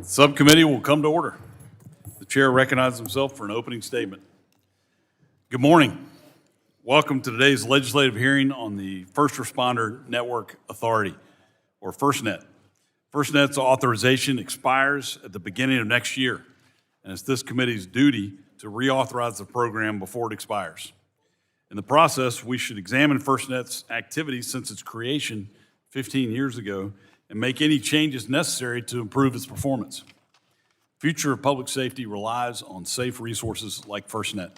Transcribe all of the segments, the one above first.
Subcommittee will come to order. The chair recognizes himself for an opening statement. Good morning. Welcome to today's legislative hearing on the First Responder Network Authority, or FirstNet. FirstNet's authorization expires at the beginning of next year, and it's this committee's duty to reauthorize the program before it expires. In the process, we should examine FirstNet's activities since its creation 15 years ago and make any changes necessary to improve its performance. Future of public safety relies on safe resources like FirstNet.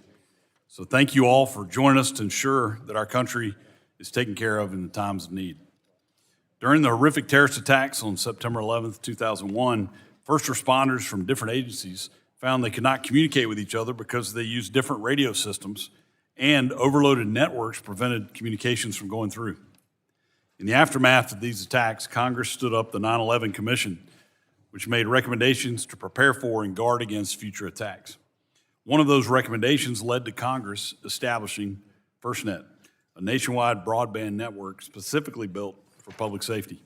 So thank you all for joining us to ensure that our country is taken care of in the times of need. During the horrific terrorist attacks on September 11th, 2001, first responders from different agencies found they could not communicate with each other because they used different radio systems, and overloaded networks prevented communications from going through. In the aftermath of these attacks, Congress stood up the 9/11 Commission, which made recommendations to prepare for and guard against future attacks. One of those recommendations led to Congress establishing FirstNet, a nationwide broadband network specifically built for public safety.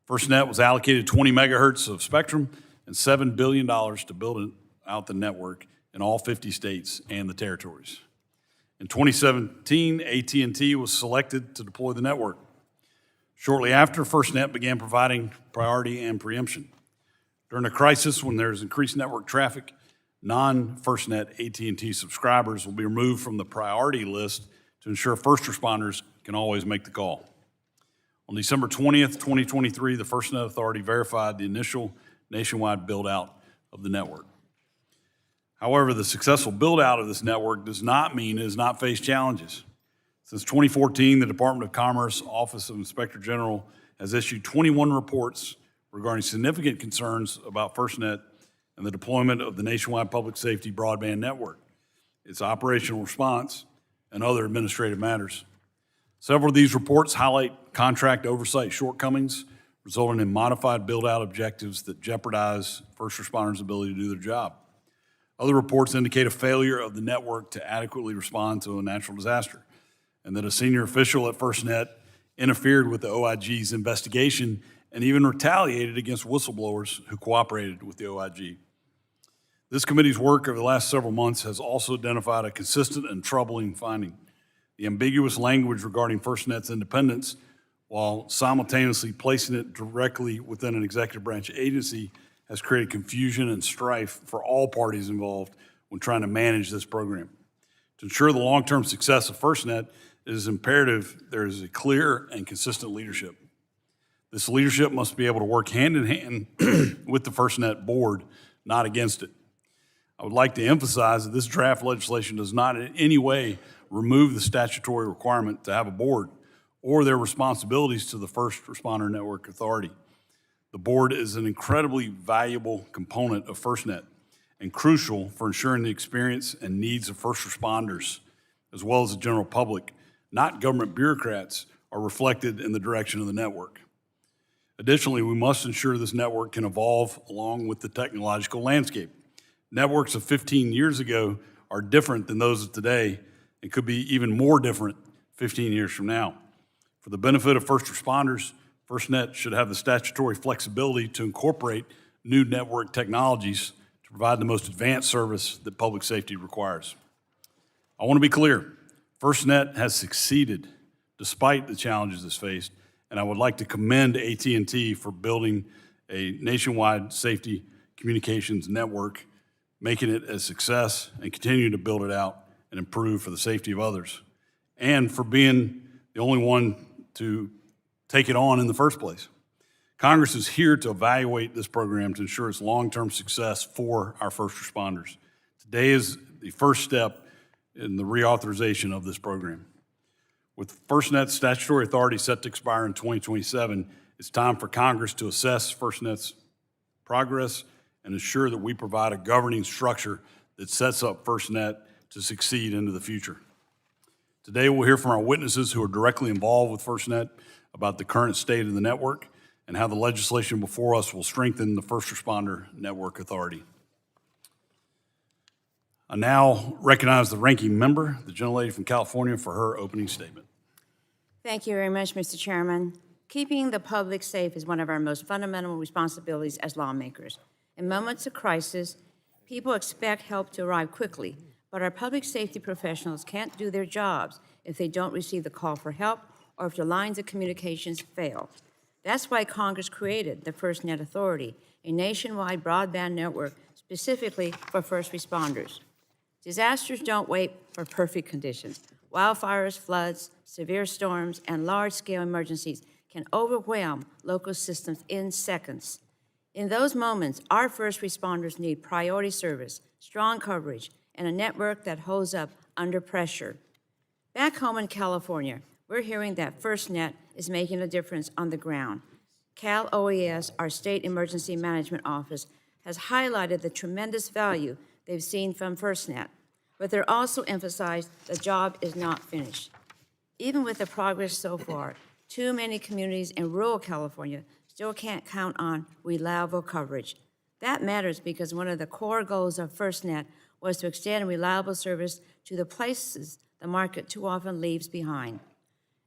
FirstNet was allocated 20 megahertz of spectrum and $7 billion to build out the network in all 50 states and the territories. In 2017, AT&T was selected to deploy the network. Shortly after, FirstNet began providing priority and preemption. During a crisis when there's increased network traffic, non-FirstNet AT&T subscribers will be removed from the priority list to ensure first responders can always make the call. On December 20th, 2023, the FirstNet Authority verified the initial nationwide build-out of the network. However, the successful build-out of this network does not mean it has not faced challenges. Since 2014, the Department of Commerce Office of Inspector General has issued 21 reports regarding significant concerns about FirstNet and the deployment of the nationwide public safety broadband network, its operational response, and other administrative matters. Several of these reports highlight contract oversight shortcomings, resulting in modified build-out objectives that jeopardize first responders' ability to do their job. Other reports indicate a failure of the network to adequately respond to a natural disaster, and that a senior official at FirstNet interfered with the OIG's investigation and even retaliated against whistleblowers who cooperated with the OIG. This committee's work over the last several months has also identified a consistent and troubling finding. The ambiguous language regarding FirstNet's independence, while simultaneously placing it directly within an executive branch agency, has created confusion and strife for all parties involved when trying to manage this program. To ensure the long-term success of FirstNet, it is imperative there is a clear and consistent leadership. This leadership must be able to work hand in hand with the FirstNet board, not against it. I would like to emphasize that this draft legislation does not in any way remove the statutory requirement to have a board or their responsibilities to the First Responder Network Authority. The board is an incredibly valuable component of FirstNet and crucial for ensuring the experience and needs of first responders, as well as the general public, not government bureaucrats, are reflected in the direction of the network. Additionally, we must ensure this network can evolve along with the technological landscape. Networks of 15 years ago are different than those of today and could be even more different 15 years from now. For the benefit of first responders, FirstNet should have the statutory flexibility to incorporate new network technologies to provide the most advanced service that public safety requires. I want to be clear, FirstNet has succeeded despite the challenges it's faced, and I would like to commend AT&T for building a nationwide safety communications network, making it a success, and continuing to build it out and improve for the safety of others, and for being the only one to take it on in the first place. Congress is here to evaluate this program to ensure its long-term success for our first responders. Today is the first step in the reauthorization of this program. With FirstNet's statutory authority set to expire in 2027, it's time for Congress to assess FirstNet's progress and ensure that we provide a governing structure that sets up FirstNet to succeed into the future. Today, we'll hear from our witnesses who are directly involved with FirstNet about the current state of the network and how the legislation before us will strengthen the First Responder Network Authority. I now recognize the ranking member, the gentlelady from California, for her opening statement. Thank you very much, Mr. Chairman. Keeping the public safe is one of our most fundamental responsibilities as lawmakers. In moments of crisis, people expect help to arrive quickly, but our public safety professionals can't do their jobs if they don't receive the call for help or if the lines of communications fail. That's why Congress created the FirstNet Authority, a nationwide broadband network specifically for first responders. Disasters don't wait for perfect conditions. Wildfires, floods, severe storms, and large-scale emergencies can overwhelm local systems in seconds. In those moments, our first responders need priority service, strong coverage, and a network that holds up under pressure. Back home in California, we're hearing that FirstNet is making a difference on the ground. Cal OES, our state emergency management office, has highlighted the tremendous value they've seen from FirstNet, but they're also emphasized the job is not finished. Even with the progress so far, too many communities in rural California still can't count on reliable coverage. That matters because one of the core goals of FirstNet was to extend reliable service to the places the market too often leaves behind.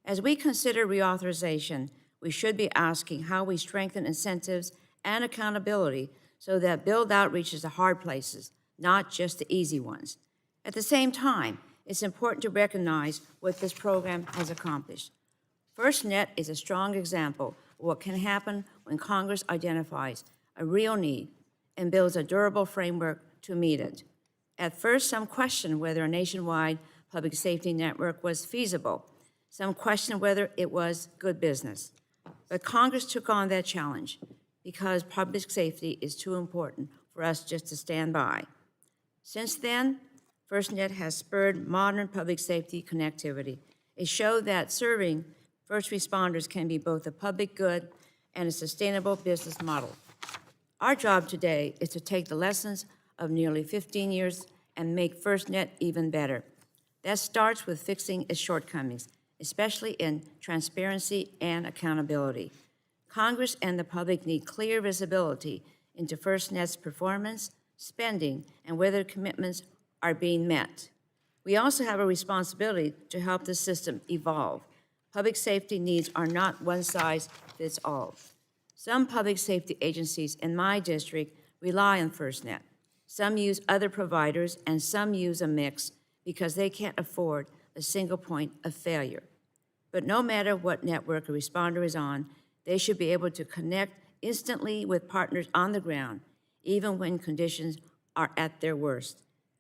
As we consider reauthorization, we should be asking how we strengthen incentives and accountability so that build-out reaches the hard places, not just the easy ones. At the same time, it's important to recognize what this program has accomplished. FirstNet is a strong example of what can happen when Congress identifies a real need and builds a durable framework to meet it. At first, some questioned whether a nationwide public safety network was feasible. Some questioned whether it was good business. But Congress took on that challenge because public safety is too important for us just to stand by. Since then, FirstNet has spurred modern public safety connectivity. It showed that serving first responders can be both a public good and a sustainable business model. Our job today is to take the lessons of nearly 15 years and make FirstNet even better. That starts with fixing its shortcomings, especially in transparency and accountability. Congress and the public need clear visibility into FirstNet's performance, spending, and whether commitments are being met. We also have a responsibility to help the system evolve. Public safety needs are not one size fits all. Some public safety agencies in my district rely on FirstNet. Some use other providers, and some use a mix because they can't afford a single point of failure. But no matter what network a responder is on, they should be able to connect instantly with partners on the ground, even when conditions are at their worst.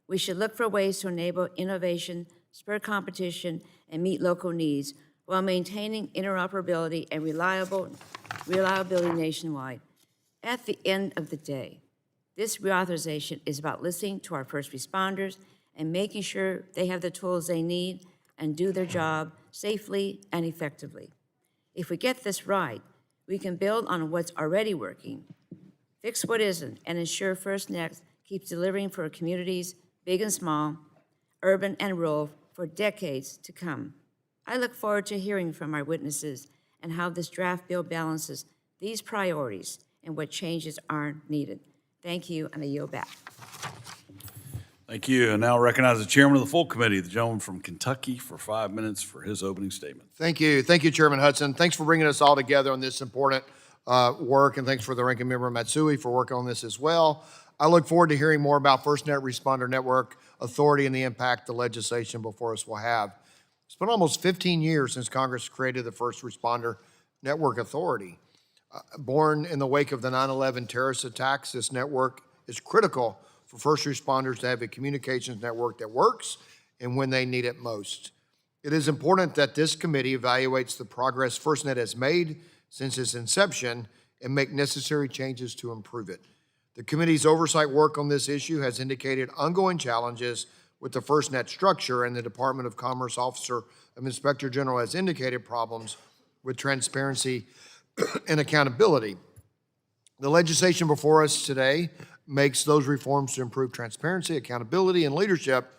We should look for ways to enable innovation, spur competition, and meet local needs while maintaining interoperability and reliability nationwide. At the end of the day, this reauthorization is about listening to our first responders and making sure they have the tools they need and do their job safely and effectively. If we get this right, we can build on what's already working, fix what isn't, and ensure FirstNet keeps delivering for communities, big and small, urban and rural, for decades to come. I look forward to hearing from our witnesses and how this draft bill balances these priorities and what changes are needed. Thank you, and I yield back. Thank you. And now recognize the chairman of the full committee, the gentleman from Kentucky, for 5 minutes for his opening statement. Thank you. Thank you, Chairman Hudson. Thanks for bringing us all together on this important work, and thanks for the Ranking Member Matsui for working on this as well. I look forward to hearing more about FirstNet Responder Network Authority and the impact the legislation before us will have. It's been almost 15 years since Congress created the First Responder Network Authority. Born in the wake of the 9/11 terrorist attacks, this network is critical for first responders to have a communications network that works and when they need it most. It is important that this committee evaluates the progress FirstNet has made since its inception and make necessary changes to improve it. The committee's oversight work on this issue has indicated ongoing challenges with the FirstNet structure, and the Department of Commerce Officer of Inspector General has indicated problems with transparency and accountability. The legislation before us today makes those reforms to improve transparency, accountability, and leadership,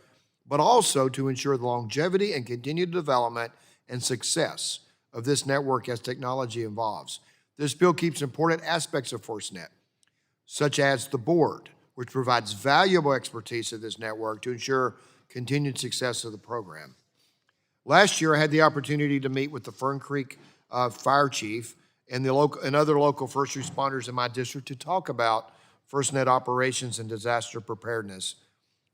but also to ensure the longevity and continued development and success of this network as technology evolves. This bill keeps important aspects of FirstNet, such as the board, which provides valuable expertise of this network to ensure continued success of the program. Last year, I had the opportunity to meet with the Fern Creek fire chief, and other local first responders in my district to talk about FirstNet operations and disaster preparedness.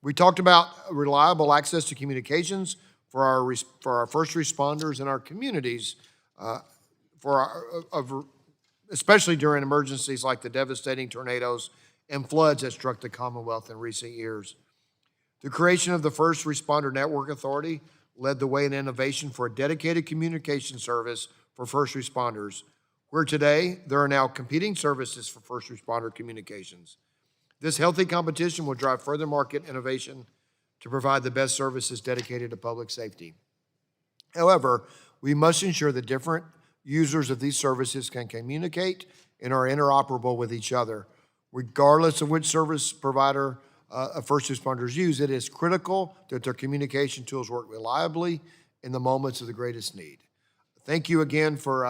We talked about reliable access to communications for our first responders in our communities, especially during emergencies like the devastating tornadoes and floods that struck the Commonwealth in recent years. The creation of the First Responder Network Authority led the way in innovation for a dedicated communication service for first responders, where today there are now competing services for first responder communications. This healthy competition will drive further market innovation to provide the best services dedicated to public safety. However, we must ensure that different users of these services can communicate and are interoperable with each other. Regardless of which service provider first responders use, it is critical that their communication tools work reliably in the moments of the greatest need. Thank you again for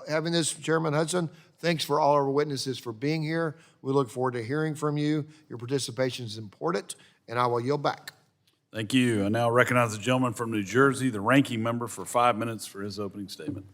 having this, Chairman Hudson. Thanks for all our witnesses for being here. We look forward to hearing from you. Your participation is important, and I will yield back. Thank you. I now recognize the gentleman from New Jersey, the ranking member, for 5 minutes for his opening statement.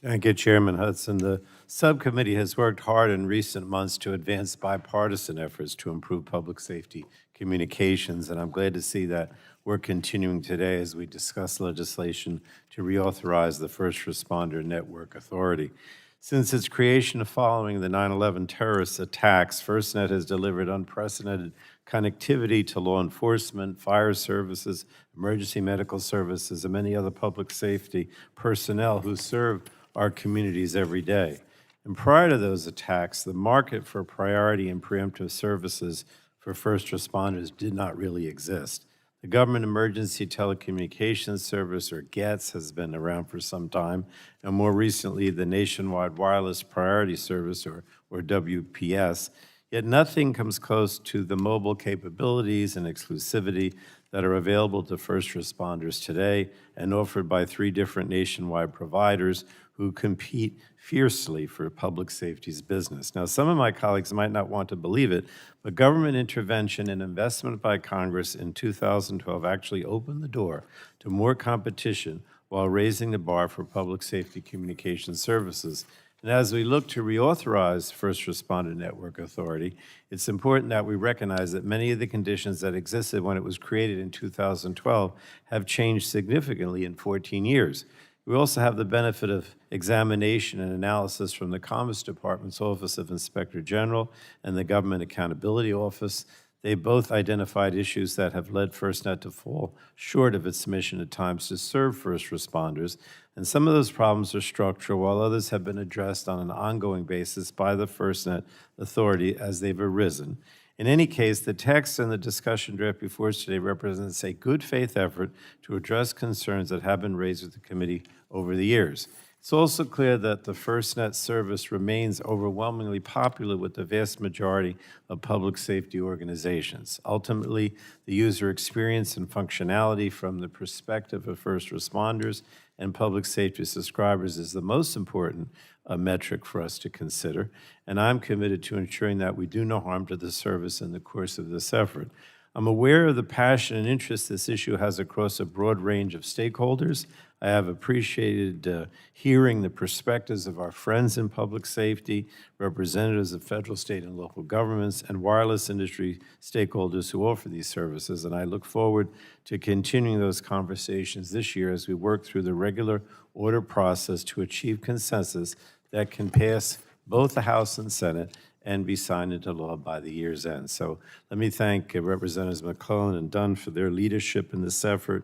Thank you, Chairman Hudson. The subcommittee has worked hard in recent months to advance bipartisan efforts to improve public safety communications, and I'm glad to see that we're continuing today as we discuss legislation to reauthorize the First Responder Network Authority. Since its creation following the 9/11 terrorist attacks, FirstNet has delivered unprecedented connectivity to law enforcement, fire services, emergency medical services, and many other public safety personnel who serve our communities every day. And prior to those attacks, the market for priority and preemptive services for first responders did not really exist. The Government Emergency Telecommunications Service, or GETS, has been around for some time, and more recently, the Nationwide Wireless Priority Service, or WPS. Yet nothing comes close to the mobile capabilities and exclusivity that are available to first responders today and offered by 3 different nationwide providers who compete fiercely for public safety's business. Now, some of my colleagues might not want to believe it, but government intervention and investment by Congress in 2012 actually opened the door to more competition while raising the bar for public safety communication services. And as we look to reauthorize First Responder Network Authority, it's important that we recognize that many of the conditions that existed when it was created in 2012 have changed significantly in 14 years. We also have the benefit of examination and analysis from the Commerce Department's Office of Inspector General and the Government Accountability Office. They both identified issues that have led FirstNet to fall short of its mission at times to serve first responders, and some of those problems are structural, while others have been addressed on an ongoing basis by the FirstNet Authority as they've arisen. In any case, the text and the discussion draft before us today represents a good faith effort to address concerns that have been raised with the committee over the years. It's also clear that the FirstNet service remains overwhelmingly popular with the vast majority of public safety organizations. Ultimately, the user experience and functionality from the perspective of first responders and public safety subscribers is the most important metric for us to consider, and I'm committed to ensuring that we do no harm to the service in the course of this effort. I'm aware of the passion and interest this issue has across a broad range of stakeholders. I have appreciated hearing the perspectives of our friends in public safety, representatives of federal, state, and local governments, and wireless industry stakeholders who offer these services, and I look forward to continuing those conversations this year as we work through the regular order process to achieve consensus that can pass both the House and Senate and be signed into law by the year's end. So let me thank Representatives McClellan and Dunn for their leadership in this effort.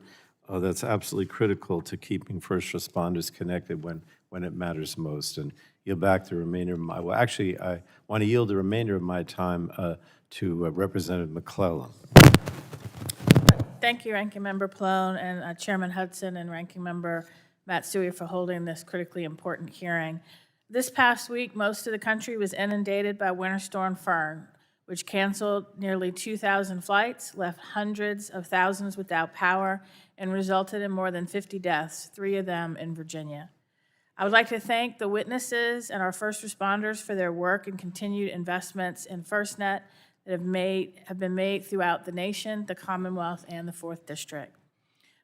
That's absolutely critical to keeping first responders connected when it matters most. And yield back the remainder of my, well, actually, I want to yield the remainder of my time to Representative McClellan. Thank you, Ranking Member Pallone and Chairman Hudson and Ranking Member Matsui for holding this critically important hearing. This past week, most of the country was inundated by Winter Storm Fern, which canceled nearly 2,000 flights, left hundreds of thousands without power, and resulted in more than 50 deaths, 3 of them in Virginia. I would like to thank the witnesses and our first responders for their work and continued investments in FirstNet that have been made throughout the nation, the Commonwealth, and the 4th District.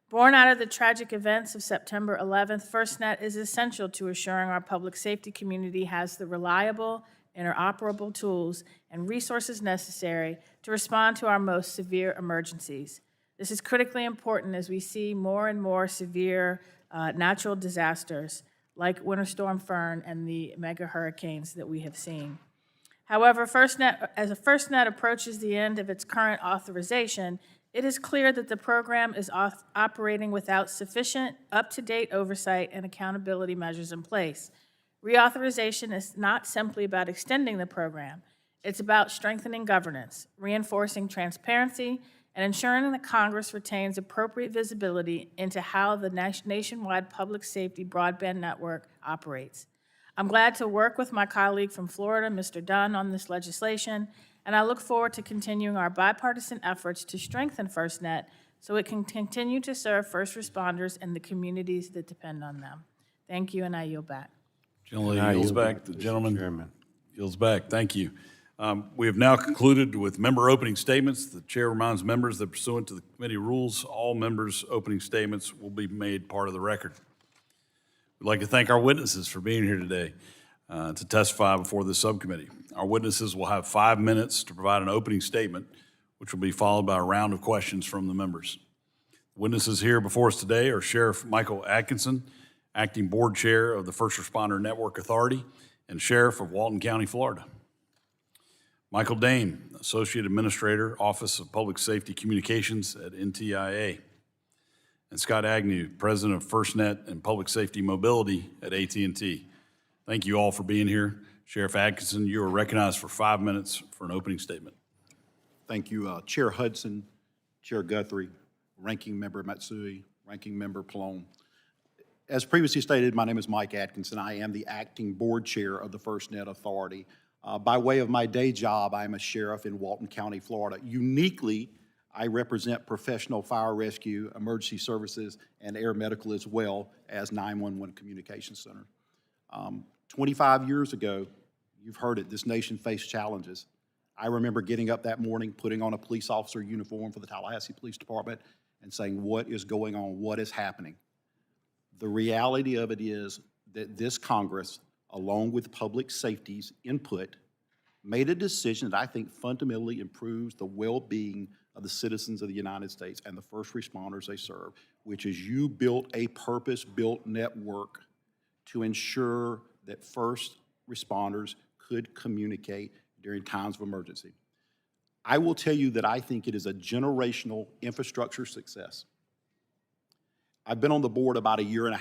Born out of the tragic events of September 11th, FirstNet is essential to assuring our public safety community has the reliable, interoperable tools and resources necessary to respond to our most severe emergencies. This is critically important as we see more and more severe natural disasters like Winter Storm Fern and the mega hurricanes that we have seen. However, as FirstNet approaches the end of its current authorization, it is clear that the program is operating without sufficient up-to-date oversight and accountability measures in place. Reauthorization is not simply about extending the program. It's about strengthening governance, reinforcing transparency, and ensuring that Congress retains appropriate visibility into how the nationwide public safety broadband network operates. I'm glad to work with my colleague from Florida, Mr. Dunn, on this legislation, and I look forward to continuing our bipartisan efforts to strengthen FirstNet so it can continue to serve first responders and the communities that depend on them. Thank you, and I yield back. Gentleman yields back. The Mr. gentleman Chairman. yields back. Thank you. We have now concluded with member opening statements. The chair reminds members that pursuant to the committee rules, all members' opening statements will be made part of the record. We'd like to thank our witnesses for being here today to testify before the subcommittee. Our witnesses will have 5 minutes to provide an opening statement, which will be followed by a round of questions from the members. The witnesses here before us today are Sheriff Michael Atkinson, Acting Board Chair of the First Responder Network Authority, and Sheriff of Walton County, Florida. Michael Dane, Associate Administrator, Office of Public Safety Communications at NTIA. And Scott Agnew, President of FirstNet and Public Safety Mobility at AT&T. Thank you all for being here. Sheriff Atkinson, you are recognized for 5 minutes for an opening statement. Thank you, Chair Hudson, Chair Guthrie, Ranking Member Matsui, Ranking Member Pallone. As previously stated, my name is Mike Atkinson. I am the Acting Board Chair of the FirstNet Authority. By way of my day job, I am a sheriff in Walton County, Florida. Uniquely, I represent professional fire rescue, emergency services, and air medical as well as 911 Communications Center. 25 years ago, you've heard it, this nation faced challenges. I remember getting up that morning, putting on a police officer uniform for the Tallahassee Police Department and saying, what is going on? What is happening? The reality of it is that this Congress, along with public safety's input, made a decision that I think fundamentally improves the well-being of the citizens of the United States and the first responders they serve, which is you built a purpose-built network to ensure that first responders could communicate during times of emergency. I will tell you that I think it is a generational infrastructure success. I've been on the board about 1.5 years,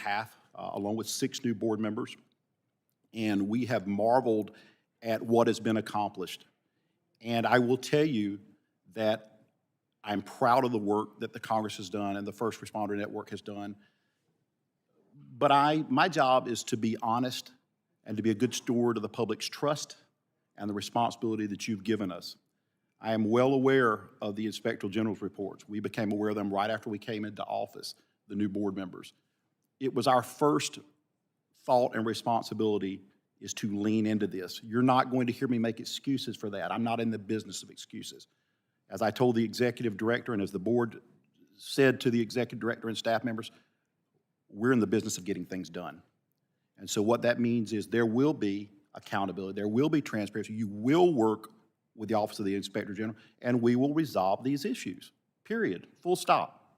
along with 6 new board members, and we have marveled at what has been accomplished. And I will tell you that I'm proud of the work that the Congress has done and the First Responder Network has done. But my job is to be honest and to be a good steward of the public's trust and the responsibility that you've given us. I am well aware of the Inspector General's reports. We became aware of them right after we came into office, the new board members. It was our first thought and responsibility is to lean into this. You're not going to hear me make excuses for that. I'm not in the business of excuses. As I told the executive director and as the board said to the executive director and staff members, we're in the business of getting things done. And so what that means is there will be accountability, there will be transparency, you will work with the Office of the Inspector General, and we will resolve these issues, period, full stop.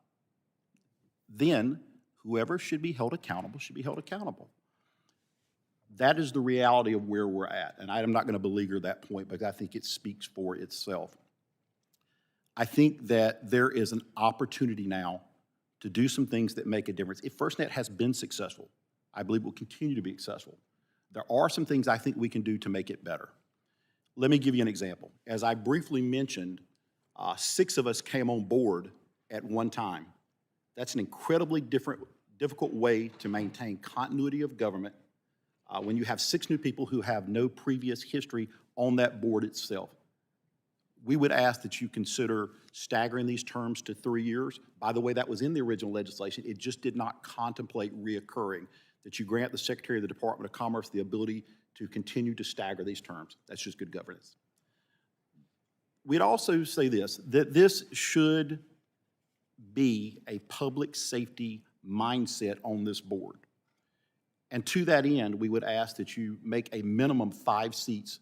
Then, whoever should be held accountable should be held accountable. That is the reality of where we're at, and I'm not going to beleaguer that point, but I think it speaks for itself. I think that there is an opportunity now to do some things that make a difference. If FirstNet has been successful, I believe it will continue to be successful. There are some things I think we can do to make it better. Let me give you an example. As I briefly mentioned, 6 of us came on board at one time. That's an incredibly difficult way to maintain continuity of government when you have 6 new people who have no previous history on that board itself. We would ask that you consider staggering these terms to 3 years. By the way, that was in the original legislation. It just did not contemplate reoccurring, that you grant the Secretary of the Department of Commerce the ability to continue to stagger these terms. That's just good governance. We'd also say this, that this should be a public safety mindset on this board. And to that end, we would ask that you make a minimum 5 seats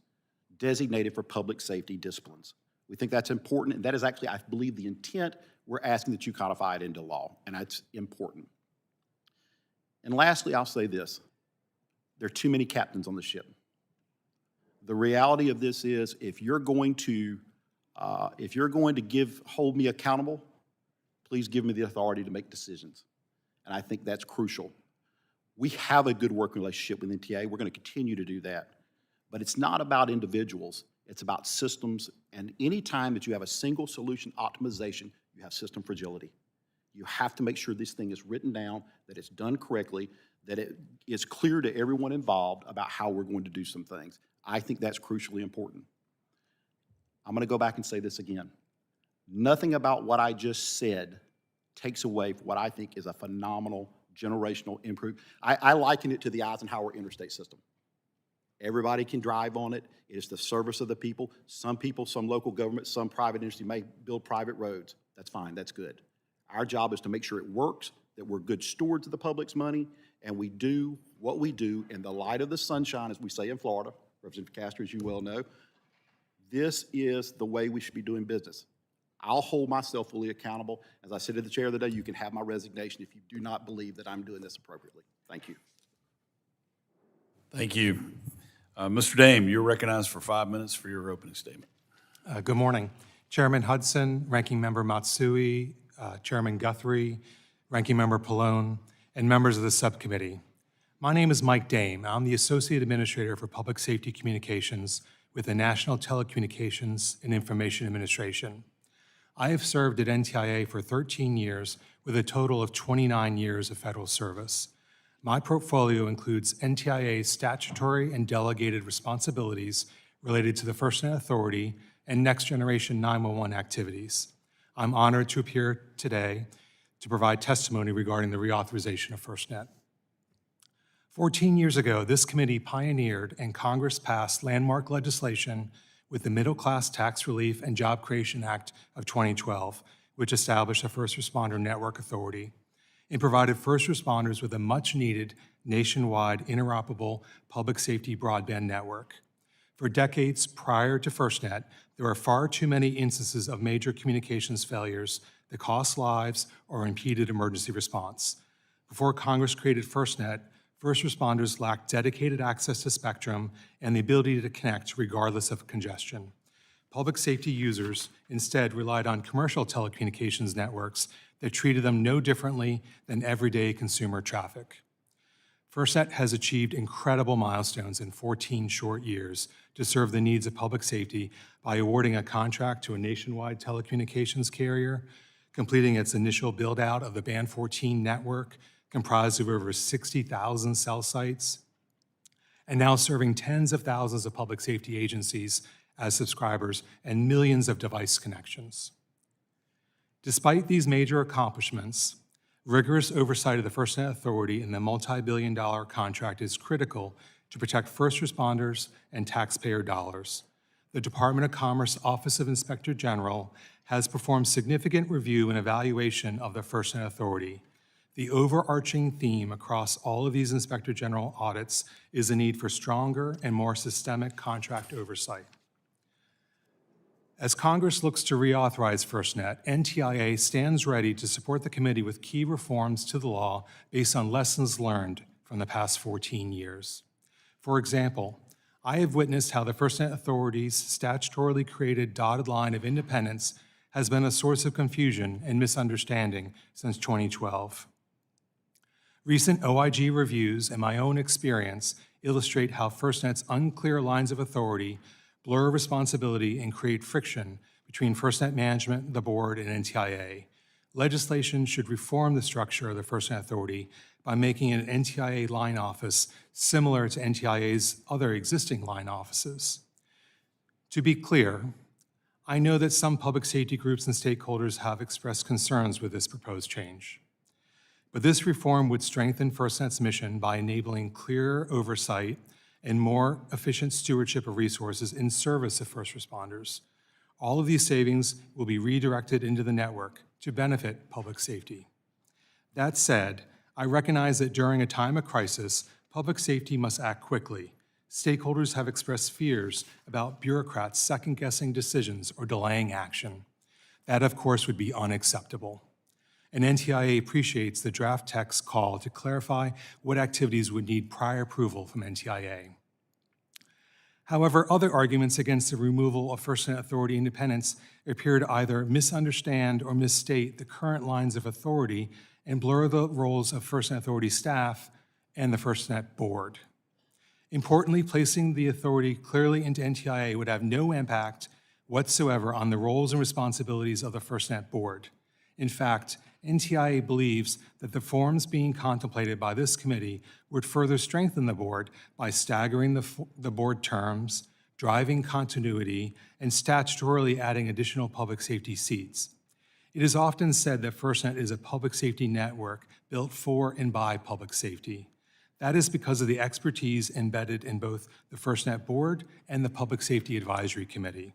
designated for public safety disciplines. We think that's important, and that is actually, I believe, the intent. We're asking that you codify it into law, and that's important. And lastly, I'll say this. There are too many captains on the ship. The reality of this is, if you're going to hold me accountable, please give me the authority to make decisions. And I think that's crucial. We have a good working relationship with NTA. We're going to continue to do that. But it's not about individuals. It's about systems. And any time that you have a single solution optimization, you have system fragility. You have to make sure this thing is written down, that it's done correctly, that it is clear to everyone involved about how we're going to do some things. I think that's crucially important. I'm going to go back and say this again. Nothing about what I just said takes away from what I think is a phenomenal generational improvement. I liken it to the Eisenhower interstate system. Everybody can drive on it. It is the service of the people. Some people, some local government, some private industry may build private roads. That's fine, that's good. Our job is to make sure it works, that we're good stewards of the public's money, and we do what we do in the light of the sunshine, as we say in Florida. Representative Castro, as you well know, this is the way we should be doing business. I'll hold myself fully accountable. As I said to the chair the other day, you can have my resignation if you do not believe that I'm doing this appropriately. Thank you. Thank you. Mr. Dame, you're recognized for 5 minutes for your opening statement. Good morning. Chairman Hudson, Ranking Member Matsui, Chairman Guthrie, Ranking Member Pallone, and members of the subcommittee. My name is Mike Dame. I'm the Associate Administrator for Public Safety Communications with the National Telecommunications and Information Administration. I have served at NTIA for 13 years with a total of 29 years of federal service. My portfolio includes NTIA's statutory and delegated responsibilities related to the FirstNet Authority and Next Generation 911 activities. I'm honored to appear today to provide testimony regarding the reauthorization of FirstNet. 14 years ago, this committee pioneered and Congress passed landmark legislation with the Middle Class Tax Relief and Job Creation Act of 2012, which established the First Responder Network Authority and provided first responders with a much-needed nationwide interoperable public safety broadband network. For decades prior to FirstNet, there were far too many instances of major communications failures that cost lives or impeded emergency response. Before Congress created FirstNet, first responders lacked dedicated access to spectrum and the ability to connect regardless of congestion. Public safety users instead relied on commercial telecommunications networks that treated them no differently than everyday consumer traffic. FirstNet has achieved incredible milestones in 14 short years to serve the needs of public safety by awarding a contract to a nationwide telecommunications carrier, completing its initial build-out of the Band 14 network, comprised of over 60,000 cell sites, and now serving tens of thousands of public safety agencies as subscribers and millions of device connections. Despite these major accomplishments, rigorous oversight of the FirstNet Authority and the multi-billion-dollar contract is critical to protect first responders and taxpayer dollars. The Department of Commerce Office of Inspector General has performed significant review and evaluation of the FirstNet Authority. The overarching theme across all of these Inspector General audits is the need for stronger and more systemic contract oversight. As Congress looks to reauthorize FirstNet, NTIA stands ready to support the committee with key reforms to the law based on lessons learned from the past 14 years. For example, I have witnessed how the FirstNet Authority's statutorily created dotted line of independence has been a source of confusion and misunderstanding since 2012. Recent OIG reviews and my own experience illustrate how FirstNet's unclear lines of authority blur responsibility and create friction between FirstNet management, the board, and NTIA. Legislation should reform the structure of the FirstNet Authority by making an NTIA line office similar to NTIA's other existing line offices. To be clear, I know that some public safety groups and stakeholders have expressed concerns with this proposed change. But this reform would strengthen FirstNet's mission by enabling clearer oversight and more efficient stewardship of resources in service of first responders. All of these savings will be redirected into the network, to benefit public safety. That said, I recognize that during a time of crisis, public safety must act quickly. Stakeholders have expressed fears about bureaucrats second-guessing decisions or delaying action. That, of course, would be unacceptable. And NTIA appreciates the draft text call to clarify what activities would need prior approval from NTIA. However, other arguments against the removal of FirstNet authority independence appear to either misunderstand or misstate the current lines of authority and blur the roles of FirstNet authority staff and the FirstNet board. Importantly, placing the authority clearly into NTIA would have no impact whatsoever on the roles and responsibilities of the FirstNet board. In fact, NTIA believes that the forms being contemplated by this committee would further strengthen the board by staggering the board terms, driving continuity, and statutorily adding additional public safety seats. It is often said that FirstNet is a public safety network built for and by public safety. That is because of the expertise embedded in both the FirstNet board and the Public Safety Advisory Committee.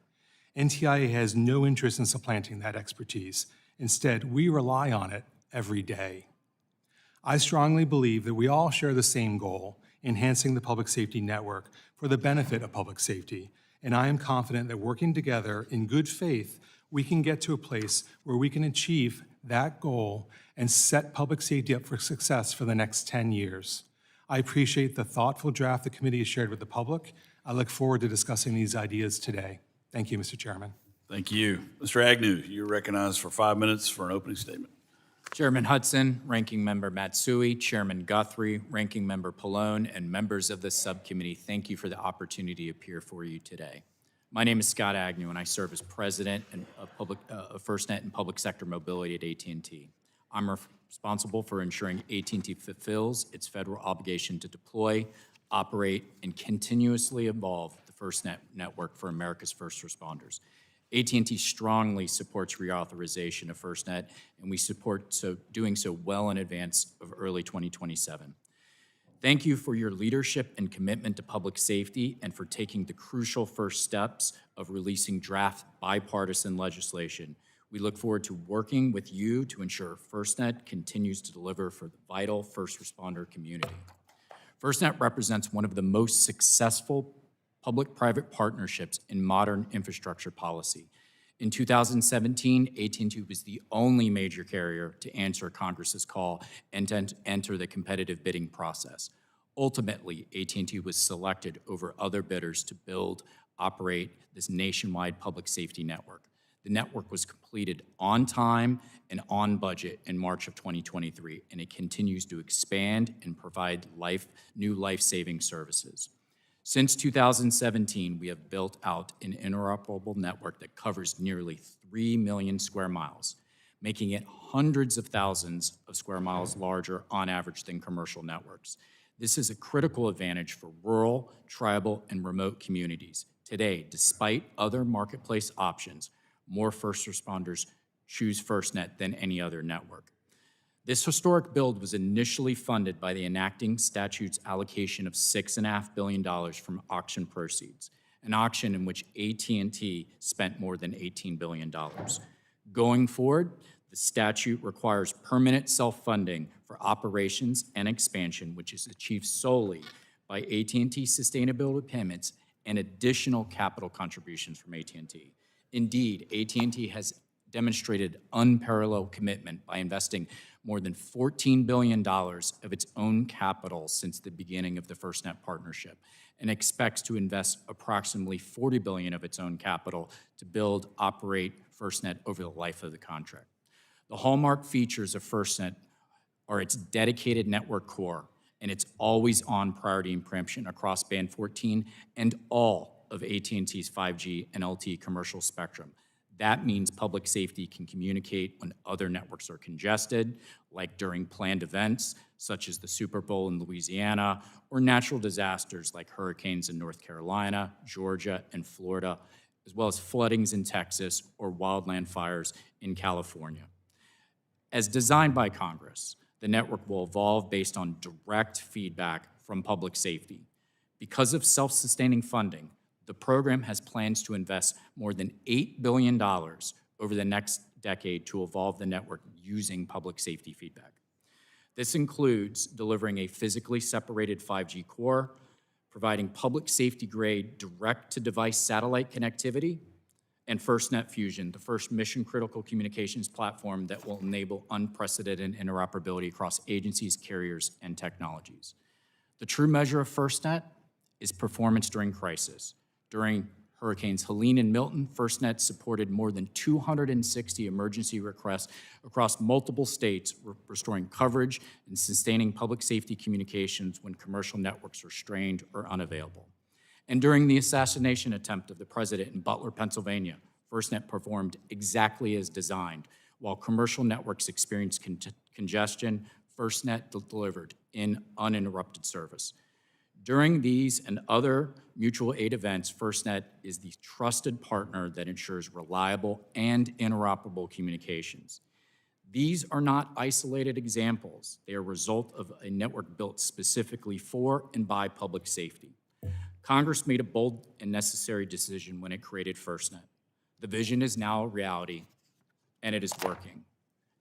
NTIA has no interest in supplanting that expertise. Instead, we rely on it every day. I strongly believe that we all share the same goal, enhancing the public safety network for the benefit of public safety, and I am confident that working together in good faith, we can get to a place where we can achieve that goal and set public safety up for success for the next 10 years. I appreciate the thoughtful draft the committee has shared with the public. I look forward to discussing these ideas today. Thank you, Mr. Chairman. Thank you. Mr. Agnew, you're recognized for 5 minutes for an opening statement. Chairman Hudson, Ranking Member Matsui, Chairman Guthrie, Ranking Member Pallone, and members of the subcommittee, thank you for the opportunity to appear for you today. My name is Scott Agnew, and I serve as President of FirstNet and Public Sector Mobility at AT&T. I'm responsible for ensuring AT&T fulfills its federal obligation to deploy, operate, and continuously evolve the FirstNet network for America's first responders. AT&T strongly supports reauthorization of FirstNet, and we support doing so well in advance of early 2027. Thank you for your leadership and commitment to public safety and for taking the crucial first steps of releasing draft bipartisan legislation. We look forward to working with you to ensure FirstNet continues to deliver for the vital first responder community. FirstNet represents one of the most successful public-private partnerships in modern infrastructure policy. In 2017, AT&T was the only major carrier to answer Congress's call and to enter the competitive bidding process. Ultimately, AT&T was selected over other bidders to build, operate this nationwide public safety network. The network was completed on time and on budget in March of 2023, and it continues to expand and provide new life-saving services. Since 2017, we have built out an interoperable network that covers nearly 3 million square miles, making it hundreds of thousands of square miles larger on average than commercial networks. This is a critical advantage for rural, tribal, and remote communities. Today, despite other marketplace options, more first responders choose FirstNet than any other network. This historic build was initially funded by the enacting statute's allocation of $6.5 billion from auction proceeds, an auction in which AT&T spent more than $18 billion. Going forward, the statute requires permanent self-funding for operations and expansion, which is achieved solely by AT&T sustainability payments and additional capital contributions from AT&T. Indeed, AT&T has demonstrated unparalleled commitment by investing more than $14 billion of its own capital since the beginning of the FirstNet partnership, and expects to invest approximately $40 billion of its own capital to build, operate FirstNet over the life of the contract. The hallmark features of FirstNet are its dedicated network core and its always-on priority and preemption across Band 14 and all of AT&T's 5G and LTE commercial spectrum. That means public safety can communicate when other networks are congested, like during planned events, such as the Super Bowl in Louisiana, or natural disasters like hurricanes in North Carolina, Georgia, and Florida, as well as floodings in Texas or wildland fires in California. As designed by Congress, the network will evolve based on direct feedback from public safety. Because of self-sustaining funding, the program has plans to invest more than $8 billion over the next decade to evolve the network using public safety feedback. This includes delivering a physically separated 5G core, providing public safety-grade direct-to-device satellite connectivity, and FirstNet Fusion, the first mission-critical communications platform that will enable unprecedented interoperability across agencies, carriers, and technologies. The true measure of FirstNet is performance during crisis. During Hurricanes Helene and Milton, FirstNet supported more than 260 emergency requests across multiple states, restoring coverage and sustaining public safety communications when commercial networks were strained or unavailable. And during the assassination attempt of the president in Butler, Pennsylvania, FirstNet performed exactly as designed. While commercial networks experienced congestion, FirstNet delivered in uninterrupted service. During these and other mutual aid events, FirstNet is the trusted partner that ensures reliable and interoperable communications. These are not isolated examples. They are a result of a network built specifically for and by public safety. Congress made a bold and necessary decision when it created FirstNet. The vision is now a reality, and it is working.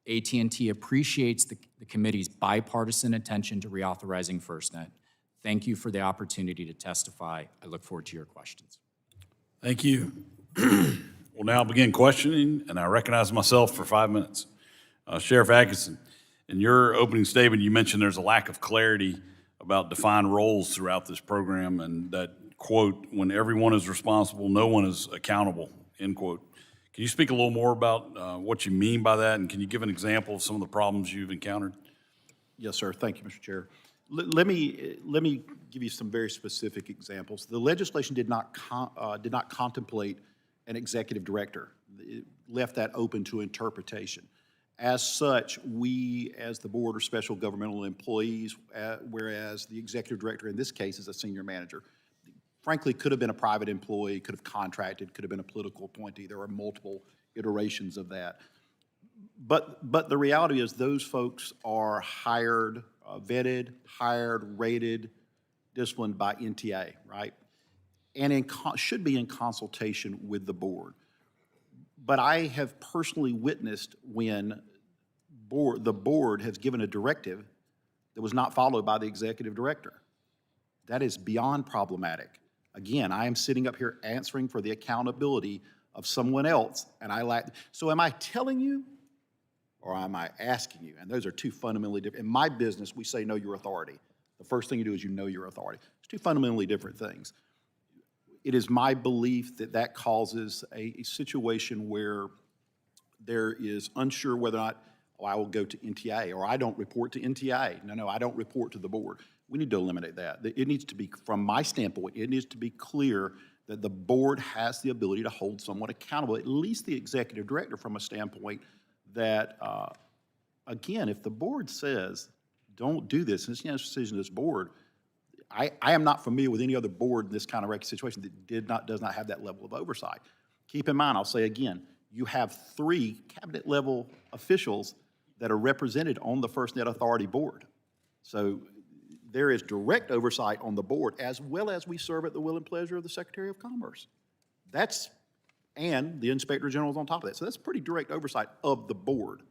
AT&T appreciates the committee's bipartisan attention to reauthorizing FirstNet. Thank you for the opportunity to testify. I look forward to your questions. Thank you. We'll now begin questioning, and I recognize myself for 5 minutes. Sheriff Atkinson, in your opening statement, you mentioned there's a lack of clarity about defined roles throughout this program, and that, quote, when everyone is responsible, no one is accountable, end quote. Can you speak a little more about what you mean by that, and can you give an example of some of the problems you've encountered? Yes, sir. Thank you, Mr. Chair. Let me give you some very specific examples. The legislation did not contemplate an executive director. It left that open to interpretation. As such, we, as the board, are special governmental employees, whereas the executive director in this case is a senior manager. Frankly, could have been a private employee, could have contracted, could have been a political appointee. There are multiple iterations of that. But the reality is those folks are hired, vetted, hired, rated, disciplined by NTA, right? And should be in consultation with the board. But I have personally witnessed when the board has given a directive that was not followed by the executive director. That is beyond problematic. Again, I am sitting up here answering for the accountability of someone else, and I lack. So am I telling you, or am I asking you? And those are two fundamentally different. In my business, we say know your authority. The first thing you do is you know your authority. It's two fundamentally different things. It is my belief that that causes a situation where there is unsure whether or not, oh, I will go to NTA, or I don't report to NTA. No, I don't report to the board. We need to eliminate that. It needs to be, from my standpoint, it needs to be clear that the board has the ability to hold someone accountable, at least the executive director, from a standpoint that, again, if the board says, don't do this, and it's a decision of this board, I am not familiar with any other board in this kind of situation that does not have that level of oversight. Keep in mind, I'll say again, you have 3 cabinet-level officials that are represented on the FirstNet Authority board. So there is direct oversight on the board, as well as we serve at the will and pleasure of the Secretary of Commerce. And the Inspector General is on top of that. So that's pretty direct oversight of the board.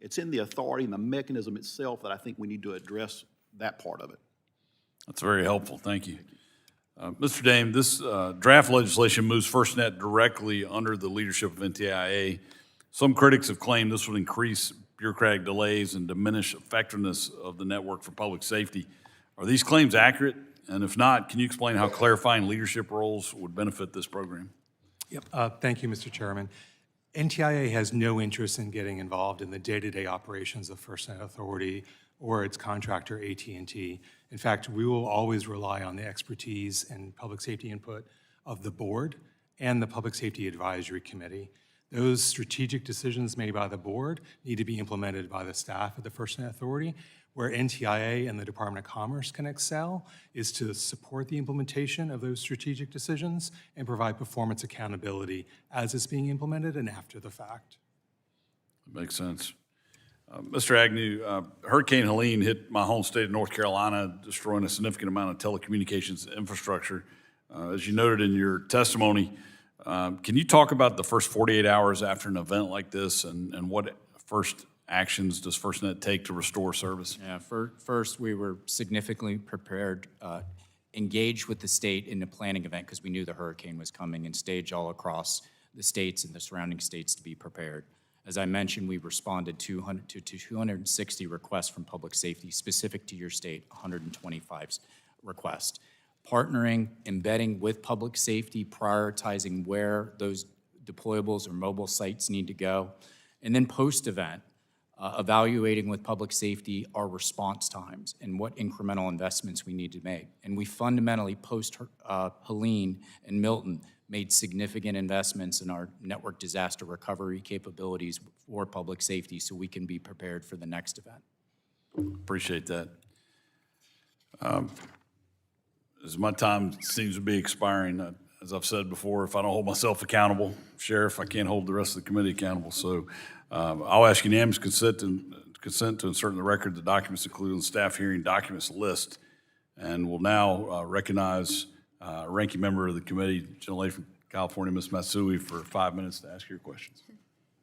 It's in the authority and the mechanism itself that I think we need to address that part of it. That's very helpful. Thank you. Mr. Dame, this draft legislation moves FirstNet directly under the leadership of NTIA. Some critics have claimed this would increase bureaucratic delays and diminish effectiveness of the network for public safety. Are these claims accurate? And if not, can you explain how clarifying leadership roles would benefit this program? Yep. Thank you, Mr. Chairman. NTIA has no interest in getting involved in the day-to-day operations of FirstNet Authority or its contractor, AT&T. In fact, we will always rely on the expertise and public safety input of the board and the Public Safety Advisory Committee. Those strategic decisions made by the board need to be implemented by the staff of the FirstNet Authority. Where NTIA and the Department of Commerce can excel is to support the implementation of those strategic decisions and provide performance accountability as it's being implemented and after the fact. That makes sense. Mr. Agnew, Hurricane Helene hit my home state of North Carolina, destroying a significant amount of telecommunications infrastructure. As you noted in your testimony, Can you talk about the first 48 hours after an event like this and what first actions does FirstNet take to restore service? Yeah, first, we were significantly prepared, engaged with the state in the planning event because we knew the hurricane was coming and staged all across the states and the surrounding states to be prepared. As I mentioned, we responded to 260 requests from public safety, specific to your state, 125 requests. Partnering, embedding with public safety, prioritizing where those deployables or mobile sites need to go, and then post-event, evaluating with public safety our response times and what incremental investments we need to make. And we fundamentally, post-Helene and Milton, made significant investments in our network disaster recovery capabilities for public safety so we can be prepared for the next event. Appreciate that. As my time seems to be expiring, as I've said before, if I don't hold myself accountable, Sheriff, I can't hold the rest of the committee accountable. So I'll ask unanimous consent to insert in the record the documents included in the staff hearing documents list. And we'll now recognize ranking member of the committee, gentlelady from California, Ms. Matsui, for 5 minutes to ask your questions.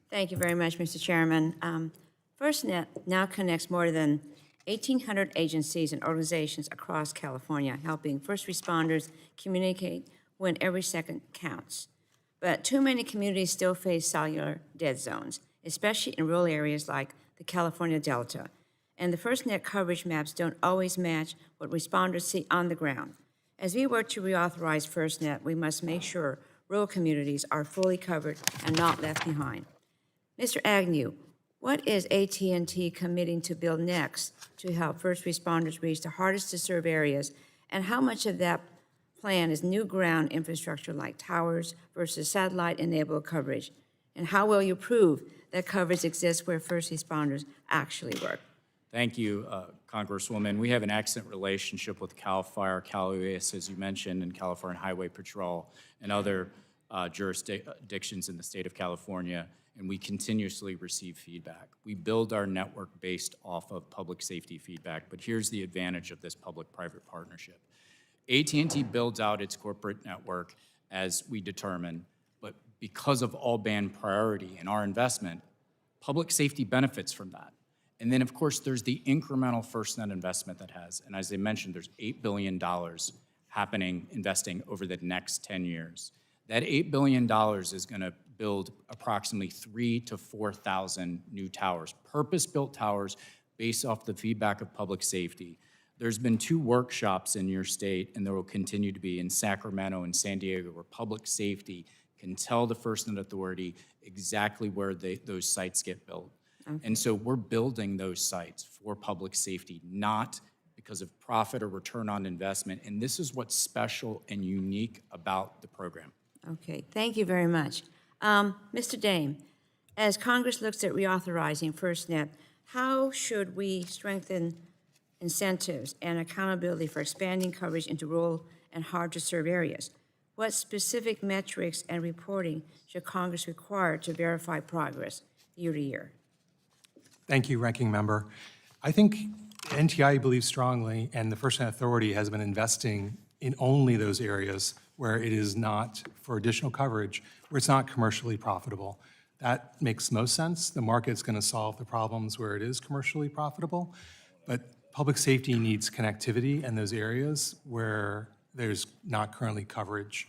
Thank you very much, Mr. Chairman. FirstNet now connects more than 1,800 agencies and organizations across California, helping first responders communicate when every second counts. But too many communities still face cellular dead zones, especially in rural areas like the California Delta. And the FirstNet coverage maps don't always match what responders see on the ground. As we work to reauthorize FirstNet, we must make sure rural communities are fully covered and not left behind. Mr. Agnew, what is AT&T committing to build next to help first responders reach the hardest to serve areas, and how much of that plan is new ground infrastructure like towers versus satellite-enabled coverage? And how will you prove that coverage exists where first responders actually work? Thank you, Congresswoman. We have an excellent relationship with CAL FIRE, Cal UAS, as you mentioned, and California Highway Patrol and other jurisdictions in the state of California, and we continuously receive feedback. We build our network based off of public safety feedback, but here's the advantage of this public-private partnership. AT&T builds out its corporate network as we determine, but because of all-band priority and our investment, public safety benefits from that. And then, of course, there's the incremental FirstNet investment that has, and as I mentioned, there's $8 billion investing over the next 10 years. That $8 billion is going to build approximately 3,000 to 4,000 new towers, purpose-built towers based off the feedback of public safety. There's been 2 workshops in your state, and there will continue to be in Sacramento and San Diego, where public safety can tell the FirstNet Authority exactly where those sites get built. Okay. And so we're building those sites for public safety, not because of profit or return on investment. And this is what's special and unique about the program. Okay, thank you very much. Mr. Dame, as Congress looks at reauthorizing FirstNet, how should we strengthen incentives and accountability for expanding coverage into rural and hard-to-serve areas? What specific metrics and reporting should Congress require to verify progress year to year? Thank you, Ranking Member. I think NTIA believes strongly, and the FirstNet Authority has been investing in only those areas where it is not for additional coverage, where it's not commercially profitable. That makes most sense. The market's going to solve the problems where it is commercially profitable, but public safety needs connectivity in those areas where there's not currently coverage.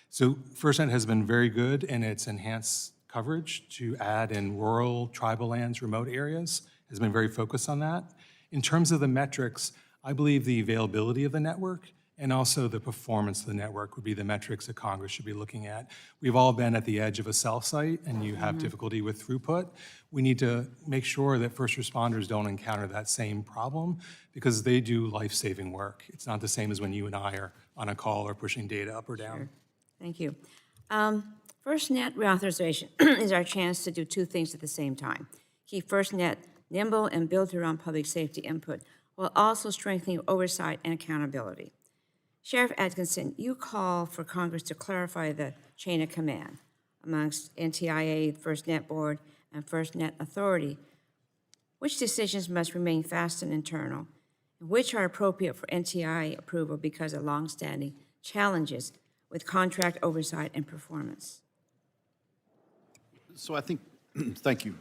So FirstNet has been very good in its enhanced coverage to add in rural, tribal lands, remote areas, has been very focused on that. In terms of the metrics, I believe the availability of the network and also the performance of the network would be the metrics that Congress should be looking at. We've all been at the edge of a cell site and you have difficulty with throughput. We need to make sure that first responders don't encounter that same problem because they do life-saving work. It's not the same as when you and I are on a call or pushing data up or down. Sure. Thank you. FirstNet reauthorization is our chance to do 2 things at the same time. Keep FirstNet nimble and built around public safety input, while also strengthening oversight and accountability. Sheriff Atkinson, you call for Congress to clarify the chain of command amongst NTIA, FirstNet Board, and FirstNet Authority. Which decisions must remain fast and internal, and which are appropriate for NTIA approval because of longstanding challenges with contract oversight and performance. So I think, thank you,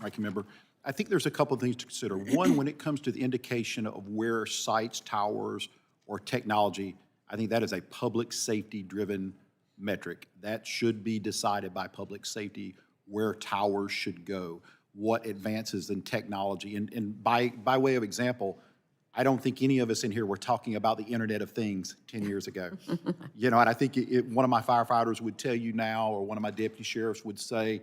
Ranking Member. I think there's a couple of things to consider. One, when it comes to the indication of where sites, towers, or technology, I think that is a public safety-driven metric. That should be decided by public safety, where towers should go, what advances in technology. And by way of example, I don't think any of us in here were talking about the Internet of Things 10 years ago. You know, and I think one of my firefighters would tell you now, or one of my deputy sheriffs would say,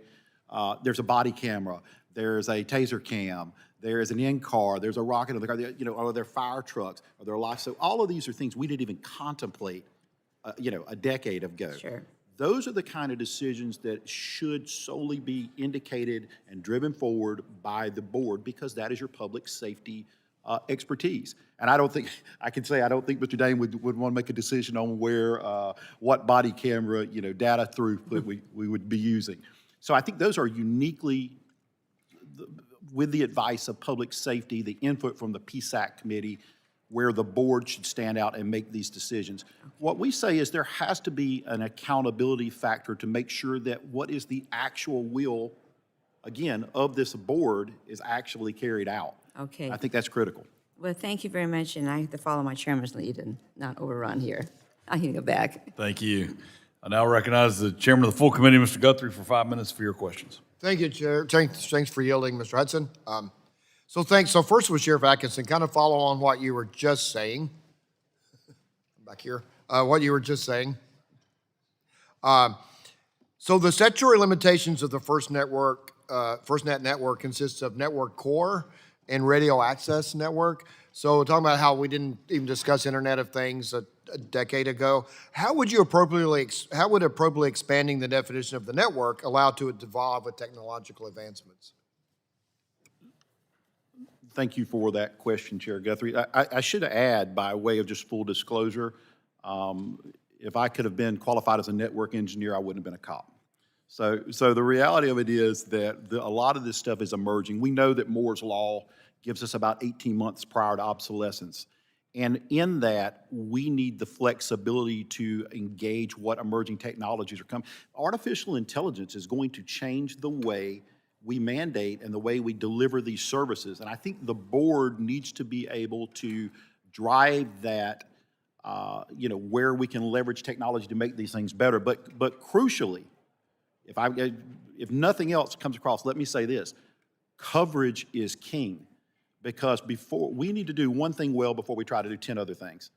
there's a body camera, there's a taser cam, there's an in-car, there's a rocket in the car, you know, are there fire trucks, are there lights? So all of these are things we didn't even contemplate, you know, a decade ago. Sure. Those are the kind of decisions that should solely be indicated and driven forward by the board, because that is your public safety expertise. And I don't think, I can say, I don't think Mr. Dane would want to make a decision on where, what body camera, you know, data throughput we would be using. So I think those are uniquely, with the advice of public safety, the input from the PSAC committee, where the board should stand out and make these decisions. What we say is there has to be an accountability factor to make sure that what is the actual will, again, of this board is actually carried out. Okay. I think that's critical. Well, thank you very much, and I have to follow my chairman's lead and not overrun here. I can go back. Thank you. I now recognize the chairman of the full committee, Mr. Guthrie, for 5 minutes for your questions. Thank you, Chair. Thanks for yielding, Mr. Hudson. So first was Sheriff Atkinson, kind of follow on what you were just saying. Back here, what you were just saying. So the statutory limitations of the FirstNet network consists of network core and radio access network. So talking about how we didn't even discuss Internet of Things a decade ago, how would appropriately expanding the definition of the network allow to evolve with technological advancements? Thank you for that question, Chair Guthrie. I should add, by way of just full disclosure, if I could have been qualified as a network engineer, I wouldn't have been a cop. So the reality of it is that a lot of this stuff is emerging. We know that Moore's Law gives us about 18 months prior to obsolescence. And in that, we need the flexibility to engage what emerging technologies are coming. Artificial intelligence is going to change the way we mandate and the way we deliver these services. And I think the board needs to be able to drive that, you know, where we can leverage technology to make these things better. But crucially, if nothing else comes across, let me say this: coverage is king, because we need to do one thing well before we try to do 10 other things.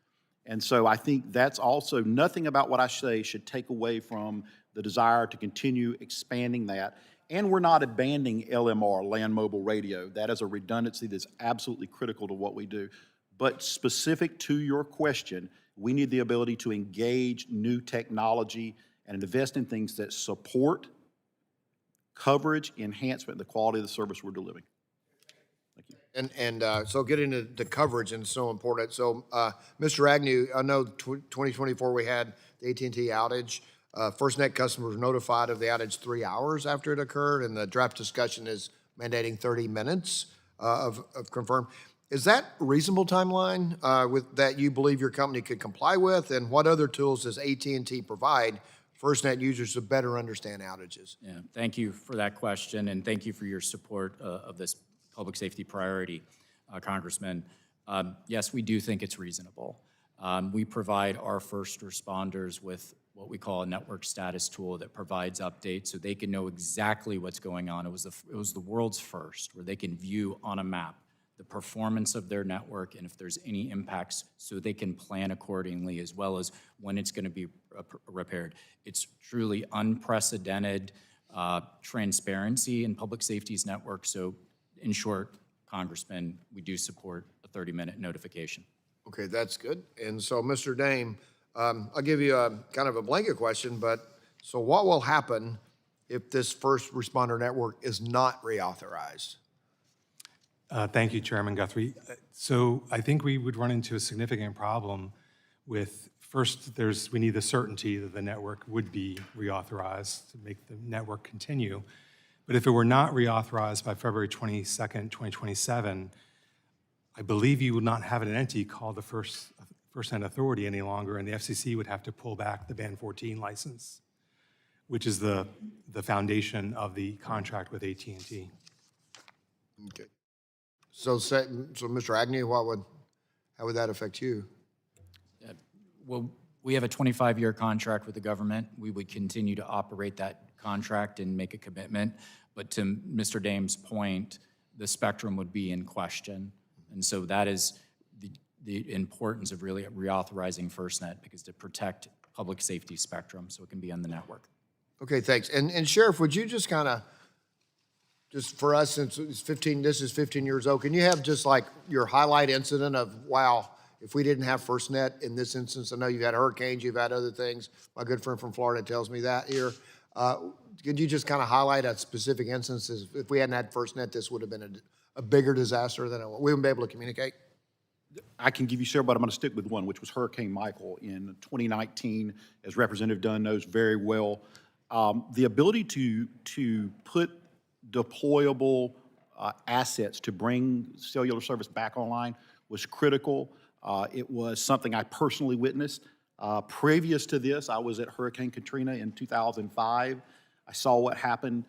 And so I think that's also, nothing about what I say should take away from the desire to continue expanding that. And we're not abandoning LMR, land mobile radio. That is a redundancy that's absolutely critical to what we do. But specific to your question, we need the ability to engage new technology and invest in things that support coverage, enhancement, and the quality of the service we're delivering. Thank you. So getting to coverage is so important. So, Mr. Agnew, I know 2024 we had the AT&T outage. FirstNet customers were notified of the outage 3 hours after it occurred, and the draft discussion is mandating 30 minutes of confirmed. Is that a reasonable timeline that you believe your company could comply with? And what other tools does AT&T provide FirstNet users to better understand outages? Yeah, thank you for that question, and thank you for your support of this public safety priority, Congressman. Yes, we do think it's reasonable. We provide our first responders with what we call a network status tool that provides updates so they can know exactly what's going on. It was the world's first, where they can view on a map the performance of their network and if there's any impacts, so they can plan accordingly, as well as when it's going to be repaired. It's truly unprecedented transparency in public safety's network. So in short, Congressman, we do support a 30-minute notification. Okay, that's good. And so, Mr. Dame, I'll give you a kind of a blanket question, but so what will happen if this first responder network is not reauthorized? Thank you, Chairman Guthrie. So I think we would run into a significant problem with, first, we need the certainty that the network would be reauthorized to make the network continue. But if it were not reauthorized by February 22nd, 2027, I believe you would not have an entity called the FirstNet Authority any longer, and the FCC would have to pull back the Band 14 license, which is the foundation of the contract with AT&T. Okay. So Mr. Agnew, how would that affect you? Well, we have a 25-year contract with the government. We would continue to operate that contract and make a commitment. But to Mr. Dame's point, the spectrum would be in question. And so that is the importance of really reauthorizing FirstNet, because to protect public safety spectrum so it can be on the network. Okay, thanks. And Sheriff, would you just kind of, just for us, since it's 15, this is 15 years old, can you have just like your highlight incident of, wow, if we didn't have FirstNet in this instance? I know you've had hurricanes, you've had other things. My good friend from Florida tells me that here. Could you just kind of highlight a specific instance? If we hadn't had FirstNet, this would have been a bigger disaster than we wouldn't be able to communicate? I can give you several, but I'm going to stick with one, which was Hurricane Michael in 2019, as Representative Dunn knows very well. The ability to put deployable assets to bring cellular service back online was critical. It was something I personally witnessed. Previous to this, I was at Hurricane Katrina in 2005. I saw what happened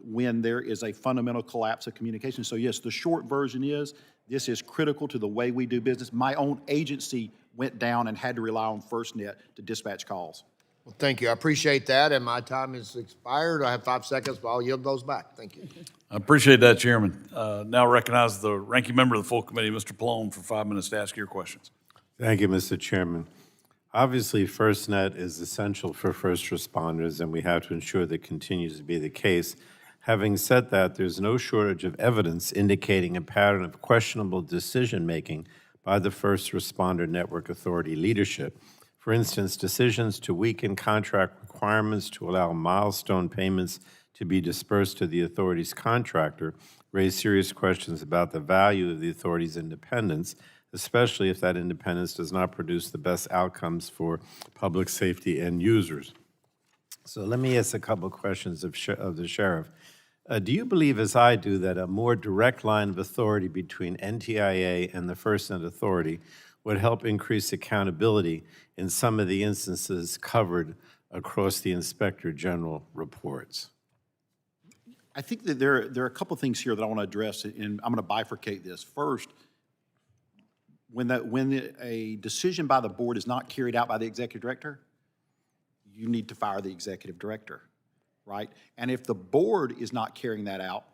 when there is a fundamental collapse of communication. So yes, the short version is, this is critical to the way we do business. My own agency went down and had to rely on FirstNet to dispatch calls. Well, thank you. I appreciate that, and my time is expired. I have 5 seconds, but I'll yield those back. Thank you. I appreciate that, Chairman. Now recognize the ranking member of the full committee, Mr. Pallone, for 5 minutes to ask your questions. Thank you, Mr. Chairman. Obviously, FirstNet is essential for first responders, and we have to ensure that continues to be the case. Having said that, there's no shortage of evidence indicating a pattern of questionable decision-making by the First Responder Network Authority leadership. For instance, decisions to weaken contract requirements to allow milestone payments to be dispersed to the authority's contractor raise serious questions about the value of the authority's independence, especially if that independence does not produce the best outcomes for public safety and users. So let me ask a couple questions of the sheriff. Do you believe, as I do, that a more direct line of authority between NTIA and the FirstNet Authority would help increase accountability in some of the instances covered across the Inspector General reports? I think that there are a couple of things here that I want to address, and I'm going to bifurcate this. First, when a decision by the board is not carried out by the executive director, you need to fire the executive director, right? And if the board is not carrying that out,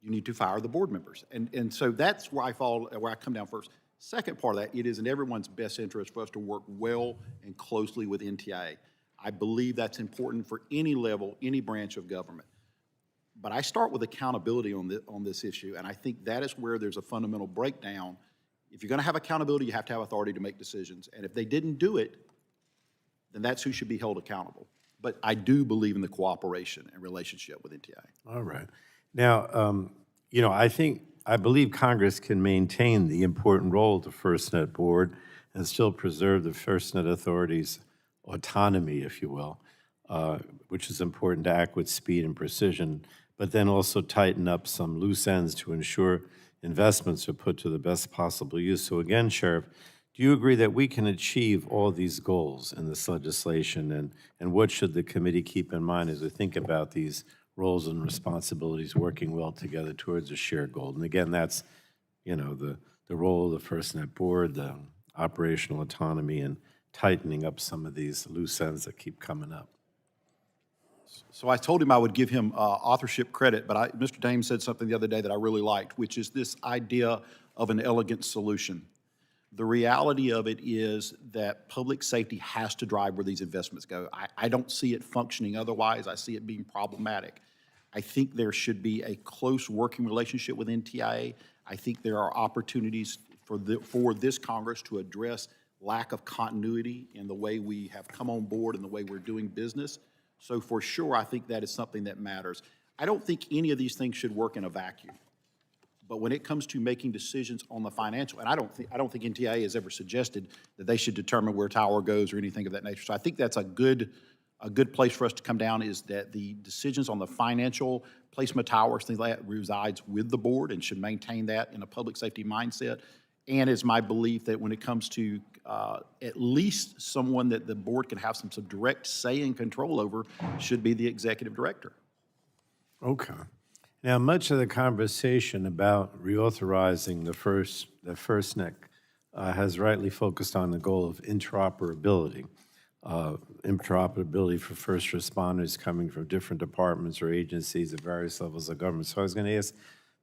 you need to fire the board members. And so that's where I come down first. Second part of that, it is in everyone's best interest for us to work well and closely with NTIA. I believe that's important for any level, any branch of government. But I start with accountability on this issue, and I think that is where there's a fundamental breakdown. If you're going to have accountability, you have to have authority to make decisions. And if they didn't do it, then that's who should be held accountable. But I do believe in the cooperation and relationship with NTIA. All right. Now, I believe Congress can maintain the important role of the FirstNet board and still preserve the FirstNet Authority's autonomy, if you will, which is important to act with speed and precision, but then also tighten up some loose ends to ensure investments are put to the best possible use. So again, Sheriff, do you agree that we can achieve all these goals in this legislation, and what should the committee keep in mind as we think about these roles and responsibilities working well together towards a shared goal? And again, that's, the role of the FirstNet board, the operational autonomy, and tightening up some of these loose ends that keep coming up. So I told him I would give him authorship credit, but Mr. Dame said something the other day that I really liked, which is this idea of an elegant solution. The reality of it is that public safety has to drive where these investments go. I don't see it functioning otherwise. I see it being problematic. I think there should be a close working relationship with NTIA. I think there are opportunities for this Congress to address lack of continuity in the way we have come on board and the way we're doing business. So for sure, I think that is something that matters. I don't think any of these things should work in a vacuum. But when it comes to making decisions on the financial, and I don't think NTIA has ever suggested that they should determine where tower goes or anything of that nature. So I think that's a good place for us to come down, is that the decisions on the financial placement of towers, things like that, resides with the board and should maintain that in a public safety mindset. And it's my belief that when it comes to at least someone that the board can have some direct say and control over should be the executive director. Okay. Now, much of the conversation about reauthorizing the FirstNet has rightly focused on the goal of interoperability. Interoperability for first responders coming from different departments or agencies at various levels of government. So I was going to ask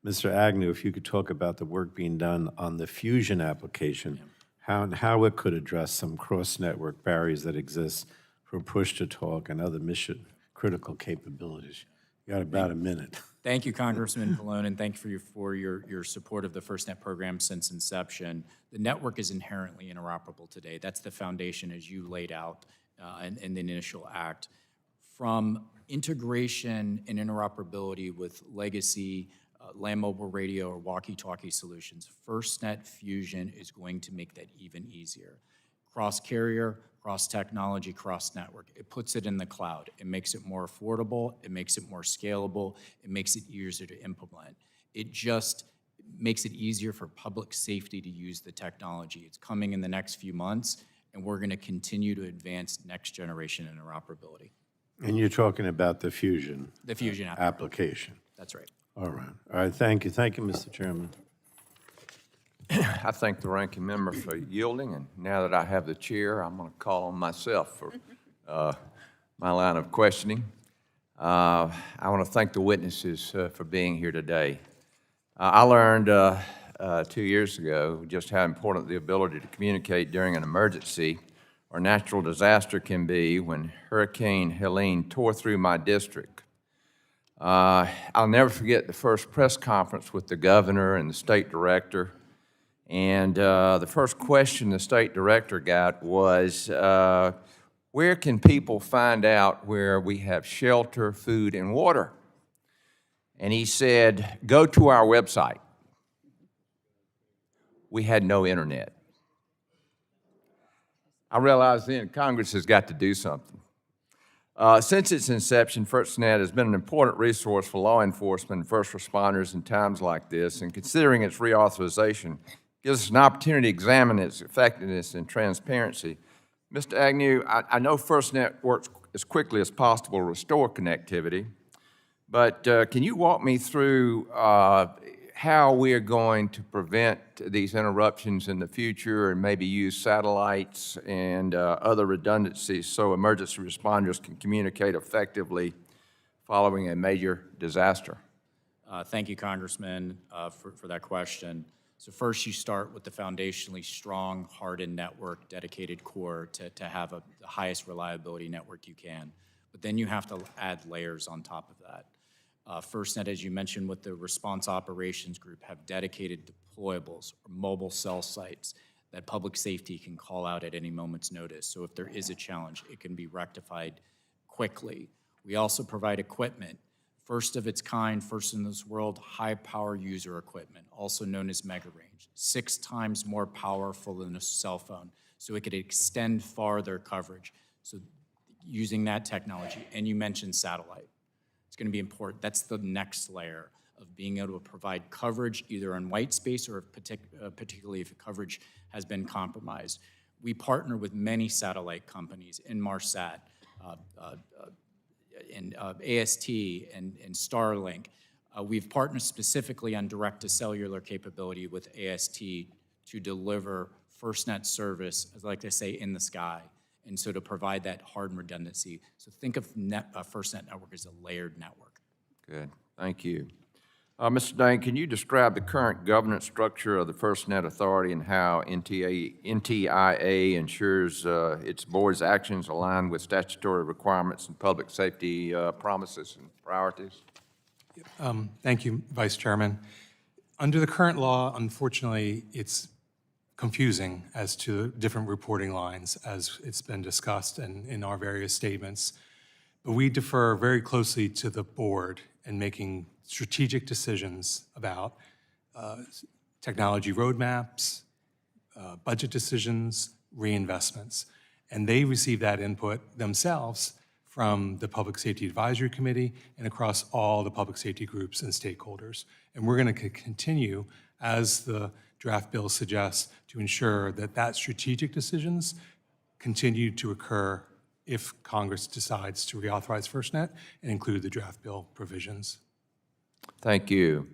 Mr. Agnew if you could talk about the work being done on the Fusion application, how it could address some cross-network barriers that exist for push-to-talk and other mission-critical capabilities. You got about a minute. Thank you, Congressman Pallone, and thank you for your support of the FirstNet program since inception. The network is inherently interoperable today. That's the foundation as you laid out in the initial act. From integration and interoperability with legacy land mobile radio or walkie-talkie solutions, FirstNet Fusion is going to make that even easier. Cross-carrier, cross-technology, cross-network. It puts it in the cloud. It makes it more affordable. It makes it more scalable. It makes it easier to implement. It just makes it easier for public safety to use the technology. It's coming in the next few months, and we're going to continue to advance next-generation interoperability. And you're talking about the Fusion application. That's right. All right, thank you. Thank you, Mr. Chairman. I thank the ranking member for yielding, and now that I have the chair, I'm going to call on myself for my line of questioning. I want to thank the witnesses for being here today. I learned 2 years ago just how important the ability to communicate during an emergency or natural disaster can be when Hurricane Helene tore through my district. I'll never forget the first press conference with the governor and the state director. And the first question the state director got was, where can people find out where we have shelter, food, and water? And he said, go to our website. We had no internet. I realized then Congress has got to do something. Since its inception, FirstNet has been an important resource for law enforcement and first responders in times like this, and considering its reauthorization gives us an opportunity to examine its effectiveness and transparency. Mr. Agnew, I know FirstNet works as quickly as possible to restore connectivity, but can you walk me through how we are going to prevent these interruptions in the future and maybe use satellites and other redundancies so emergency responders can communicate effectively following a major disaster? Thank you, Congressman, for that question. So first, you start with the foundationally strong, hardened network, dedicated core to have the highest reliability network you can. But then you have to add layers on top of that. FirstNet, as you mentioned, with the Response Operations Group, have dedicated deployables or mobile cell sites that public safety can call out at any moment's notice. So if there is a challenge, it can be rectified quickly. We also provide equipment, first of its kind, first in this world, high-power user equipment, also known as mega range, 6 times more powerful than a cell phone, so it could extend farther coverage. So using that technology, and you mentioned satellite. It's going to be important. That's the next layer of being able to provide coverage either in white space or particularly if coverage has been compromised. We partner with many satellite companies, Inmarsat, and AST, and Starlink. We've partnered specifically on direct-to-cellular capability with AST to deliver FirstNet service, as I like to say, in the sky, and so to provide that hardened redundancy. So think of FirstNet network as a layered network. Good, thank you. Mr. Dane, can you describe the current governance structure of the FirstNet Authority and how NTIA ensures its board's actions align with statutory requirements and public safety promises and priorities? Thank you, Vice Chairman. Under the current law, unfortunately, it's confusing as to different reporting lines as it's been discussed in our various statements. But we defer very closely to the board in making strategic decisions about technology roadmaps, budget decisions, reinvestments. And they receive that input themselves from the Public Safety Advisory Committee and across all the public safety groups and stakeholders. And we're going to continue as the draft bill suggests to ensure that strategic decisions continue to occur if Congress decides to reauthorize FirstNet and include the draft bill provisions. Thank you.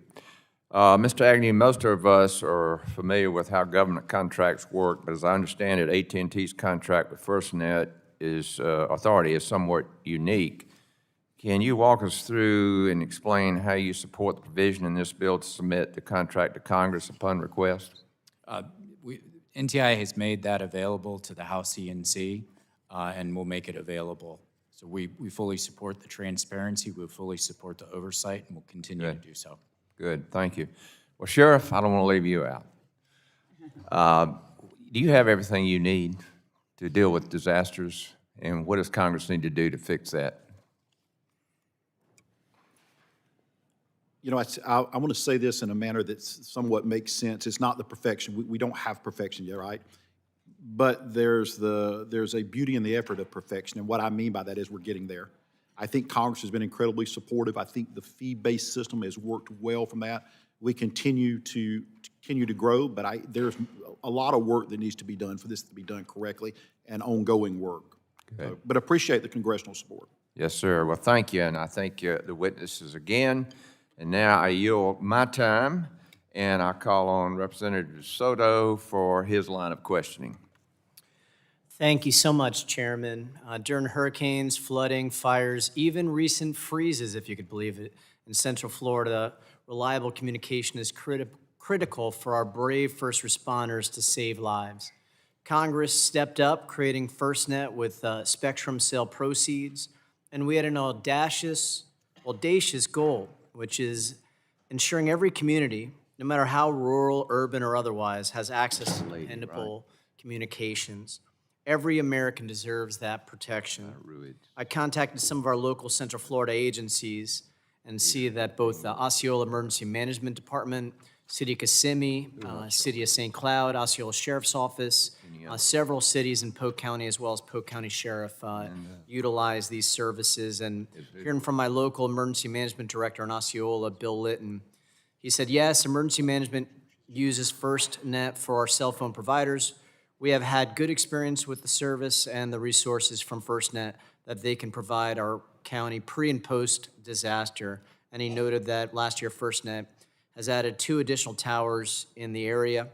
Mr. Agnew, most of us are familiar with how government contracts work, but as I understand it, AT&T's contract with FirstNet authority is somewhat unique. Can you walk us through and explain how you support the provision in this bill to submit the contract to Congress upon request? NTI has made that available to the House E&C, and we'll make it available. So we fully support the transparency, we fully support the oversight, and we'll continue to do so. Good, thank you. Well, Sheriff, I don't want to leave you out. Do you have everything you need to deal with disasters, and what does Congress need to do to fix that? You know, I want to say this in a manner that somewhat makes sense. It's not the perfection. We don't have perfection yet, right? But there's a beauty in the effort of perfection, and what I mean by that is we're getting there. I think Congress has been incredibly supportive. I think the fee-based system has worked well from that. We continue to grow, but there's a lot of work that needs to be done for this to be done correctly and ongoing work. Okay. But appreciate the congressional support. Yes, sir. Well, thank you, and I thank the witnesses again. And now I yield my time, and I call on Representative Soto for his line of questioning. Thank you so much, Chairman. During hurricanes, flooding, fires, even recent freezes, if you could believe it, in Central Florida, reliable communication is critical for our brave first responders to save lives. Congress stepped up, creating FirstNet with spectrum sale proceeds, and we had an audacious goal, which is ensuring every community, no matter how rural, urban, or otherwise, has access to dependable communications. Every American deserves that protection. I contacted some of our local Central Florida agencies and see that both the Osceola Emergency Management Department, City of Kissimmee, City of St. Cloud, Osceola Sheriff's Office, several cities in Polk County as well as Polk County Sheriff utilize these services. And hearing from my local emergency management director in Osceola, Bill Litton, he said, yes, emergency management uses FirstNet for our cell phone providers. We have had good experience with the service and the resources from FirstNet that they can provide our county pre and post disaster. And he noted that last year FirstNet has added 2 additional towers in the area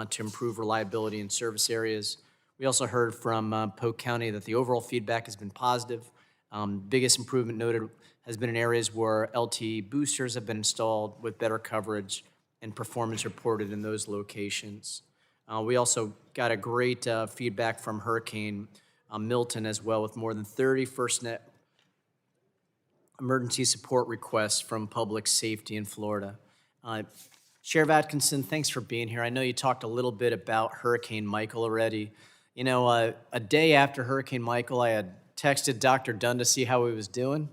to improve reliability in service areas. We also heard from Polk County that the overall feedback has been positive. Biggest improvement noted has been in areas where LTE boosters have been installed with better coverage and performance reported in those locations. We also got a great feedback from Hurricane Milton as well, with more than 30 FirstNet emergency support requests from public safety in Florida. Sheriff Atkinson, thanks for being here. I know you talked a little bit about Hurricane Michael already. You know, a day after Hurricane Michael, I had texted Dr. Dunn to see how he was doing,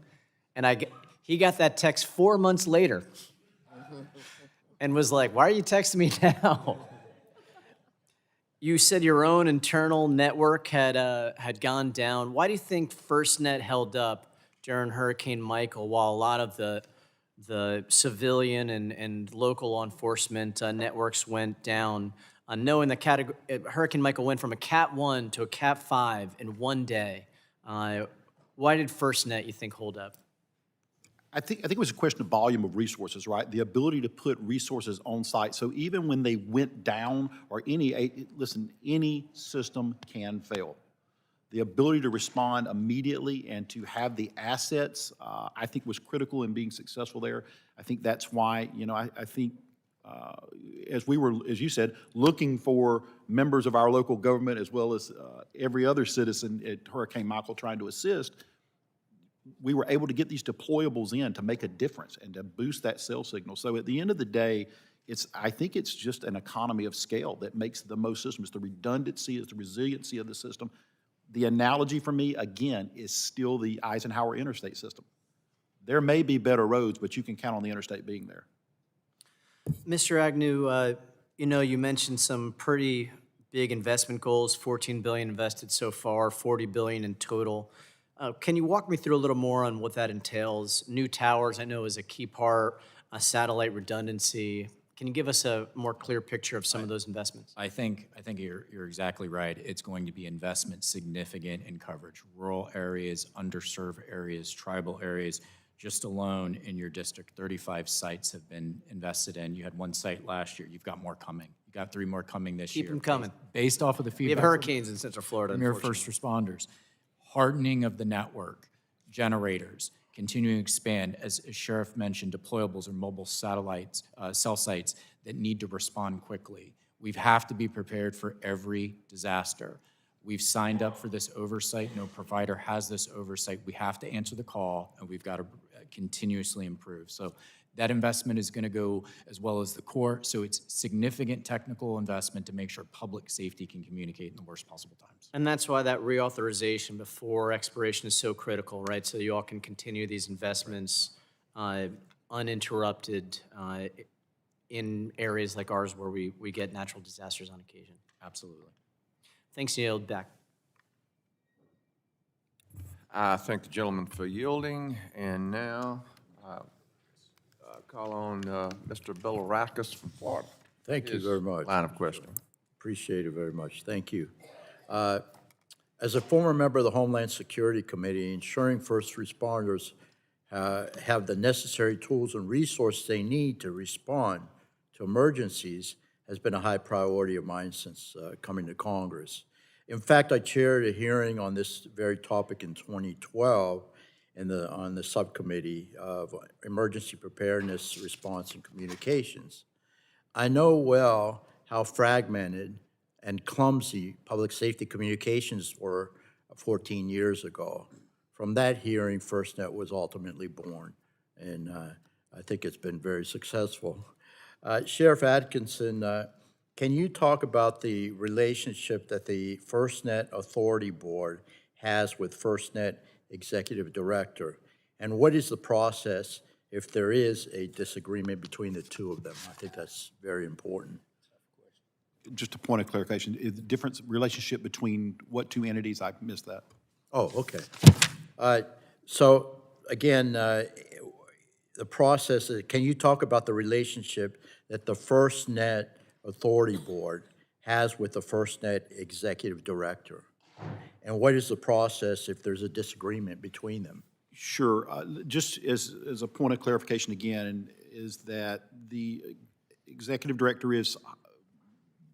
and he got that text 4 months later and was like, why are you texting me now? You said your own internal network had gone down. Why do you think FirstNet held up during Hurricane Michael while a lot of the civilian and local law enforcement networks went down, knowing that Hurricane Michael went from a Cat 1 to a Cat 5 in one day? Why did FirstNet, you think, hold up? I think it was a question of volume of resources, right? The ability to put resources on site. So even when they went down, or any system can fail. The ability to respond immediately and to have the assets, I think, was critical in being successful there. I think that's why, you know, I think as we were, as you said, looking for members of our local government as well as every other citizen at Hurricane Michael trying to assist, we were able to get these deployables in to make a difference and to boost that cell signal. So at the end of the day, I think it's just an economy of scale that makes the most system. It's the redundancy, it's the resiliency of the system. The analogy for me, again, is still the Eisenhower interstate system. There may be better roads, but you can count on the interstate being there. Mr. Agnew, you know, you mentioned some pretty big investment goals, $14 billion invested so far, $40 billion in total. Can you walk me through a little more on what that entails? New towers, I know, is a key part, satellite redundancy. Can you give us a more clear picture of some of those investments? I think you're exactly right. It's going to be investment significant in coverage. Rural areas, underserved areas, tribal areas. Just alone in your district, 35 sites have been invested in. You had one site last year. You've got more coming. You got 3 more coming this year. Keep them coming. Based off of the We feedback. have hurricanes in Central Florida, From your unfortunately. first responders. Hardening of the network, generators, continuing to expand, as Sheriff mentioned, deployables or mobile satellites, cell sites that need to respond quickly. We have to be prepared for every disaster. We've signed up for this oversight. No provider has this oversight. We have to answer the call, and we've got to continuously improve. So that investment is going to go as well as the core. So it's significant technical investment to make sure public safety can communicate in the worst possible times. And that's why that reauthorization before expiration is so critical, right? So you all can continue these investments uninterrupted in areas like ours where we get natural disasters on occasion. Absolutely. Thanks, you. Yield back. I thank the gentleman for yielding, and now call on Mr. Bilirakis from Florida. Thank you very much. Line of questioning. Appreciate it very much. Thank you. As a former member of the Homeland Security Committee, ensuring first responders have the necessary tools and resources they need to respond to emergencies has been a high priority of mine since coming to Congress. In fact, I chaired a hearing on this very topic in 2012 on the Subcommittee of Emergency Preparedness, Response, and Communications. I know well how fragmented and clumsy public safety communications were 14 years ago. From that hearing, FirstNet was ultimately born, and I think it's been very successful. Sheriff Atkinson, can you talk about the relationship that the FirstNet Authority Board has with FirstNet Executive Director? And what is the process if there is a disagreement between the two of them? I think that's very important. Just a point of clarification, is the difference relationship between what 2 entities? I missed that. Oh, okay. So again, the process, can you talk about the relationship that the FirstNet Authority Board has with the FirstNet Executive Director? And what is the process if there's a disagreement between them? Sure. Just as a point of clarification again, is that the executive director is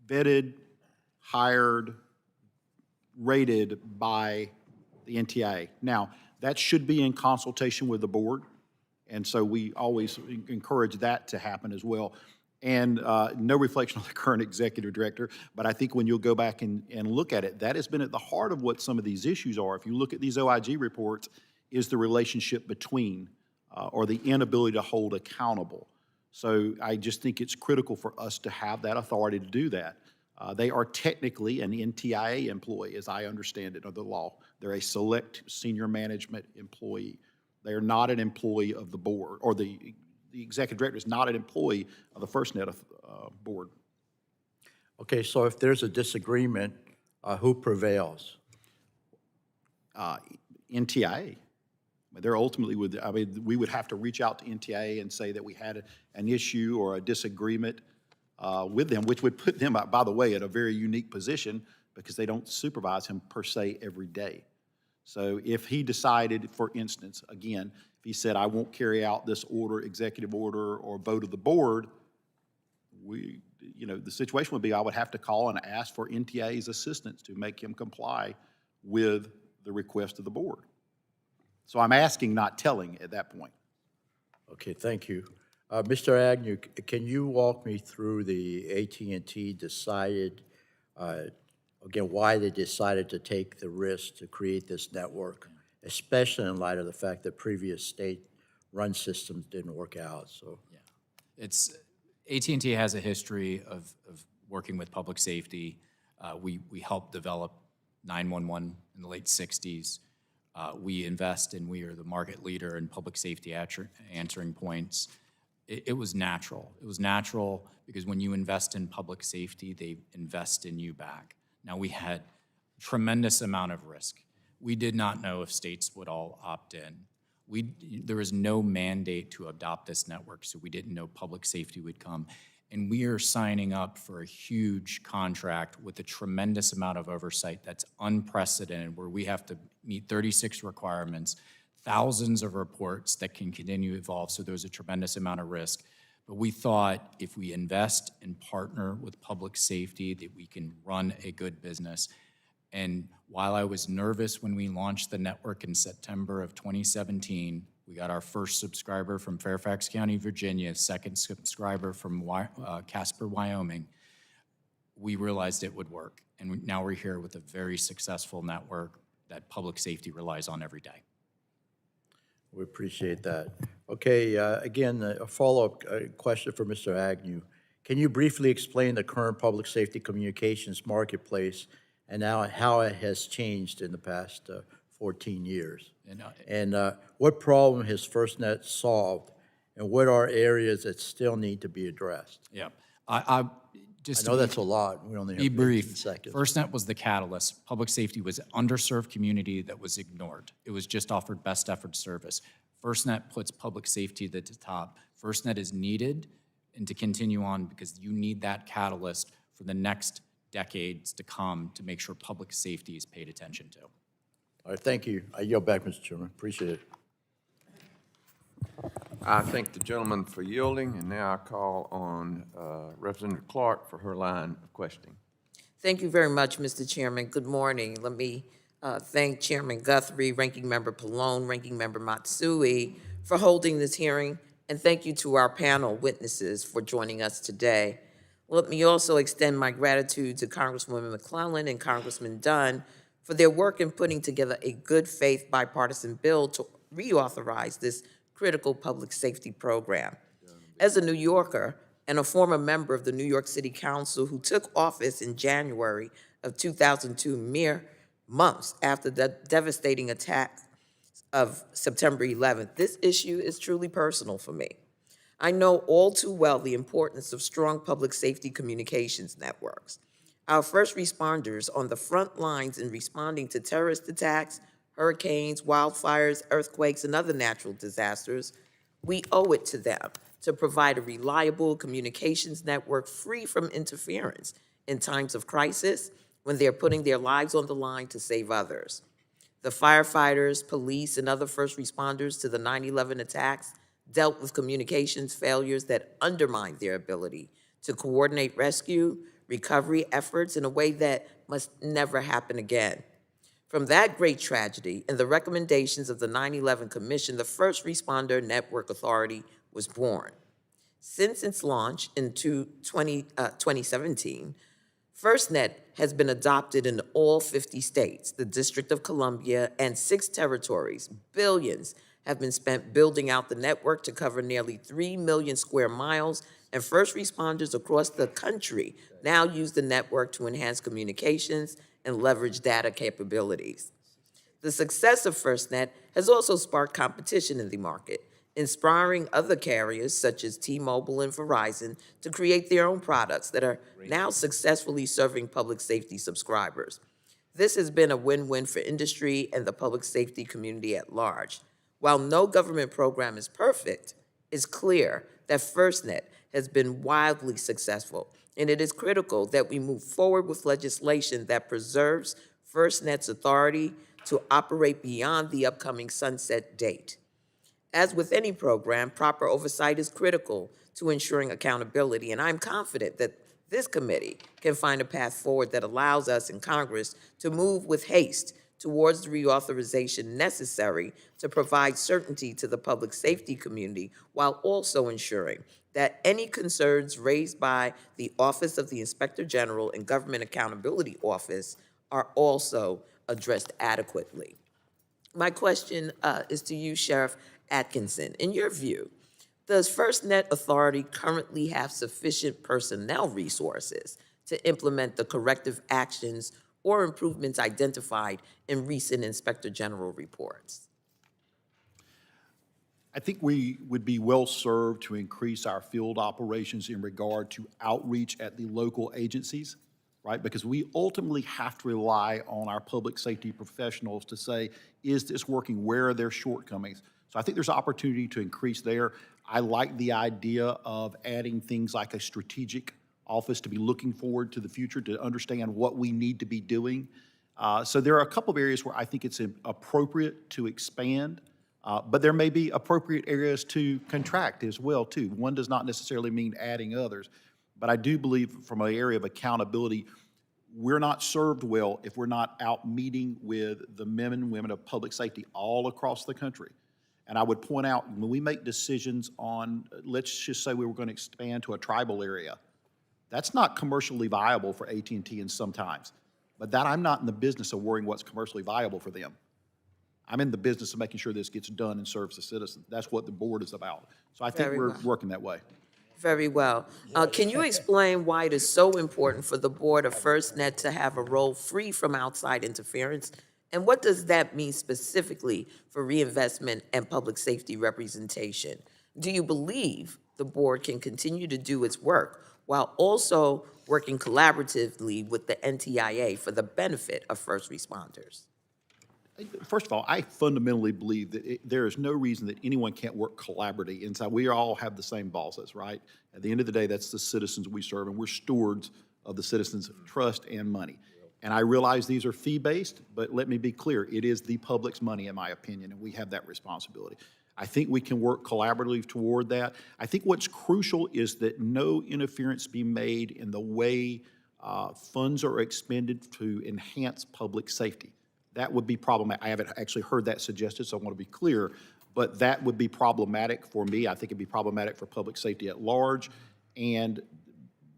vetted, hired, rated by the NTIA. Now, that should be in consultation with the board, and so we always encourage that to happen as well. And no reflection on the current executive director, but I think when you'll go back and look at it, that has been at the heart of what some of these issues are. If you look at these OIG reports, is the relationship between or the inability to hold accountable. So I just think it's critical for us to have that authority to do that. They are technically an NTIA employee, as I understand it, of the law. They're a select senior management employee. They are not an employee of the board, or the executive director is not an employee of the FirstNet board. Okay, so if there's a disagreement, who prevails? NTIA. They're ultimately we would have to reach out to NTIA and say that we had an issue or a disagreement with them, which would put them, by the way, at a very unique position because they don't supervise him per se every day. So if he decided, for instance, again, if he said, I won't carry out this order, executive order, or vote of the board, the situation would be I would have to call and ask for NTIA's assistance to make him comply with the request of the board. So I'm asking, not telling at that point. Okay, thank you. Mr. Agnew, can you walk me through the AT&T decided, again, why they decided to take the risk to create this network, especially in light of the fact that previous state-run systems didn't work out? So, Yeah, it's AT&T has a history of working with public safety. We helped develop 911 in the late 60s. We invest and we are the market leader in public safety answering points. It was natural. It was natural because when you invest in public safety, they invest in you back. Now, we had tremendous amount of risk. We did not know if states would all opt in. There was no mandate to adopt this network, so we didn't know public safety would come. And we are signing up for a huge contract with a tremendous amount of oversight that's unprecedented, where we have to meet 36 requirements, thousands of reports that can continue to evolve, so there's a tremendous amount of risk. But we thought if we invest and partner with public safety, that we can run a good business. And while I was nervous when we launched the network in September of 2017, we got our first subscriber from Fairfax County, Virginia, second subscriber from Casper, Wyoming. We realized it would work. And now we're here with a very successful network that public safety relies on every day. We appreciate that. Okay, again, a follow-up question for Mr. Agnew. Can you briefly explain the current public safety communications marketplace and now how it has changed in the past 14 years? And what problem has FirstNet solved, and what are areas that still need to be addressed? Yeah. I Just know that's a lot. We only have be 15 brief. seconds. FirstNet was the catalyst. Public safety was an underserved community that was ignored. It was just offered best effort service. FirstNet puts public safety at the top. FirstNet is needed and to continue on because you need that catalyst for the next decades to come to make sure public safety is paid attention to. All right, thank you. I yield back, Mr. Chairman. Appreciate it. I thank the gentleman for yielding, and now I call on Representative Clark for her line of questioning. Thank you very much, Mr. Chairman. Good morning. Let me thank Chairman Guthrie, Ranking Member Pallone, Ranking Member Matsui for holding this hearing, and thank you to our panel witnesses for joining us today. Let me also extend my gratitude to Congresswoman McClellan and Congressman Dunn for their work in putting together a good faith bipartisan bill to reauthorize this critical public safety program. As a New Yorker and a former member of the New York City Council who took office in January of 2002, mere months after the devastating attack of September 11th, this issue is truly personal for me. I know all too well the importance of strong public safety communications networks. Our first responders on the front lines in responding to terrorist attacks, hurricanes, wildfires, earthquakes, and other natural disasters, we owe it to them to provide a reliable communications network free from interference in times of crisis when they're putting their lives on the line to save others. The firefighters, police, and other first responders to the 9/11 attacks dealt with communications failures that undermined their ability to coordinate rescue, recovery efforts in a way that must never happen again. From that great tragedy and the recommendations of the 9/11 Commission, the First Responder Network Authority was born. Since its launch in 2017, FirstNet has been adopted in all 50 states, the District of Columbia, and 6 territories. Billions have been spent building out the network to cover nearly 3 million square miles, and first responders across the country now use the network to enhance communications and leverage data capabilities. The success of FirstNet has also sparked competition in the market, inspiring other carriers such as T-Mobile and Verizon to create their own products that are now successfully serving public safety subscribers. This has been a win-win for industry and the public safety community at large. While no government program is perfect, it's clear that FirstNet has been wildly successful, and it is critical that we move forward with legislation that preserves FirstNet's authority to operate beyond the upcoming sunset date. As with any program, proper oversight is critical to ensuring accountability, and I'm confident that this committee can find a path forward that allows us in Congress to move with haste towards the reauthorization necessary to provide certainty to the public safety community while also ensuring that any concerns raised by the Office of the Inspector General and Government Accountability Office are also addressed adequately. My question is to you, Sheriff Atkinson. In your view, does FirstNet Authority currently have sufficient personnel resources to implement the corrective actions or improvements identified in recent Inspector General reports? I think we would be well-served to increase our field operations in regard to outreach at the local agencies, right? Because we ultimately have to rely on our public safety professionals to say, is this working? Where are their shortcomings? So I think there's opportunity to increase there. I like the idea of adding things like a strategic office to be looking forward to the future, to understand what we need to be doing. So there are a couple of areas where I think it's appropriate to expand, but there may be appropriate areas to contract as well, too. One does not necessarily mean adding others, but I do believe from an area of accountability, we're not served well if we're not out meeting with the men and women of public safety all across the country. And I would point out, when we make decisions on, let's just say we were going to expand to a tribal area, that's not commercially viable for AT&T and sometimes. But that I'm not in the business of worrying what's commercially viable for them. I'm in the business of making sure this gets done and serves the citizens. That's what the board is about. So I think we're working that way. Very well. Can you explain why it is so important for the board of FirstNet to have a role free from outside interference? And what does that mean specifically for reinvestment and public safety representation? Do you believe the board can continue to do its work while also working collaboratively with the NTIA for the benefit of first responders? First of all, I fundamentally believe that there is no reason that anyone can't work collaboratively inside. We all have the same bosses, right? At the end of the day, that's the citizens we serve, and we're stewards of the citizens' trust and money. And I realize these are fee-based, but let me be clear, it is the public's money, in my opinion, and we have that responsibility. I think we can work collaboratively toward that. I think what's crucial is that no interference be made in the way funds are expended to enhance public safety. That would be problematic. I haven't actually heard that suggested, so I want to be clear, but that would be problematic for me. I think it'd be problematic for public safety at large,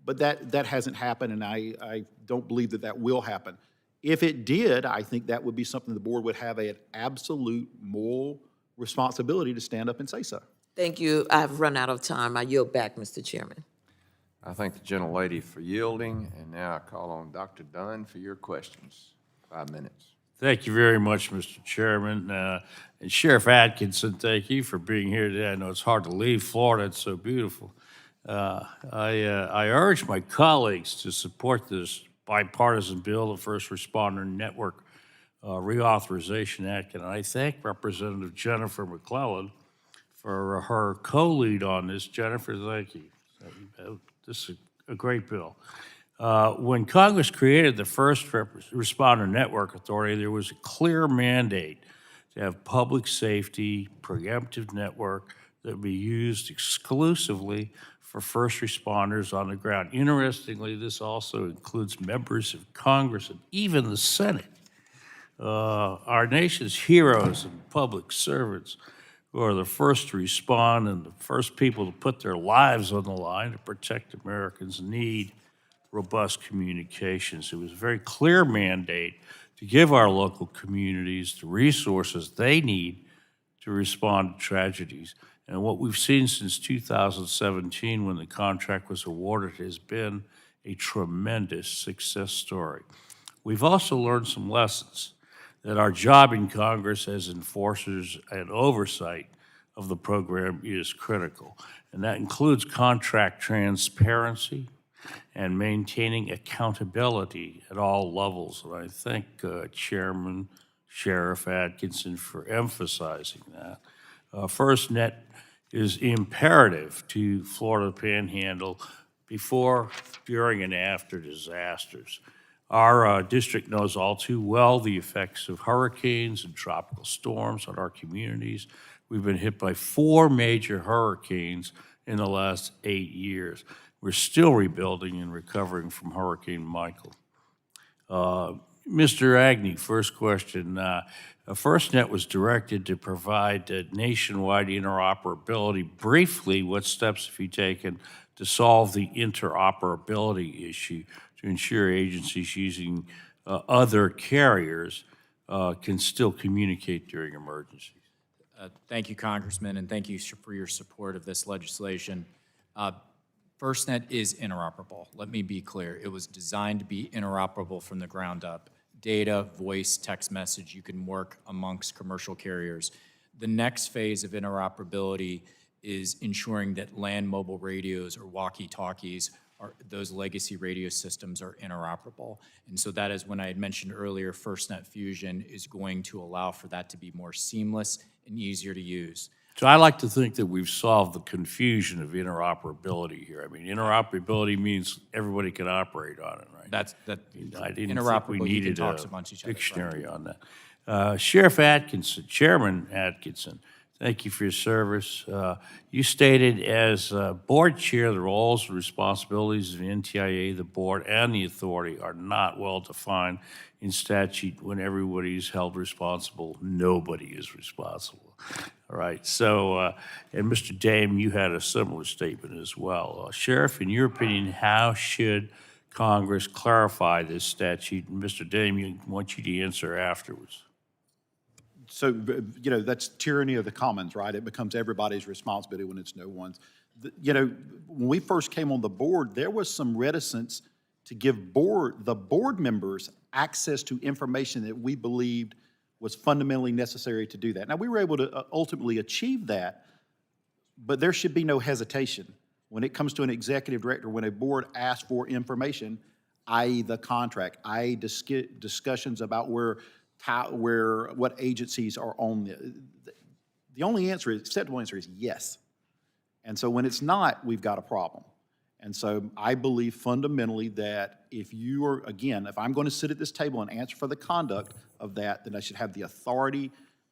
but that hasn't happened, and I don't believe that that will happen. If it did, I think that would be something the board would have an absolute moral responsibility to stand up and say so. Thank you. I've run out of time. I yield back, Mr. Chairman. I thank the gentlelady for yielding, and now I call on Dr. Dunn for your questions. 5 minutes. Thank you very much, Mr. Chairman. And Sheriff Atkinson, thank you for being here today. I know it's hard to leave Florida. It's so beautiful. I urge my colleagues to support this bipartisan bill, the First Responder Network Reauthorization Act, and I thank Representative Jennifer McClellan for her co-lead on this. Jennifer, thank you. This is a great bill. When Congress created the First Responder Network Authority, there was a clear mandate to have public safety preemptive network that would be used exclusively for first responders on the ground. Interestingly, this also includes members of Congress and even the Senate. Our nation's heroes and public servants who are the first to respond and the first people to put their lives on the line to protect Americans need robust communications. It was a very clear mandate to give our local communities the resources they need to respond to tragedies. And what we've seen since 2017 when the contract was awarded has been a tremendous success story. We've also learned some lessons that our job in Congress as enforcers and oversight of the program is critical. And that includes contract transparency and maintaining accountability at all levels. And I thank Chairman Sheriff Atkinson for emphasizing that. FirstNet is imperative to Florida Panhandle before, during, and after disasters. Our district knows all too well the effects of hurricanes and tropical storms on our communities. We've been hit by 4 major hurricanes in the last 8 years. We're still rebuilding and recovering from Hurricane Michael. Mr. Agnew, first question. FirstNet was directed to provide nationwide interoperability. Briefly, what steps have you taken to solve the interoperability issue to ensure agencies using other carriers can still communicate during emergencies? Thank you, Congressman, and thank you for your support of this legislation. FirstNet is interoperable. Let me be clear. It was designed to be interoperable from the ground up. Data, voice, text message, you can work amongst commercial carriers. The next phase of interoperability is ensuring that land mobile radios or walkie-talkies, those legacy radio systems are interoperable. And so that is when I had mentioned earlier, FirstNet Fusion is going to allow for that to be more seamless and easier to use. So I like to think that we've solved the confusion of interoperability here. I mean, interoperability means everybody can operate on it, right? That I didn't think we interoperable, you can needed talk a amongst each other. dictionary on that. Sheriff Atkinson, Chairman Atkinson, thank you for your service. You stated as board chair, the roles and responsibilities of the NTIA, the board, and the authority are not well defined in statute. When everybody is held responsible, nobody is responsible. All right, so, and Mr. Dame, you had a similar statement as well. Sheriff, in your opinion, how should Congress clarify this statute? And Mr. Dame, I want you to answer afterwards. So, you know, that's tyranny of the commons, right? It becomes everybody's responsibility when it's no one's. You know, when we first came on the board, there was some reticence to give the board members access to information that we believed was fundamentally necessary to do that. Now, we were able to ultimately achieve that, but there should be no hesitation when it comes to an executive director, when a board asks for information, i.e. the contract, i.e. discussions about what agencies are on the only answer is, acceptable answer is yes. And so when it's not, we've got a problem. And so I believe fundamentally that if you are, again, if I'm going to sit at this table and answer for the conduct of that, then I should have the authority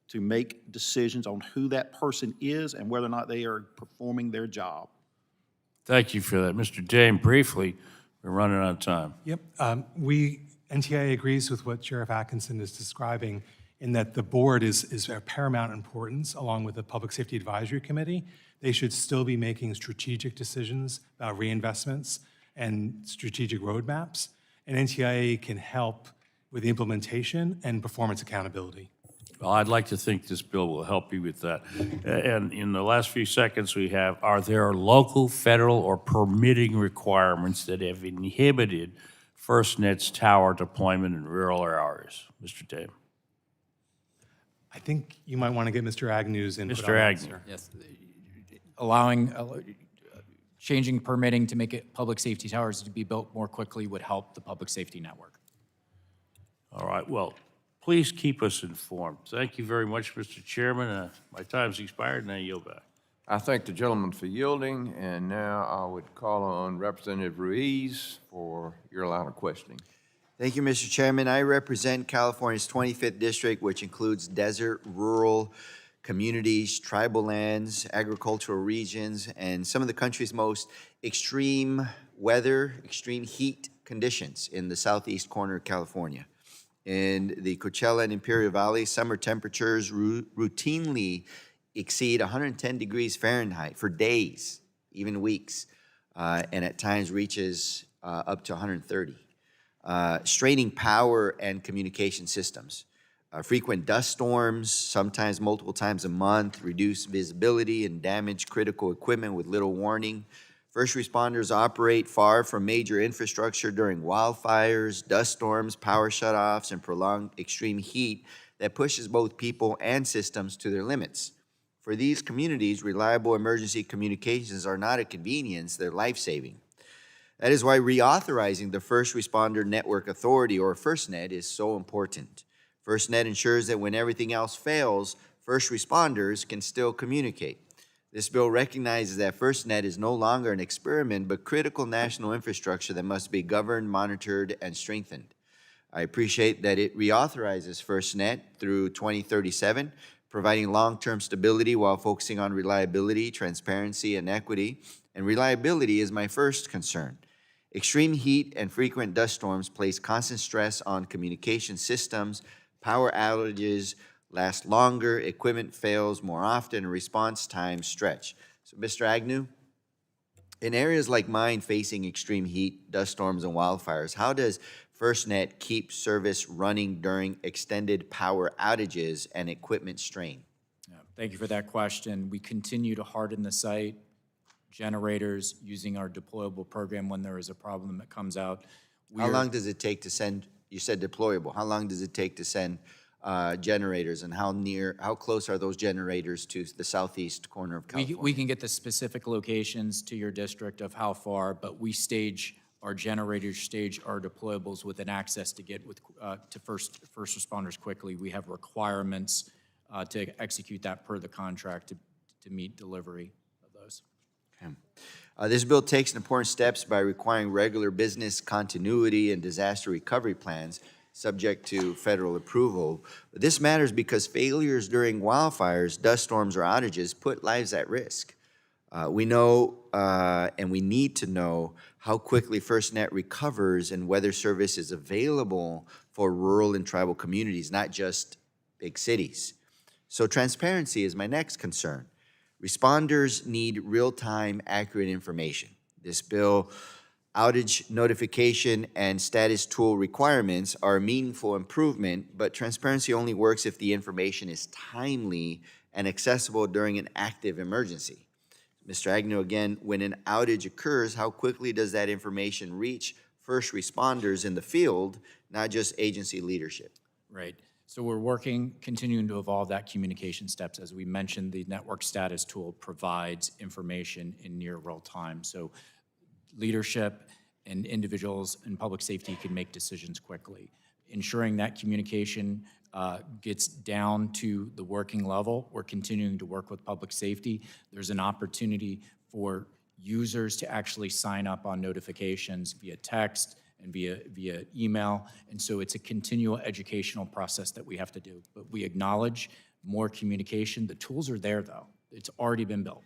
to make decisions on who that person is and whether or not they are performing their job. Thank you for that. Mr. Dame, briefly, we're running out of time. Yep. NTIA agrees with what Sheriff Atkinson is describing in that the board is of paramount importance along with the Public Safety Advisory Committee. They should still be making strategic decisions about reinvestments and strategic roadmaps, and NTIA can help with the implementation and performance accountability. Well, I'd like to think this bill will help you with that. And in the last few seconds we have, are there local, federal, or permitting requirements that have inhibited FirstNet's tower deployment in rural areas? Mr. Dame. I think you might want to get Mr. Agnew's input on Mr. that, Agnew. sir. Yes, allowing, changing permitting to make it public safety towers to be built more quickly would help the public safety network. All right, well, please keep us informed. Thank you very much, Mr. Chairman. My time's expired, and I yield back. I thank the gentleman for yielding, and now I would call on Representative Ruiz for your line of questioning. Thank you, Mr. Chairman. I represent California's 25th district, which includes desert, rural communities, tribal lands, agricultural regions, and some of the country's most extreme weather, extreme heat conditions in the southeast corner of California. In the Coachella and Imperial Valley, summer temperatures routinely exceed 110 degrees Fahrenheit for days, even weeks, and at times reaches up to 130. Straining power and communication systems. Frequent dust storms, sometimes multiple times a month, reduce visibility and damage critical equipment with little warning. First responders operate far from major infrastructure during wildfires, dust storms, power shutoffs, and prolonged extreme heat that pushes both people and systems to their limits. For these communities, reliable emergency communications are not a convenience, they're life-saving. That is why reauthorizing the First Responder Network Authority, or FirstNet, is so important. FirstNet ensures that when everything else fails, first responders can still communicate. This bill recognizes that FirstNet is no longer an experiment, but critical national infrastructure that must be governed, monitored, and strengthened. I appreciate that it reauthorizes FirstNet through 2037, providing long-term stability while focusing on reliability, transparency, and equity. And reliability is my first concern. Extreme heat and frequent dust storms place constant stress on communication systems. Power outages last longer, equipment fails more often, and response times stretch. So, Mr. Agnew, in areas like mine facing extreme heat, dust storms, and wildfires, how does FirstNet keep service running during extended power outages and equipment strain? Yeah, thank you for that question. We continue to harden the site, generators, using our deployable program when there is a problem that comes out. How long does it take to send, you said deployable, how long does it take to send generators, and how close are those generators to the southeast corner of California? We can get the specific locations to your district of how far, but we stage our generators, stage our deployables with an access to get to first responders quickly. We have requirements to execute that per the contract to meet delivery of those. This bill takes important steps by requiring regular business continuity and disaster recovery plans subject to federal approval. This matters because failures during wildfires, dust storms, or outages put lives at risk. We know and we need to know how quickly FirstNet recovers and whether service is available for rural and tribal communities, not just big cities. So transparency is my next concern. Responders need real-time, accurate information. This bill, outage notification and status tool requirements are a meaningful improvement, but transparency only works if the information is timely and accessible during an active emergency. Mr. Agnew, again, when an outage occurs, how quickly does that information reach first responders in the field, not just agency leadership? Right. So we're continuing to evolve that communication steps. As we mentioned, the network status tool provides information in near real time. So leadership and individuals in public safety can make decisions quickly. Ensuring that communication gets down to the working level. We're continuing to work with public safety. There's an opportunity for users to actually sign up on notifications via text and via email. And so it's a continual educational process that we have to do. But we acknowledge more communication. The tools are there, though. It's already been built.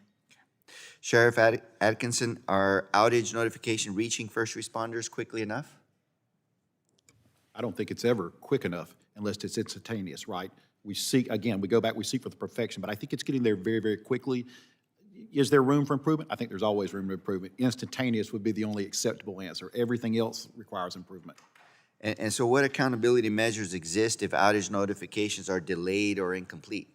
Sheriff Atkinson, are outage notification reaching first responders quickly enough? I don't think it's ever quick enough unless it's instantaneous, right? We seek, again, we go back, we seek for the perfection, but I think it's getting there very, very quickly. Is there room for improvement? I think there's always room for improvement. Instantaneous would be the only acceptable answer. Everything else requires improvement. And so what accountability measures exist if outage notifications are delayed or incomplete?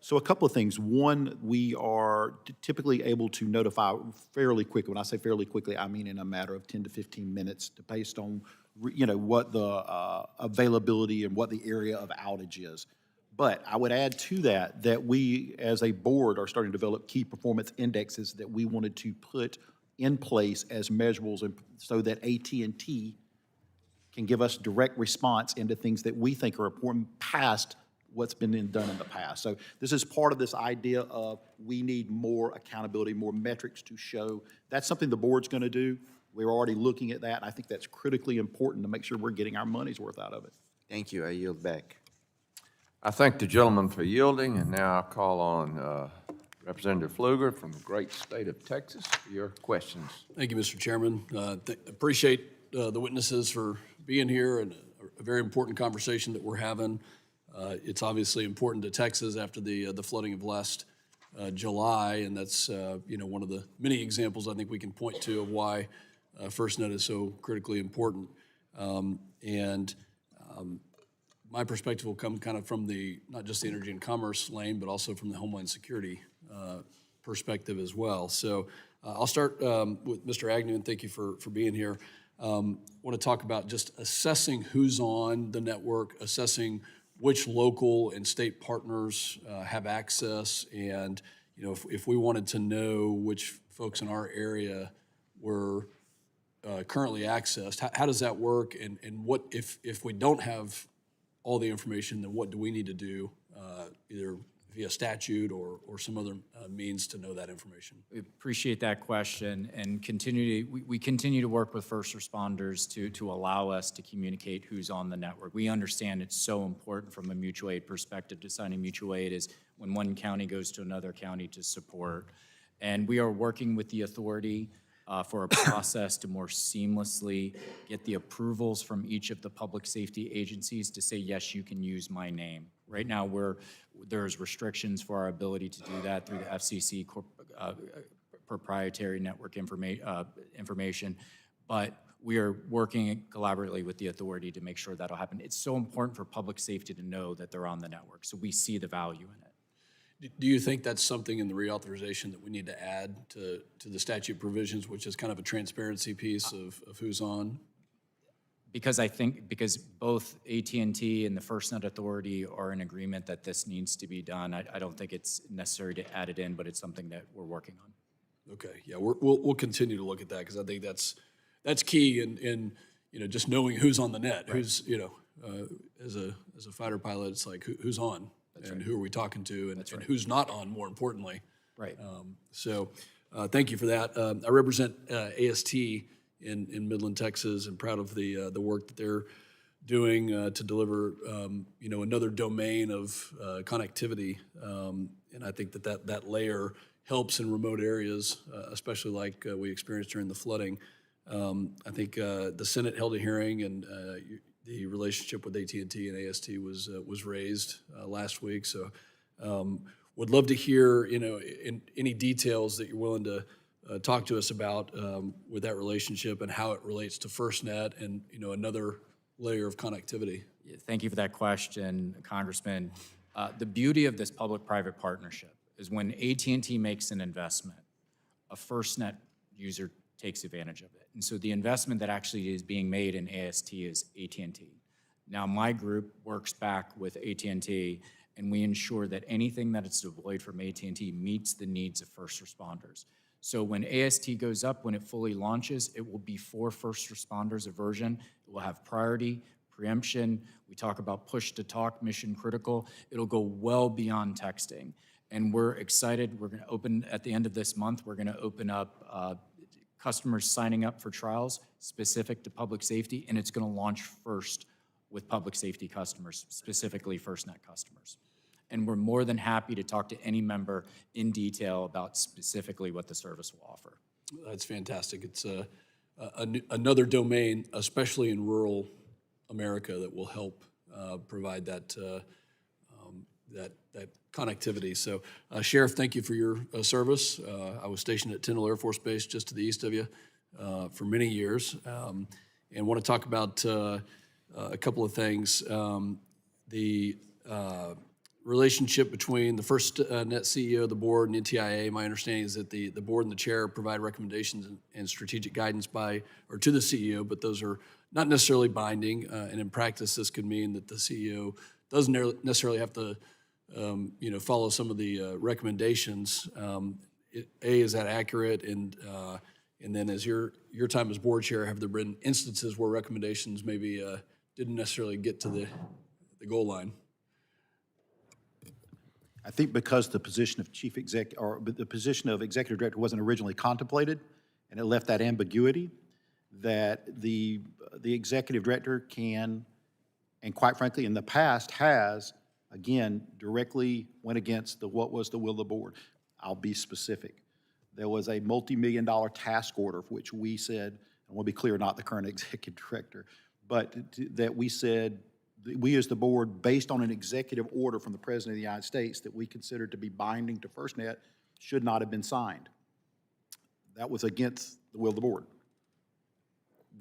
So a couple of things. One, we are typically able to notify fairly quickly. When I say fairly quickly, I mean in a matter of 10 to 15 minutes based on, what the availability and what the area of outage is. But I would add to that we, as a board, are starting to develop key performance indexes that we wanted to put in place as measurables so that AT&T can give us direct response into things that we think are important past what's been done in the past. So this is part of this idea of we need more accountability, more metrics to show. That's something the board's going to do. We're already looking at that, and I think that's critically important to make sure we're getting our money's worth out of it. Thank you. I yield back. I thank the gentleman for yielding, and now I'll call on Representative Pfluger from the great state of Texas for your questions. Thank you, Mr. Chairman. Appreciate the witnesses for being here and a very important conversation that we're having. It's obviously important to Texas after the flooding of last July, and that's one of the many examples I think we can point to of why FirstNet is so critically important. My perspective will come kind of from not just the energy and commerce lane, but also from the Homeland Security perspective as well. So I'll start with Mr. Agnew, and thank you for being here. I want to talk about just assessing who's on the network, assessing which local and state partners have access, and if we wanted to know which folks in our area were currently accessed, how does that work? And what if we don't have all the information, then what do we need to do, either via statute or some other means to know that information? We appreciate that question, and we continue to work with first responders to allow us to communicate who's on the network. We understand it's so important from a mutual aid perspective. Designing mutual aid is when one county goes to another county to support. And we are working with the authority for a process to more seamlessly get the approvals from each of the public safety agencies to say, yes, you can use my name. Right now, there's restrictions for our ability to do that through the FCC proprietary network information, but we are working collaboratively with the authority to make sure that'll happen. It's so important for public safety to know that they're on the network, so we see the value in it. Do you think that's something in the reauthorization that we need to add to the statute provisions, which is kind of a transparency piece of who's on? Because both AT&T and the FirstNet Authority are in agreement that this needs to be done. I don't think it's necessary to add it in, but it's something that we're working on. Okay, yeah, we'll continue to look at that because I think that's key in just knowing who's on the net. Right. Who's as a fighter pilot, it's like who's on. and who are we talking to, and who's not on, more importantly. Right. Thank you for that. I represent AST in Midland, Texas, and proud of the work that they're doing to deliver, another domain of connectivity. And I think that layer helps in remote areas, especially like we experienced during the flooding. I think the Senate held a hearing, and the relationship with AT&T and AST was raised last week. So would love to hear, in any details that you're willing to talk to us about with that relationship and how it relates to FirstNet and, another layer of connectivity. Yeah, thank you for that question, Congressman. The beauty of this public-private partnership is when AT&T makes an investment, a FirstNet user takes advantage of it. And so the investment that actually is being made in AST is AT&T. Now, my group works back with AT&T, and we ensure that anything that is deployed from AT&T meets the needs of first responders. So when AST goes up, when it fully launches, it will be for first responders, a version. It will have priority, preemption. We talk about push-to-talk, mission critical. It'll go well beyond texting. And we're excited. We're going to open, at the end of this month, we're going to open up customers signing up for trials specific to public safety, and it's going to launch first with public safety customers, specifically FirstNet customers. And we're more than happy to talk to any member in detail about specifically what the service will offer. That's fantastic. It's another domain, especially in rural America, that will help provide that connectivity. So, Sheriff, thank you for your service. I was stationed at Tyndall Air Force Base just to the east of you for many years, and want to talk about a couple of things. The relationship between the FirstNet CEO, the board, and NTIA. My understanding is that the board and the chair provide recommendations and strategic guidance to the CEO, but those are not necessarily binding. And in practice, this could mean that the CEO doesn't necessarily have to, follow some of the recommendations. Is that accurate? And then, as your time as board chair, have there been instances where recommendations maybe didn't necessarily get to the goal line? I think because the position of the position of executive director wasn't originally contemplated, and it left that ambiguity, that the executive director can, and quite frankly, in the past has, again, directly went against what was the will of the board. I'll be specific. There was a multi-million-dollar task order for which we said, and we'll be clear, not the current executive director, but that we said, we as the board, based on an executive order from the President of the United States that we considered to be binding to FirstNet, should not have been signed. That was against the will of the board.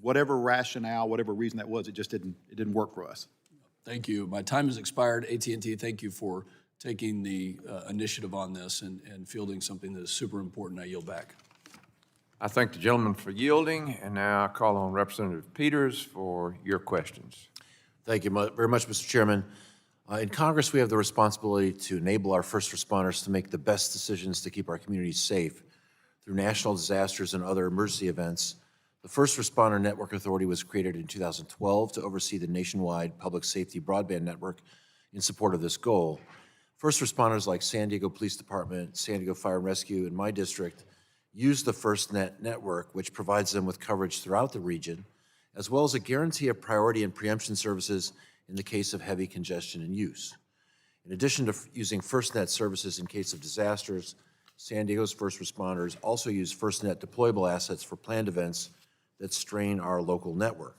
Whatever rationale, whatever reason that was, it didn't work for us. Thank you. My time has expired. AT&T, thank you for taking the initiative on this and fielding something that is super important. I yield back. I thank the gentleman for yielding, and now I call on Representative Peters for your questions. Thank you very much, Mr. Chairman. In Congress, we have the responsibility to enable our first responders to make the best decisions to keep our communities safe. Through national disasters and other emergency events, the First Responder Network Authority was created in 2012 to oversee the nationwide public safety broadband network in support of this goal. First responders like San Diego Police Department, San Diego Fire and Rescue, and my district use the FirstNet network, which provides them with coverage throughout the region, as well as a guarantee of priority and preemption services in the case of heavy congestion and use. In addition to using FirstNet services in case of disasters, San Diego's first responders also use FirstNet deployable assets for planned events that strain our local network.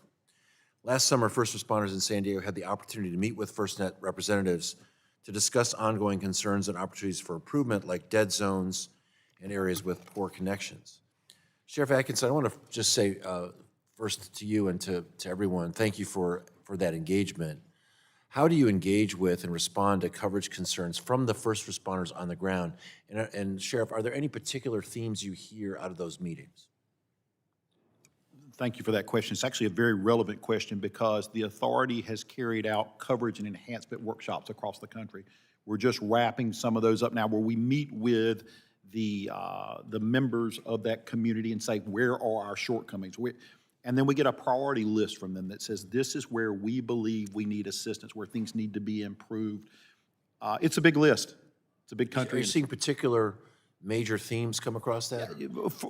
Last summer, first responders in San Diego had the opportunity to meet with FirstNet representatives to discuss ongoing concerns and opportunities for improvement like dead zones and areas with poor connections. Sheriff Atkinson, I want to just say first to you and to everyone, thank you for that engagement. How do you engage with and respond to coverage concerns from the first responders on the ground? And Sheriff, are there any particular themes you hear out of those meetings? Thank you for that question. It's actually a very relevant question because the authority has carried out coverage and enhancement workshops across the country. We're just wrapping some of those up now where we meet with the members of that community and say, where are our shortcomings? And then we get a priority list from them that says, this is where we believe we need assistance, where things need to be improved. It's a big list. It's a big Are country. you seeing particular major themes come across that?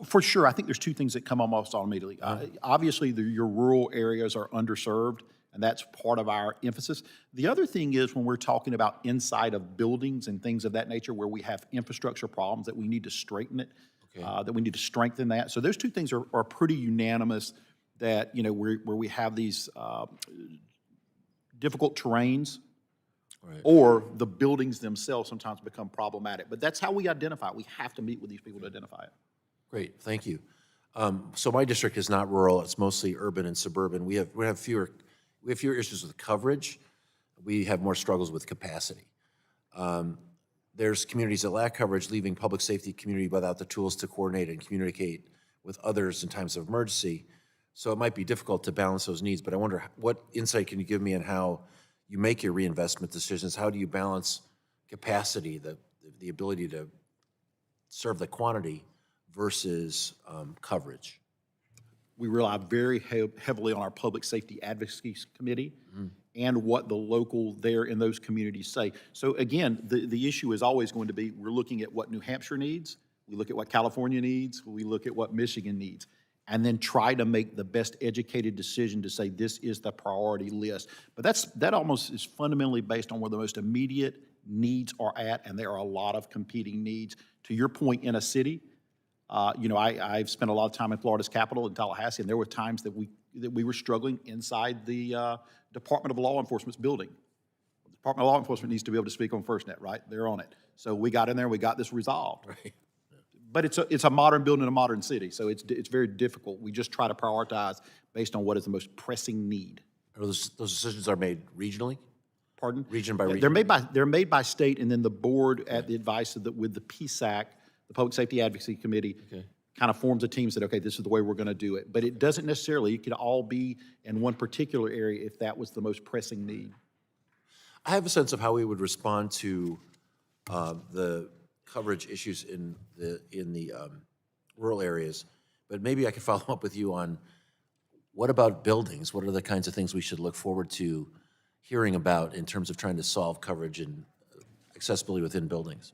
For sure, I think there's two things that come almost immediately. Obviously, your rural areas are underserved, and that's part of our emphasis. The other thing is when we're talking about inside of buildings and things of that nature where we have infrastructure problems that we need to straighten it, that we need to strengthen that. So those two things are pretty unanimous that, where we have these difficult terrains, or the buildings themselves sometimes become problematic. But that's how we identify it. We have to meet with these people to identify it. Great, thank you. So my district is not rural, it's mostly urban and suburban. We have fewer issues with coverage. We have more struggles with capacity. There's communities that lack coverage, leaving public safety community without the tools to coordinate and communicate with others in times of emergency. So it might be difficult to balance those needs, but I wonder what insight can you give me on how you make your reinvestment decisions? How do you balance capacity, the ability to serve the quantity versus coverage? We rely very heavily on our Public Safety Advocacy Committee and what the local there in those communities say. So again, the issue is always going to be, we're looking at what New Hampshire needs, we look at what California needs, we look at what Michigan needs, and then try to make the best educated decision to say this is the priority list. But that almost is fundamentally based on where the most immediate needs are at, and there are a lot of competing needs. To your point, in a city, I've spent a lot of time in Florida's capital, in Tallahassee, and there were times that we were struggling inside the Department of Law Enforcement's building. The Department of Law Enforcement needs to be able to speak on FirstNet, right? They're on it. So we got in there and we got this resolved. Right. But it's a modern building in a modern city, so it's very difficult. We just try to prioritize based on what is the most pressing need. Those decisions are made regionally? Pardon? Region by region? They're made by state, and then the board, at the advice of with the PSAC, the Public Safety Advocacy Committee, kind of forms a team and said, okay, this is the way we're going to do it. But it doesn't necessarily, it could all be in one particular area if that was the most pressing need. I have a sense of how we would respond to the coverage issues in the rural areas, but maybe I could follow up with you on what about buildings? What are the kinds of things we should look forward to hearing about in terms of trying to solve coverage and accessibility within buildings?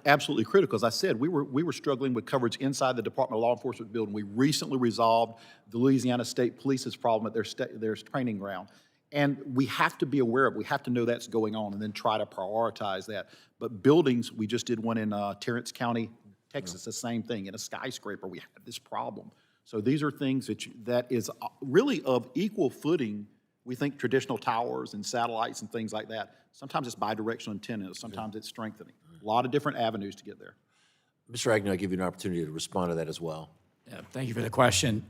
Absolutely critical. As I said, we were struggling with coverage inside the Department of Law Enforcement building. We recently resolved the Louisiana State Police's problem at their training ground. And we have to be aware of it. We have to know that's going on and then try to prioritize that. But buildings, we just did one in Terrence County, Texas, the same thing. In a skyscraper, we had this problem. So these are things that is really of equal footing. We think traditional towers and satellites and things like that. Sometimes it's bidirectional antennas, sometimes it's strengthening. A lot of different avenues to get there. Mr. Agnew, I give you an opportunity to respond to that as well. Yeah, thank you for the question.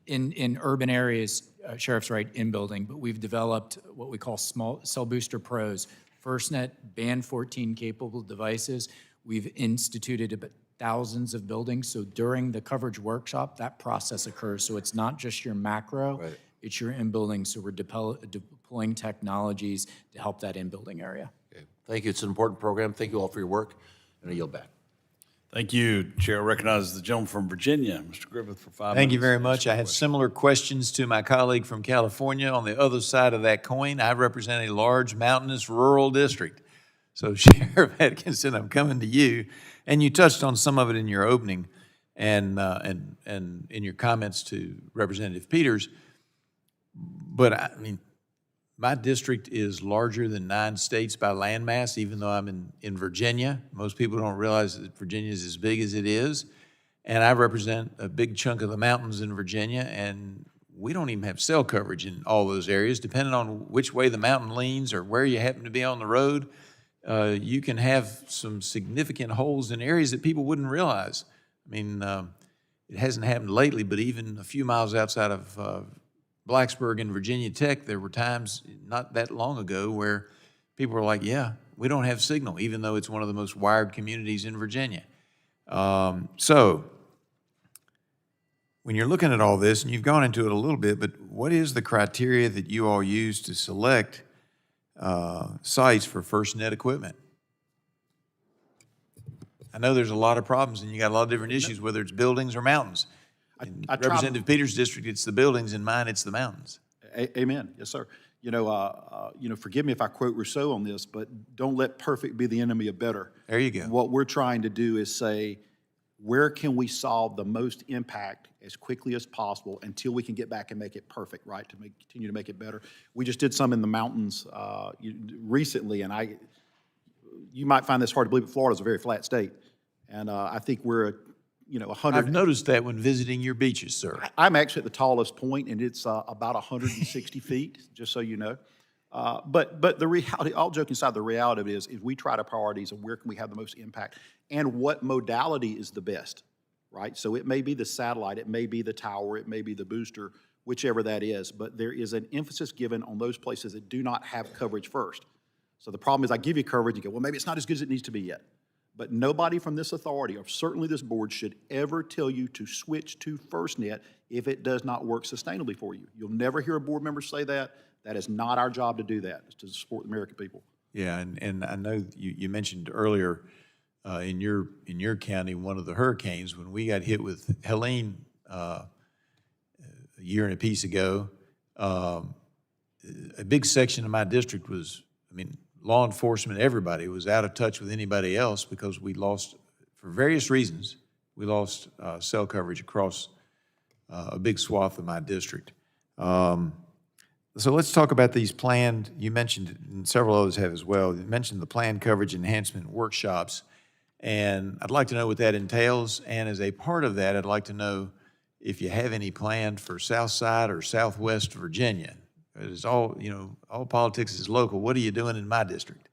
In urban areas, Sheriff's right, in building, but we've developed what we call small cell booster pros, FirstNet band 14 capable devices. We've instituted about thousands of buildings. So during the coverage workshop, that process occurs. So it's not just your macro, it's your in-building. So we're deploying technologies to help that in-building area. Okay. Thank you. It's an important program. Thank you all for your work, and I yield back. Thank you. Chair recognizes the gentleman from Virginia, Mr. Griffith, for 5 minutes. Thank you very much. I have similar questions to my colleague from California. On the other side of that coin, I represent a large mountainous rural district. So Sheriff Atkinson, I'm coming to you, and you touched on some of it in your opening and in your comments to Representative Peters. But I mean, my district is larger than 9 states by landmass, even though I'm in Virginia. Most people don't realize that Virginia is as big as it is. And I represent a big chunk of the mountains in Virginia, and we don't even have cell coverage in all those areas. Depending on which way the mountain leans or where you happen to be on the road, you can have some significant holes in areas that people wouldn't realize. I mean, it hasn't happened lately, but even a few miles outside of Blacksburg and Virginia Tech, there were times not that long ago where people were like, yeah, we don't have signal, even though it's one of the most wired communities in Virginia. So when you're looking at all this, and you've gone into it a little bit, but what is the criteria that you all use to select sites for FirstNet equipment? I know there's a lot of problems, and you got a lot of different issues, whether it's buildings or mountains. In Representative Peters' district, it's the buildings. In mine, it's the mountains. Amen. Yes, sir. Forgive me if I quote Rousseau on this, but don't let perfect be the enemy of better. There you go. What we're trying to do is say, where can we solve the most impact as quickly as possible until we can get back and make it perfect, right, to continue to make it better. We just did some in the mountains recently, and you might find this hard to believe, but Florida's a very flat state. And I think we're, 100. I've noticed that when visiting your beaches, sir. I'm actually at the tallest point, and it's about 160 feet, just so you know. But the reality, all joking aside, the reality of it is we try to priorities of where can we have the most impact and what modality is the best, right? So it may be the satellite, it may be the tower, it may be the booster, whichever that is, but there is an emphasis given on those places that do not have coverage first. So the problem is I give you coverage, you go, well, maybe it's not as good as it needs to be yet. But nobody from this authority, or certainly this board, should ever tell you to switch to FirstNet if it does not work sustainably for you. You'll never hear a board member say that. That is not our job to do that. It's to support the American people. Yeah, and I know you mentioned earlier in your county, one of the hurricanes, when we got hit with Helene a year and a piece ago, a big section of my district was, law enforcement, everybody was out of touch with anybody else because we lost, for various reasons, we lost cell coverage across a big swath of my district. So let's talk about these planned, you mentioned, and several others have as well, you mentioned the planned coverage enhancement workshops, and I'd like to know what that entails, and as a part of that, I'd like to know if you have any planned for Southside or Southwest Virginia. It's all, all politics is local. What are you doing in my district?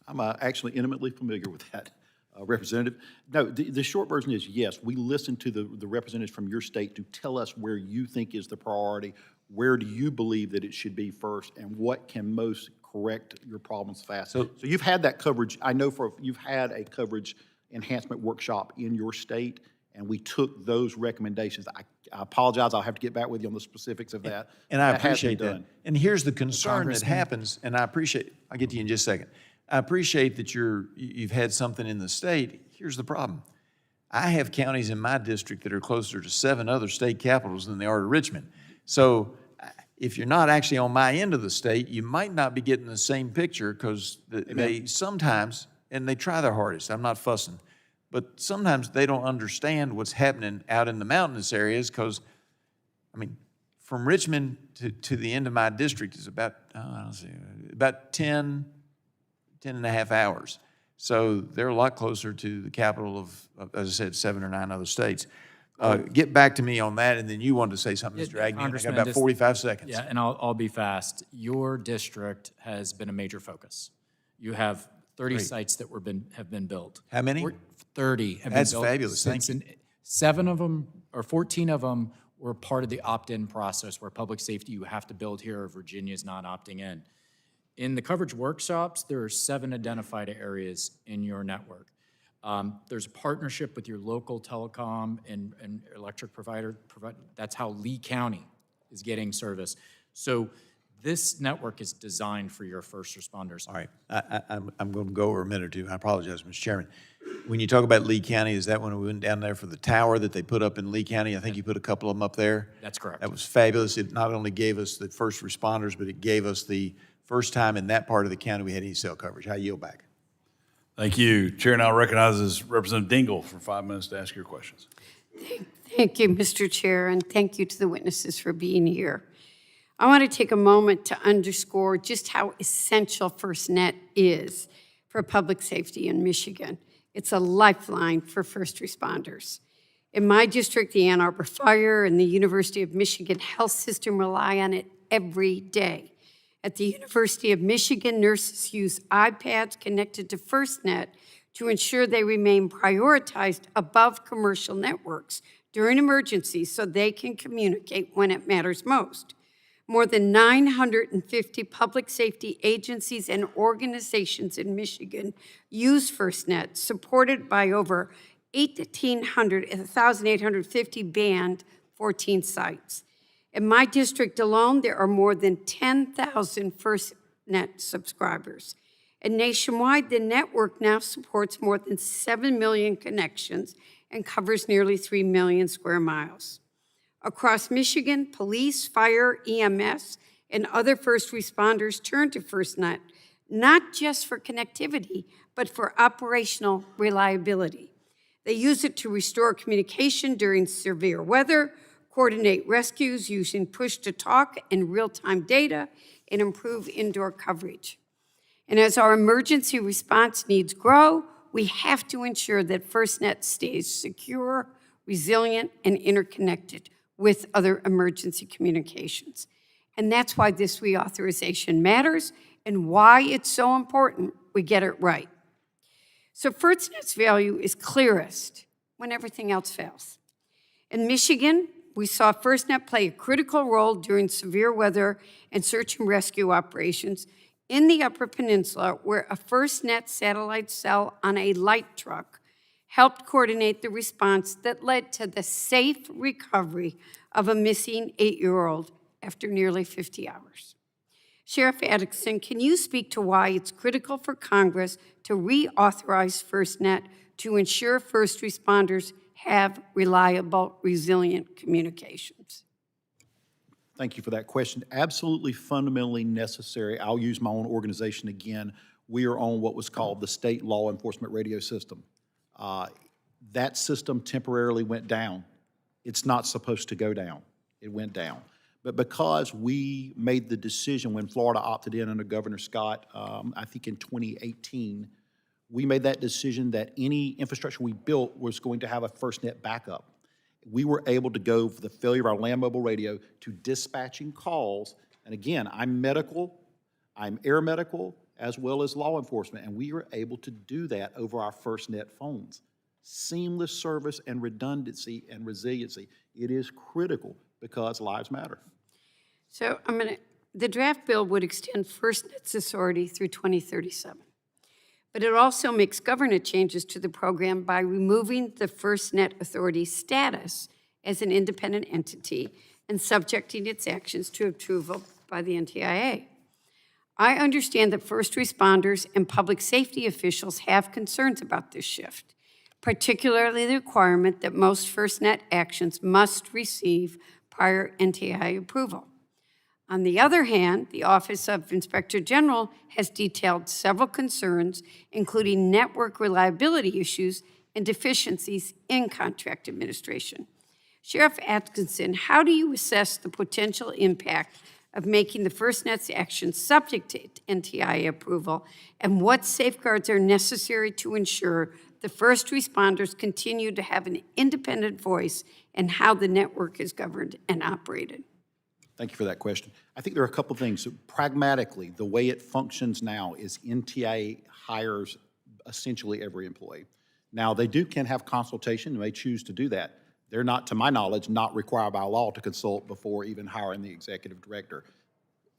I'm actually intimately familiar with that, Representative. No, the short version is yes, we listen to the representatives from your state to tell us where you think is the priority, where do you believe that it should be first, and what can most correct your problems fast. So you've had that coverage. I know you've had a coverage enhancement workshop in your state, and we took those recommendations. I apologize, I'll have to get back with you on the specifics of that. And I appreciate that. And here's the concern that happens, and I'll get to you in just a second. I appreciate that you've had something in the state. Here's the problem. I have counties in my district that are closer to 7 other state capitals than they are to Richmond. So if you're not actually on my end of the state, you might not be getting the same picture because they sometimes, and they try their hardest, I'm not fussing, but sometimes they don't understand what's happening out in the mountainous areas because, from Richmond to the end of my district is about, about 10 and a half hours. So they're a lot closer to the capital of, as I said, 7 or 9 other states. Get back to me on that, and then you wanted to say something, Mr. Agnew. I got about 45 seconds. Yeah, and I'll be fast. Your district has been a major focus. You have 30 sites that have been built. How many? 30 have That's been built. fabulous. Thank you. 7 of them, or 14 of them, were part of the opt-in process where public safety, you have to build here, or Virginia's not opting in. In the coverage workshops, there are 7 identified areas in your network. There's a partnership with your local telecom and electric provider. That's how Lee County is getting service. So this network is designed for your first responders. All right, I'm going to go over a minute or two. I apologize, Mr. Chairman. When you talk about Lee County, is that when we went down there for the tower that they put up in Lee County? I think you put a couple of them up there. That's correct. That was fabulous. It not only gave us the first responders, but it gave us the first time in that part of the county we had any cell coverage. I yield back. Thank you. Chair now recognizes Representative Dingle for 5 minutes to ask your questions. Thank you, Mr. Chair, and thank you to the witnesses for being here. I want to take a moment to underscore just how essential FirstNet is for public safety in Michigan. It's a lifeline for first responders. In my district, the Ann Arbor Fire and the University of Michigan Health System rely on it every day. At the University of Michigan, nurses use iPads connected to FirstNet to ensure they remain prioritized above commercial networks during emergencies so they can communicate when it matters most. More than 950 public safety agencies and organizations in Michigan use FirstNet, supported by over 1,850 banned 14 sites. In my district alone, there are more than 10,000 FirstNet subscribers. And nationwide, the network now supports more than 7 million connections and covers nearly 3 million square miles. Across Michigan, police, fire, EMS, and other first responders turn to FirstNet, not just for connectivity, but for operational reliability. They use it to restore communication during severe weather, coordinate rescues using push-to-talk and real-time data, and improve indoor coverage. And as our emergency response needs grow, we have to ensure that FirstNet stays secure, resilient, and interconnected with other emergency communications. And that's why this reauthorization matters and why it's so important we get it right. So FirstNet's value is clearest when everything else fails. In Michigan, we saw FirstNet play a critical role during severe weather and search and rescue operations in the Upper Peninsula, where a FirstNet satellite cell on a light truck helped coordinate the response that led to the safe recovery of a missing 8-year-old after nearly 50 hours. Sheriff Atkinson, can you speak to why it's critical for Congress to reauthorize FirstNet to ensure first responders have reliable, resilient communications? Thank you for that question. Absolutely fundamentally necessary. I'll use my own organization again. We are on what was called the state law enforcement radio system. That system temporarily went down. It's not supposed to go down. It went down. But because we made the decision when Florida opted in under Governor Scott, I think in 2018, we made that decision that any infrastructure we built was going to have a FirstNet backup. We were able to go for the failure of our land mobile radio to dispatching calls. And again, I'm medical, I'm air medical, as well as law enforcement, and we were able to do that over our FirstNet phones. Seamless service and redundancy and resiliency. It is critical because lives matter. So the draft bill would extend FirstNet's authority through 2037. But it also makes governance changes to the program by removing the FirstNet authority's status as an independent entity and subjecting its actions to approval by the NTIA. I understand that first responders and public safety officials have concerns about this shift, particularly the requirement that most FirstNet actions must receive prior NTIA approval. On the other hand, the Office of Inspector General has detailed several concerns, including network reliability issues and deficiencies in contract administration. Sheriff Atkinson, how do you assess the potential impact of making the FirstNet's actions subject to NTIA approval, and what safeguards are necessary to ensure the first responders continue to have an independent voice in how the network is governed and operated? Thank you for that question. I think there are a couple things. Pragmatically, the way it functions now is NTIA hires essentially every employee. Now, they can have consultation, and they choose to do that. They're not, to my knowledge, not required by law to consult before even hiring the executive director.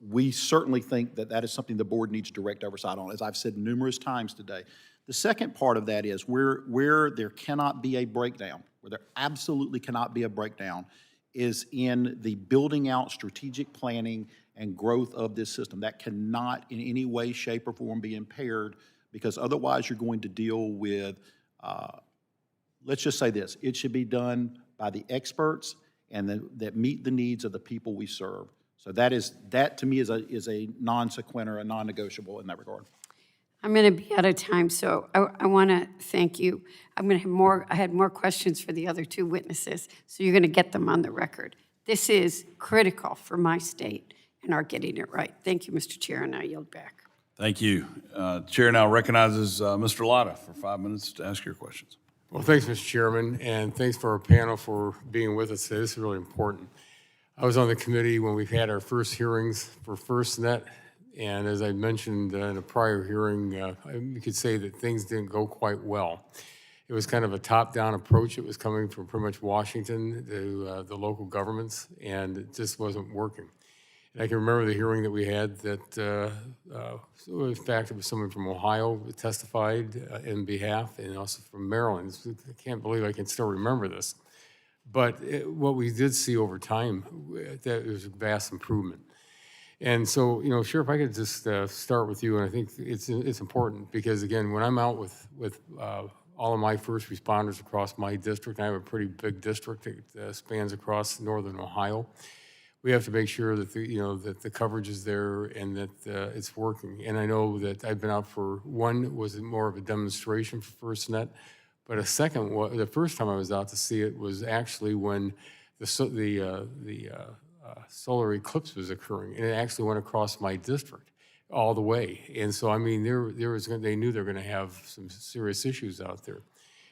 We certainly think that that is something the board needs direct oversight on, as I've said numerous times today. The second part of that is where there cannot be a breakdown, where there absolutely cannot be a breakdown, is in the building out strategic planning and growth of this system. That cannot in any way, shape, or form be impaired, because otherwise you're going to deal with, let's just say this, it should be done by the experts and that meet the needs of the people we serve. So that to me is a non sequitur, a non-negotiable in that regard. I'm going to be out of time, so I want to thank you. I'm going to have more. I had more questions for the other two witnesses, so you're going to get them on the record. This is critical for my state and our getting it right. Thank you, Mr. Chair, and I yield back. Thank you. Chair now recognizes Mr. Latta for 5 minutes to ask your questions. Well, thanks, Mr. Chairman, and thanks for our panel for being with us today. This is really important. I was on the committee when we had our first hearings for FirstNet, and as I mentioned in a prior hearing, you could say that things didn't go quite well. It was kind of a top-down approach. It was coming from pretty much Washington to the local governments, and it just wasn't working. And I can remember the hearing that we had that, in fact, it was someone from Ohio that testified in behalf, and also from Maryland. I can't believe I can still remember this. But what we did see over time, that was a vast improvement. And so, Sheriff, if I could just start with you, and I think it's important because, again, when I'm out with all of my first responders across my district, I have a pretty big district that spans across northern Ohio. we have to make sure that that the coverage is there and that it's working. And I know that I've been out for one was more of a demonstration for FirstNet, but a second one, the first time I was out to see it was actually when the solar eclipse was occurring, and it actually went across my district all the way. And so I mean, they knew they were going to have some serious issues out there,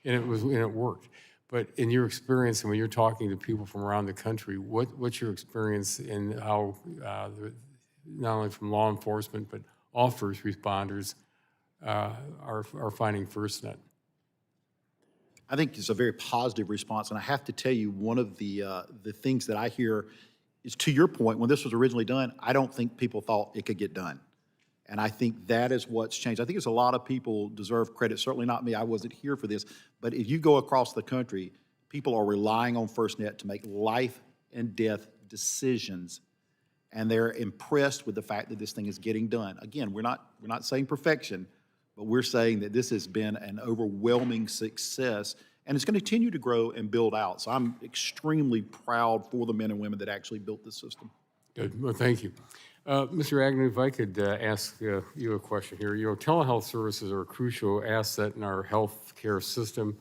and it worked. But in your experience, and when you're talking to people from around the country, what's your experience in how, not only from law enforcement, but all first responders are finding FirstNet? I think it's a very positive response, and I have to tell you, one of the things that I hear is, to your point, when this was originally done, I don't think people thought it could get done. And I think that is what's changed. I think there's a lot of people deserve credit, certainly not me, I wasn't here for this, but if you go across the country, people are relying on FirstNet to make life and death decisions, and they're impressed with the fact that this thing is getting done. Again, we're not saying perfection, but we're saying that this has been an overwhelming success, and it's going to continue to grow and build out. So I'm extremely proud for the men and women that actually built this system. Good. Well, thank you. Mr. Agnew, if I could ask you a question here. Telehealth services are a crucial asset in our health care system,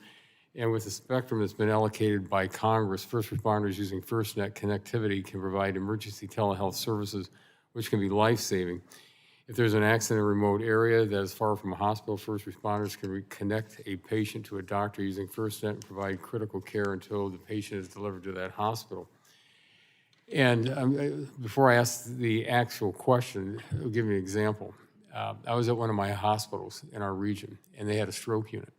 and with the spectrum that's been allocated by Congress, first responders using FirstNet connectivity can provide emergency telehealth services, which can be life-saving. If there's an accident in a remote area that is far from a hospital, first responders can connect a patient to a doctor using FirstNet and provide critical care until the patient is delivered to that hospital. And before I ask the actual question, I'll give you an example. I was at one of my hospitals in our region, and they had a stroke unit.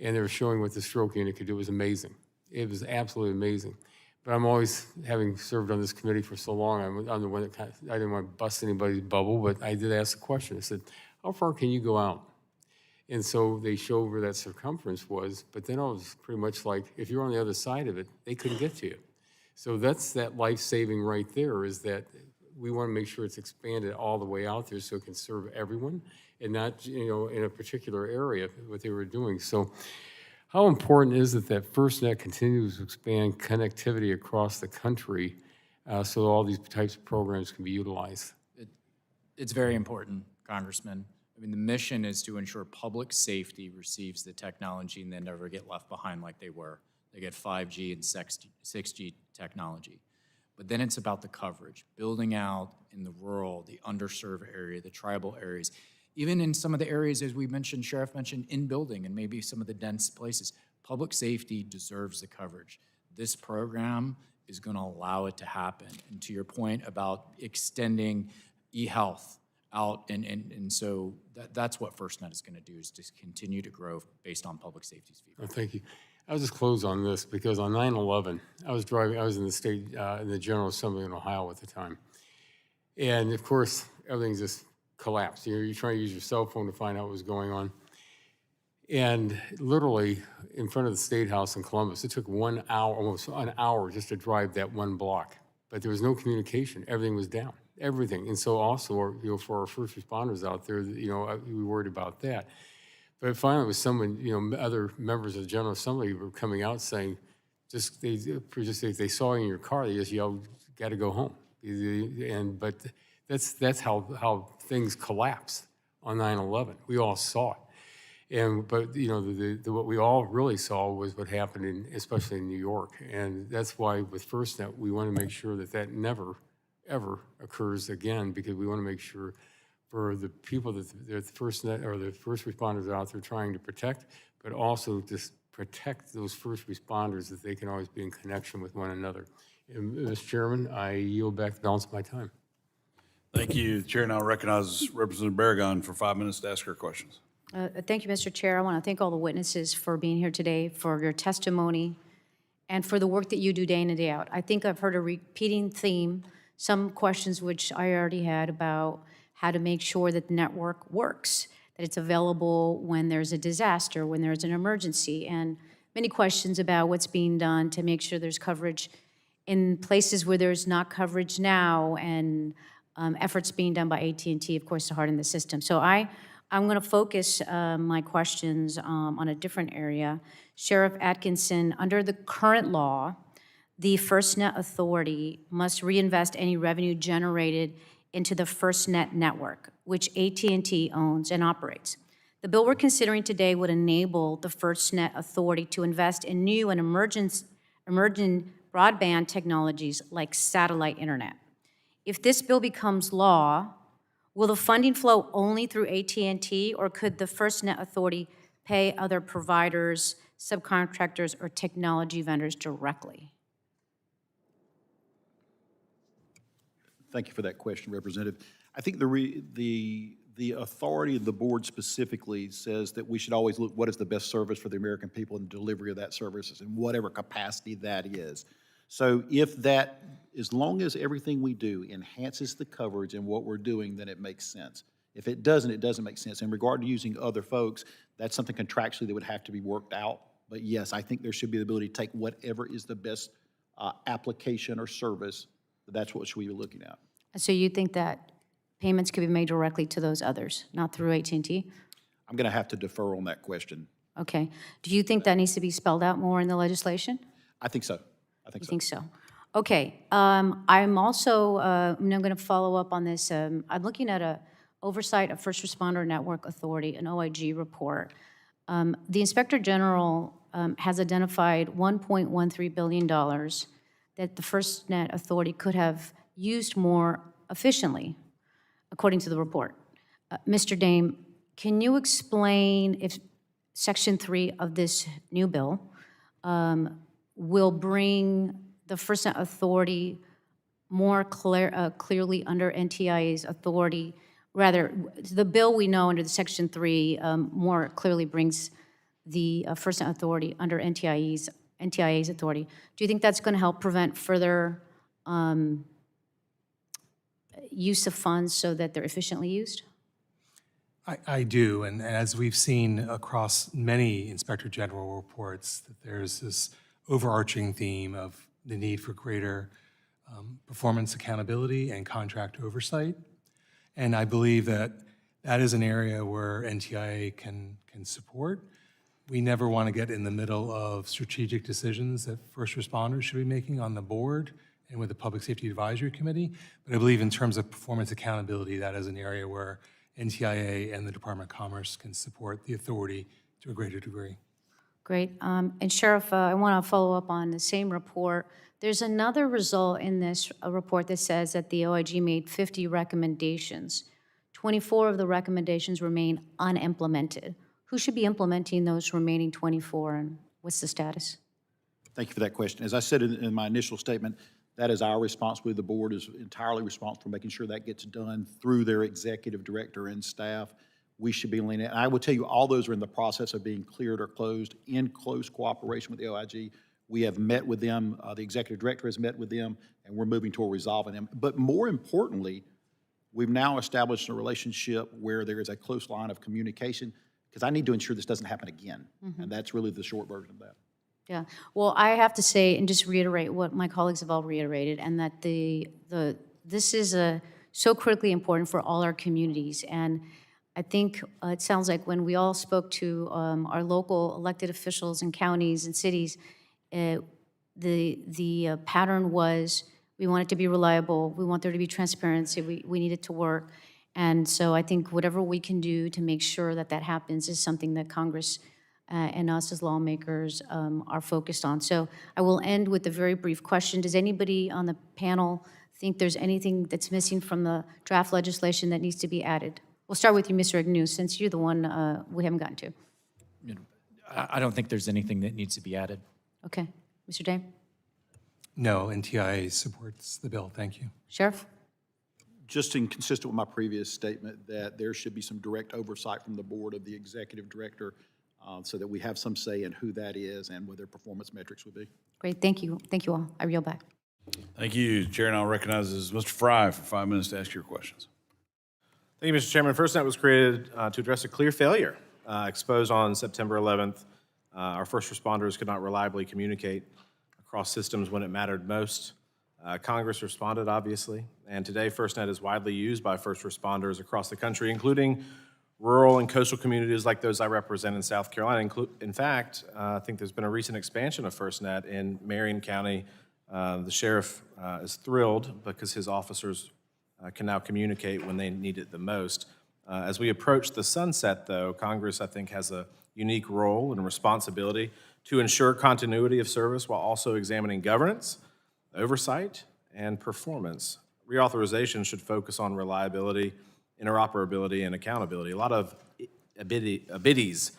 And they were showing what the stroke unit could do. It was amazing. It was absolutely amazing. But I'm always, having served on this committee for so long, I'm the one that I didn't want to bust anybody's bubble, but I did ask a question. I said, how far can you go out? And so they showed where that circumference was, but then I was pretty much like, if you're on the other side of it, they couldn't get to you. So that's that life-saving right there, is that we want to make sure it's expanded all the way out there so it can serve everyone and not, in a particular area, what they were doing. So how important is it that FirstNet continues to expand connectivity across the country so all these types of programs can be utilized? It's very important, Congressman. I mean, the mission is to ensure public safety receives the technology and they never get left behind like they were. They get 5G and 6G technology. But then it's about the coverage, building out in the rural, the underserved area, the tribal areas, even in some of the areas, as we mentioned, Sheriff mentioned, in building and maybe some of the dense places. Public safety deserves the coverage. This program is going to allow it to happen. And to your point about extending e-health out, and so that's what FirstNet is going to do, is to continue to grow based on public safety's feedback. Oh, thank you. I'll just close on this, because on 9/11, I was in the state, in the General Assembly in Ohio at the time. And of course, everything just collapsed. You're trying to use your cell phone to find out what was going on. And literally, in front of the State House in Columbus, it took 1 hour, almost an hour, just to drive that one block. But there was no communication. Everything was down, everything. And so also, for our first responders out there, we were worried about that. But finally, it was someone, other members of the General Assembly were coming out saying, if they saw you in your car, they just yelled, "Got to go home." But that's how things collapsed on 9/11. We all saw it. But what we all really saw was what happened especially in New York. And that's why with FirstNet, we want to make sure that never, ever occurs again, because we want to make sure for the people that the FirstNet or the first responders out there trying to protect, but also just protect those first responders, that they can always be in connection with one another. And, Mr. Chairman, I yield back the balance of my time. Thank you. The chair now recognizes Representative Barragon for 5 minutes to ask her questions. Thank you, Mr. Chair. I want to thank all the witnesses for being here today, for your testimony, and for the work that you do day in and day out. I think I've heard a repeating theme, some questions which I already had about how to make sure that the network works, that it's available when there's a disaster, when there's an emergency, and many questions about what's being done to make sure there's coverage in places where there's not coverage now, and efforts being done by AT&T, of course, to harden the system. So I'm going to focus my questions on a different area. Sheriff Atkinson, under the current law, the FirstNet Authority must reinvest any revenue generated into the FirstNet network, which AT&T owns and operates. The bill we're considering today would enable the FirstNet Authority to invest in new and emerging broadband technologies like satellite internet. If this bill becomes law, will the funding flow only through AT&T, or could the FirstNet Authority pay other providers, subcontractors, or technology vendors directly? Thank you for that question, Representative. I think the authority of the board specifically says that we should always look what is the best service for the American people and delivery of that service in whatever capacity that is. So if that, as long as everything we do enhances the coverage and what we're doing, then it makes sense. If it doesn't make sense. In regard to using other folks, that's something contractually that would have to be worked out. But yes, I think there should be the ability to take whatever is the best application or service. That's what we were looking at. So you think that payments could be made directly to those others, not through AT&T? I'm going to have to defer on that question. Okay. Do you think that needs to be spelled out more in the legislation? I think so. I think You so. think so? Okay. I'm also, I'm going to follow up on this. I'm looking at a Oversight of First Responder Network Authority, an OIG report. The Inspector General has identified $1.13 billion that the FirstNet Authority could have used more efficiently, according to the report. Mr. Dame, can you explain if Section 3 of this new bill will bring the FirstNet Authority more clearly under NTIA's authority? Rather, the bill we know under the Section 3 more clearly brings the FirstNet Authority under NTIA's authority. Do you think that's going to help prevent further use of funds so that they're efficiently used? I do, and as we've seen across many Inspector General reports, that there's this overarching theme of the need for greater performance accountability and contract oversight. And I believe that that is an area where NTIA can support. We never want to get in the middle of strategic decisions that first responders should be making on the board and with the Public Safety Advisory Committee. But I believe in terms of performance accountability, that is an area where NTIA and the Department of Commerce can support the authority to a greater degree. Great. And Sheriff, I want to follow up on the same report. There's another result in this report that says that the OIG made 50 recommendations. 24 of the recommendations remain unimplemented. Who should be implementing those remaining 24, and what's the status? Thank you for that question. As I said in my initial statement, that is our responsibility. The board is entirely responsible for making sure that gets done through their executive director and staff. We should be leaning. I will tell you, all those are in the process of being cleared or closed in close cooperation with the OIG. We have met with them. The executive director has met with them, and we're moving toward resolving them. But more importantly, we've now established a relationship where there is a close line of communication, because I need to ensure this doesn't happen again. And that's really the short version of that. Yeah. Well, I have to say, and just reiterate what my colleagues have all reiterated, and that this is so critically important for all our communities. And I think it sounds like when we all spoke to our local elected officials in counties and cities, the pattern was we want it to be reliable, we want there to be transparency, we need it to work. And so I think whatever we can do to make sure that that happens is something that Congress and us as lawmakers are focused on. So I will end with a very brief question. Does anybody on the panel think there's anything that's missing from the draft legislation that needs to be added? We'll start with you, Mr. Agnew, since you're the one we haven't gotten to. I don't think there's anything that needs to be added. Okay. Mr. Dame? No, NTIA supports the bill. Thank you. Sheriff? Just in consistent with my previous statement, that there should be some direct oversight from the board of the executive director so that we have some say in who that is and what their performance metrics would be. Great. Thank you. Thank you all. I reel back. Thank you. Chair now recognizes Mr. Fry for 5 minutes to ask your questions. Thank you, Mr. Chairman. FirstNet was created to address a clear failure exposed on September 11th. Our first responders could not reliably communicate across systems when it mattered most. Congress responded, obviously, and today FirstNet is widely used by first responders across the country, including rural and coastal communities like those I represent in South Carolina. In fact, I think there's been a recent expansion of FirstNet in Marion County The sheriff is thrilled because his officers can now communicate when they need it the most. As we approach the sunset, though, Congress, I think, has a unique role and responsibility to ensure continuity of service while also examining governance, oversight, and performance. Reauthorization should focus on reliability, interoperability, and accountability. A lot of biddies,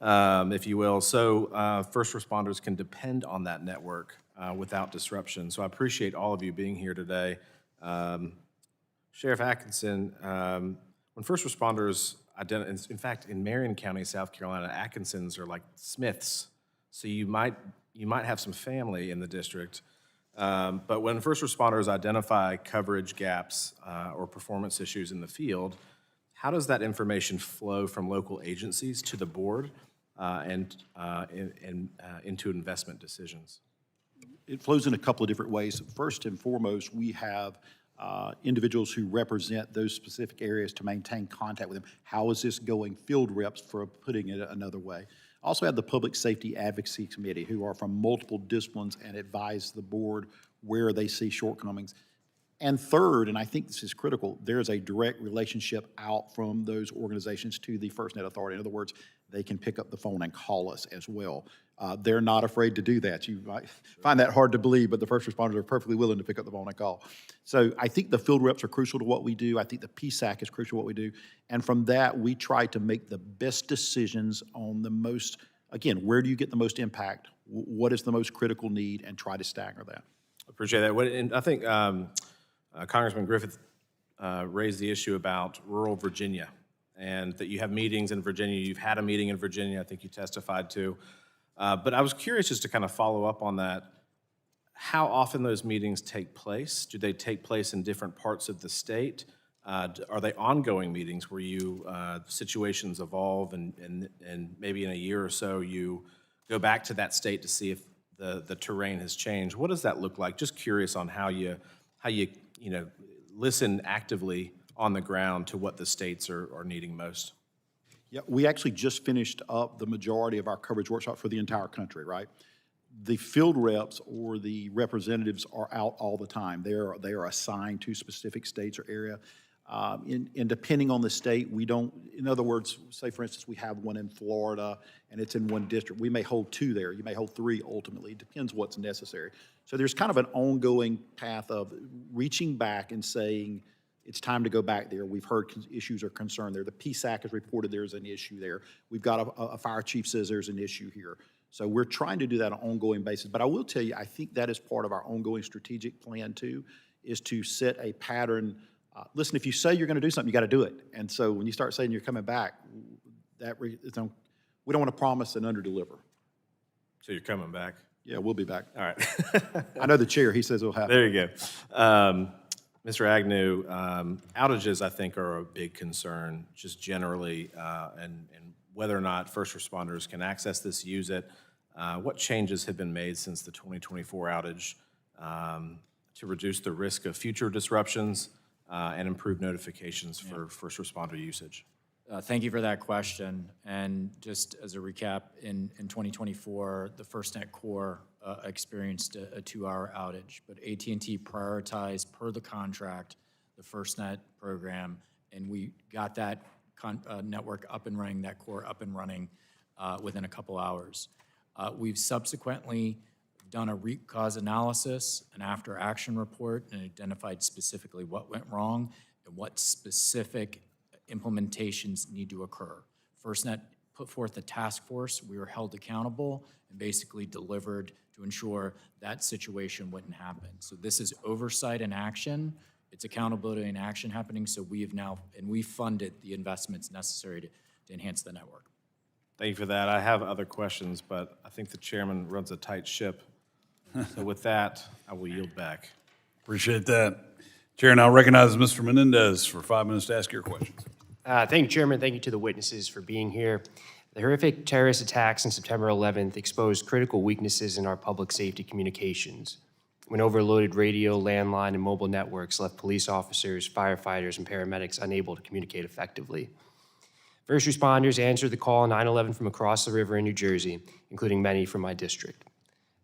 if you will, so first responders can depend on that network without disruption. So I appreciate all of you being here today. Sheriff Atkinson, when first responders in fact, in Marion County, South Carolina, Atkinsons are like Smiths. So you might have some family in the district. But when first responders identify coverage gaps or performance issues in the field, how does that information flow from local agencies to the board and into investment decisions? It flows in a couple of different ways. First and foremost, we have individuals who represent those specific areas to maintain contact with them. How is this going? Field reps, for putting it another way. Also have the Public Safety Advocacy Committee, who are from multiple disciplines and advise the board where they see shortcomings. And third, and I think this is critical, there's a direct relationship out from those organizations to the FirstNet Authority. In other words, they can pick up the phone and call us as well. They're not afraid to do that. You might find that hard to believe, but the first responders are perfectly willing to pick up the phone and call. So I think the field reps are crucial to what we do. I think the PSAC is crucial to what we do. And from that, we try to make the best decisions on the most, again, where do you get the most impact? What is the most critical need? And try to stagger that. Appreciate that. And I think Congressman Griffith raised the issue about rural Virginia and that you have meetings in Virginia. You've had a meeting in Virginia, I think you testified to. But I was curious just to kind of follow up on that. How often those meetings take place? Do they take place in different parts of the state? Are they ongoing meetings where you situations evolve and maybe in a year or so you go back to that state to see if the terrain has changed? What does that look like? Just curious on how you listen actively on the ground to what the states are needing most. Yeah, we actually just finished up the majority of our coverage workshop for the entire country, right? The field reps or the representatives are out all the time. They are assigned to specific states or area. And depending on the state, we don't, in other words, say for instance, we have one in Florida and it's in one district. We may hold 2 there. You may hold 3 ultimately. It depends what's necessary. So there's kind of an ongoing path of reaching back and saying, it's time to go back there. We've heard issues or concern there. The PSAC has reported there's an issue there. We've got a fire chief says there's an issue here. So we're trying to do that on an ongoing basis. But I will tell you, I think that is part of our ongoing strategic plan too, is to set a pattern. Listen, if you say you're going to do something, you got to do it. And so when you start saying you're coming back, we don't want to promise and underdeliver. So you're coming back? Yeah, we'll be back. All right. I know the chair. He says it'll happen. There you go. Mr. Agnew, outages, I think, are a big concern, just generally, and whether or not first responders can access this, use it. What changes have been made since the 2024 outage to reduce the risk of future disruptions and improve notifications for first responder usage? Thank you for that question. And just as a recap, in 2024, the FirstNet core experienced a 2-hour outage, but AT&T prioritized, per the contract, the FirstNet program, and we got that network up and running, that core up and running within a couple hours. We've subsequently done a root cause analysis, an after-action report, and identified specifically what went wrong and what specific implementations need to occur. FirstNet put forth a task force. We were held accountable and basically delivered to ensure that situation wouldn't happen. So this is oversight and action. It's accountability and action happening. So we have now, and we funded the investments necessary to enhance the network. Thank you for that. I have other questions, but I think the chairman runs a tight ship. So with that, I will yield back. Appreciate that. Chair now recognizes Mr. Menendez for 5 minutes to ask your questions. Thank you, Chairman. Thank you to the witnesses for being here. The horrific terrorist attacks on September 11th exposed critical weaknesses in our public safety communications. When overloaded radio, landline, and mobile networks left police officers, firefighters, and paramedics unable to communicate effectively. First responders answered the call on 9/11 from across the river in New Jersey, including many from my district.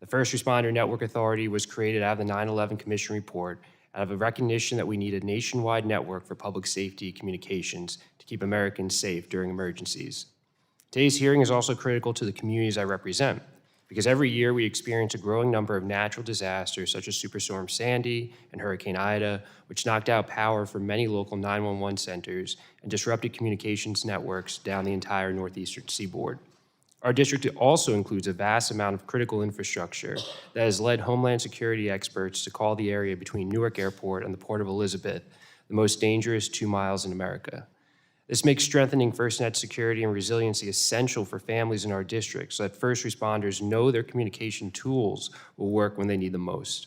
The First Responder Network Authority was created out of the 9/11 Commission report, out of a recognition that we need a nationwide network for public safety communications to keep Americans safe during emergencies. Today's hearing is also critical to the communities I represent, because every year we experience a growing number of natural disasters such as Superstorm Sandy and Hurricane Ida, which knocked out power for many local 911 centers and disrupted communications networks down the entire northeastern seaboard. Our district also includes a vast amount of critical infrastructure that has led Homeland Security experts to call the area between Newark Airport and the Port of Elizabeth the most dangerous 2 miles in America. This makes strengthening FirstNet security and resiliency essential for families in our district so that first responders know their communication tools will work when they need them most.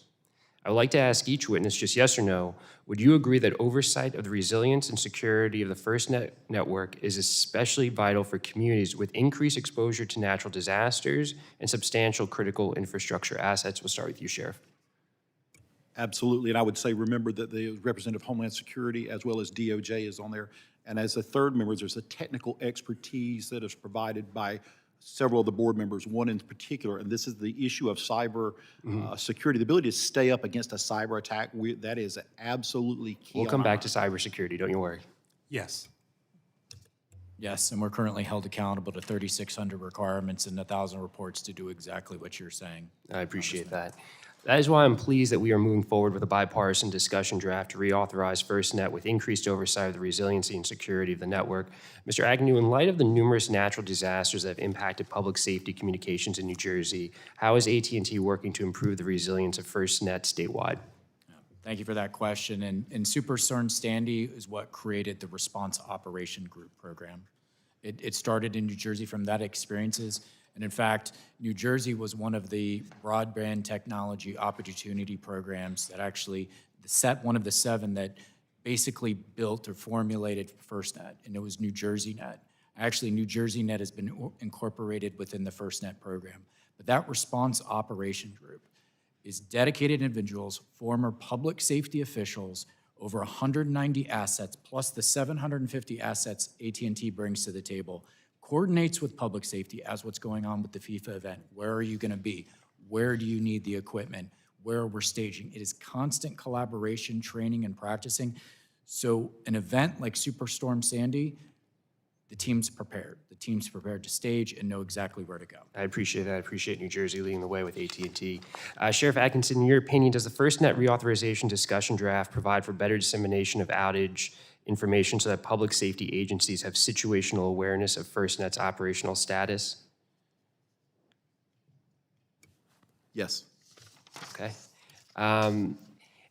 I would like to ask each witness just yes or no, would you agree that oversight of the resilience and security of the FirstNet network is especially vital for communities with increased exposure to natural disasters and substantial critical infrastructure assets? We'll start with you, Sheriff. Absolutely, and I would say remember that the representative of Homeland Security as well as DOJ is on there. And as a third member, there's a technical expertise that is provided by several of the board members, one in particular, and this is the issue of cyber security, the ability to stay up against a cyber attack. That is absolutely key. We'll come back to cybersecurity, don't you worry. Yes. Yes, and we're currently held accountable to 3,600 requirements and 1,000 reports to do exactly what you're saying. I appreciate that. That is why I'm pleased that we are moving forward with a bipartisan discussion draft to reauthorize FirstNet with increased oversight of the resiliency and security of the network. Mr. Agnew, in light of the numerous natural disasters that have impacted public safety communications in New Jersey, how is AT&T working to improve the resilience of FirstNet statewide? Thank you for that question. And Superstorm Sandy is what created the Response Operation Group program. It started in New Jersey from that experiences. And in fact, New Jersey was one of the broadband technology opportunity programs that actually one of the 7 that basically built or formulated FirstNet, and it was New Jersey Net. Actually, New Jersey Net has been incorporated within the FirstNet program. But that Response Operation Group is dedicated individuals, former public safety officials, over 190 assets, plus the 750 assets AT&T brings to the table, coordinates with public safety as what's going on with the FIFA event. Where are you going to be? Where do you need the equipment? Where we're staging? It is constant collaboration, training, and practicing. So an event like Superstorm Sandy, the team's prepared. The team's prepared to stage and know exactly where to go. I appreciate that. I appreciate New Jersey leading the way with AT&T. Sheriff Atkinson, in your opinion, does the FirstNet reauthorization discussion draft provide for better dissemination of outage information so that public safety agencies have situational awareness of FirstNet's operational status? Yes. Okay. And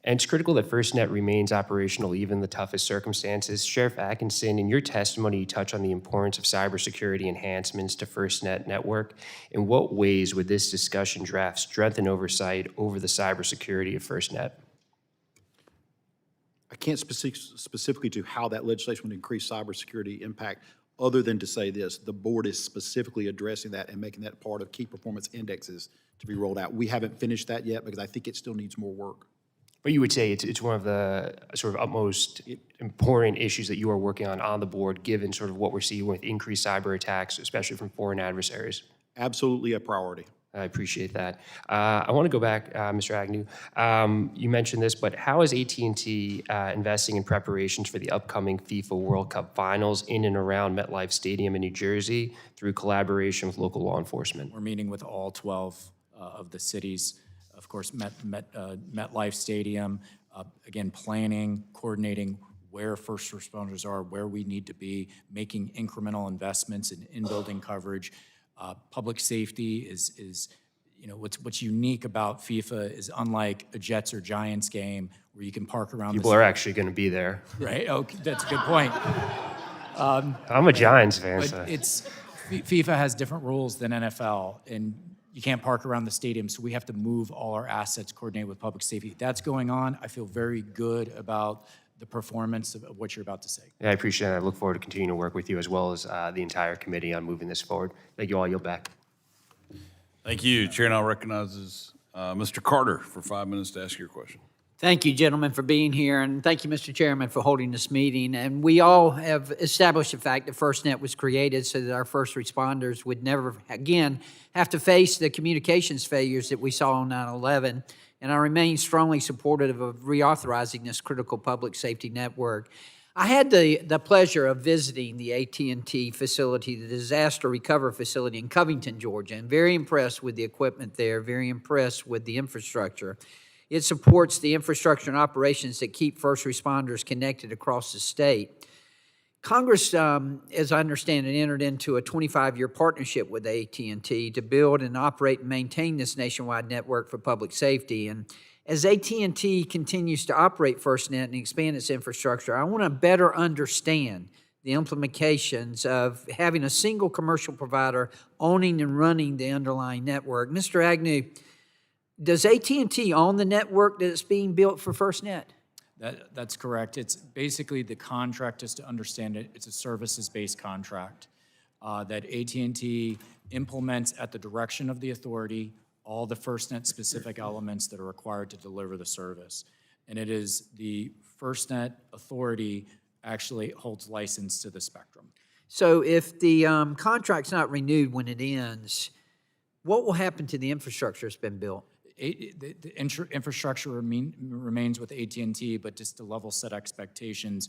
it's critical that FirstNet remains operational even in the toughest circumstances. Sheriff Atkinson, in your testimony, you touch on the importance of cybersecurity enhancements to FirstNet network. In what ways would this discussion draft strengthen oversight over the cybersecurity of FirstNet? I can't specifically to how that legislation would increase cybersecurity impact, other than to say this: the board is specifically addressing that and making that part of key performance indexes to be rolled out. We haven't finished that yet because I think it still needs more work. But you would say it's one of the sort of utmost important issues that you are working on the board, given sort of what we're seeing with increased cyber attacks, especially from foreign adversaries. Absolutely a priority. I appreciate that. I want to go back, Mr. Agnew. You mentioned this, but how is AT&T investing in preparations for the upcoming FIFA World Cup finals in and around MetLife Stadium in New Jersey through collaboration with local law enforcement? We're meeting with all 12 of the cities. Of course, MetLife Stadium, again, planning, coordinating where first responders are, where we need to be, making incremental investments in building coverage. Public safety is what's unique about FIFA is unlike a Jets or Giants game where you can park around. People are actually going to be there. Right? Okay, that's a good point. I'm a Giants fan. But So. FIFA has different rules than NFL, and you can't park around the stadium, so we have to move all our assets, coordinate with public safety. That's going on. I feel very good about the performance of what you're about to say. Yeah, I appreciate it. I look forward to continuing to work with you as well as the entire committee on moving this forward. Thank you all. Yield back. Thank you. Chair now recognizes Mr. Carter for 5 minutes to ask your question. Thank you, gentlemen, for being here, and thank you, Mr. Chairman, for holding this meeting. And we all have established the fact that FirstNet was created so that our first responders would never again have to face the communications failures that we saw on 9/11. And I remain strongly supportive of reauthorizing this critical public safety network. I had the pleasure of visiting the AT&T facility, the disaster recovery facility in Covington, Georgia, and very impressed with the equipment there, very impressed with the infrastructure. It supports the infrastructure and operations that keep first responders connected across the state. Congress, as I understand it, entered into a 25-year partnership with AT&T to build and operate and maintain this nationwide network for public safety. And as AT&T continues to operate FirstNet and expand its infrastructure, I want to better understand the implications of having a single commercial provider owning and running the underlying network. Mr. Agnew, does AT&T own the network that's being built for FirstNet? That's correct. It's basically the contract, just to understand it, it's a services-based contract that AT&T implements at the direction of the authority, all the FirstNet specific elements that are required to deliver the service. And it is the FirstNet authority actually holds license to the spectrum. So if the contract's not renewed when it ends, what will happen to the infrastructure that's been built? The infrastructure remains with AT&T, but just to level set expectations,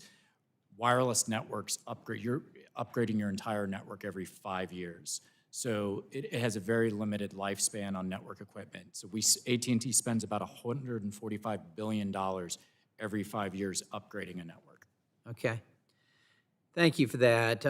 wireless networks you're upgrading your entire network every 5 years. So it has a very limited lifespan on network equipment. So AT&T spends about $145 billion every 5 years upgrading a network. Okay. Thank you for that.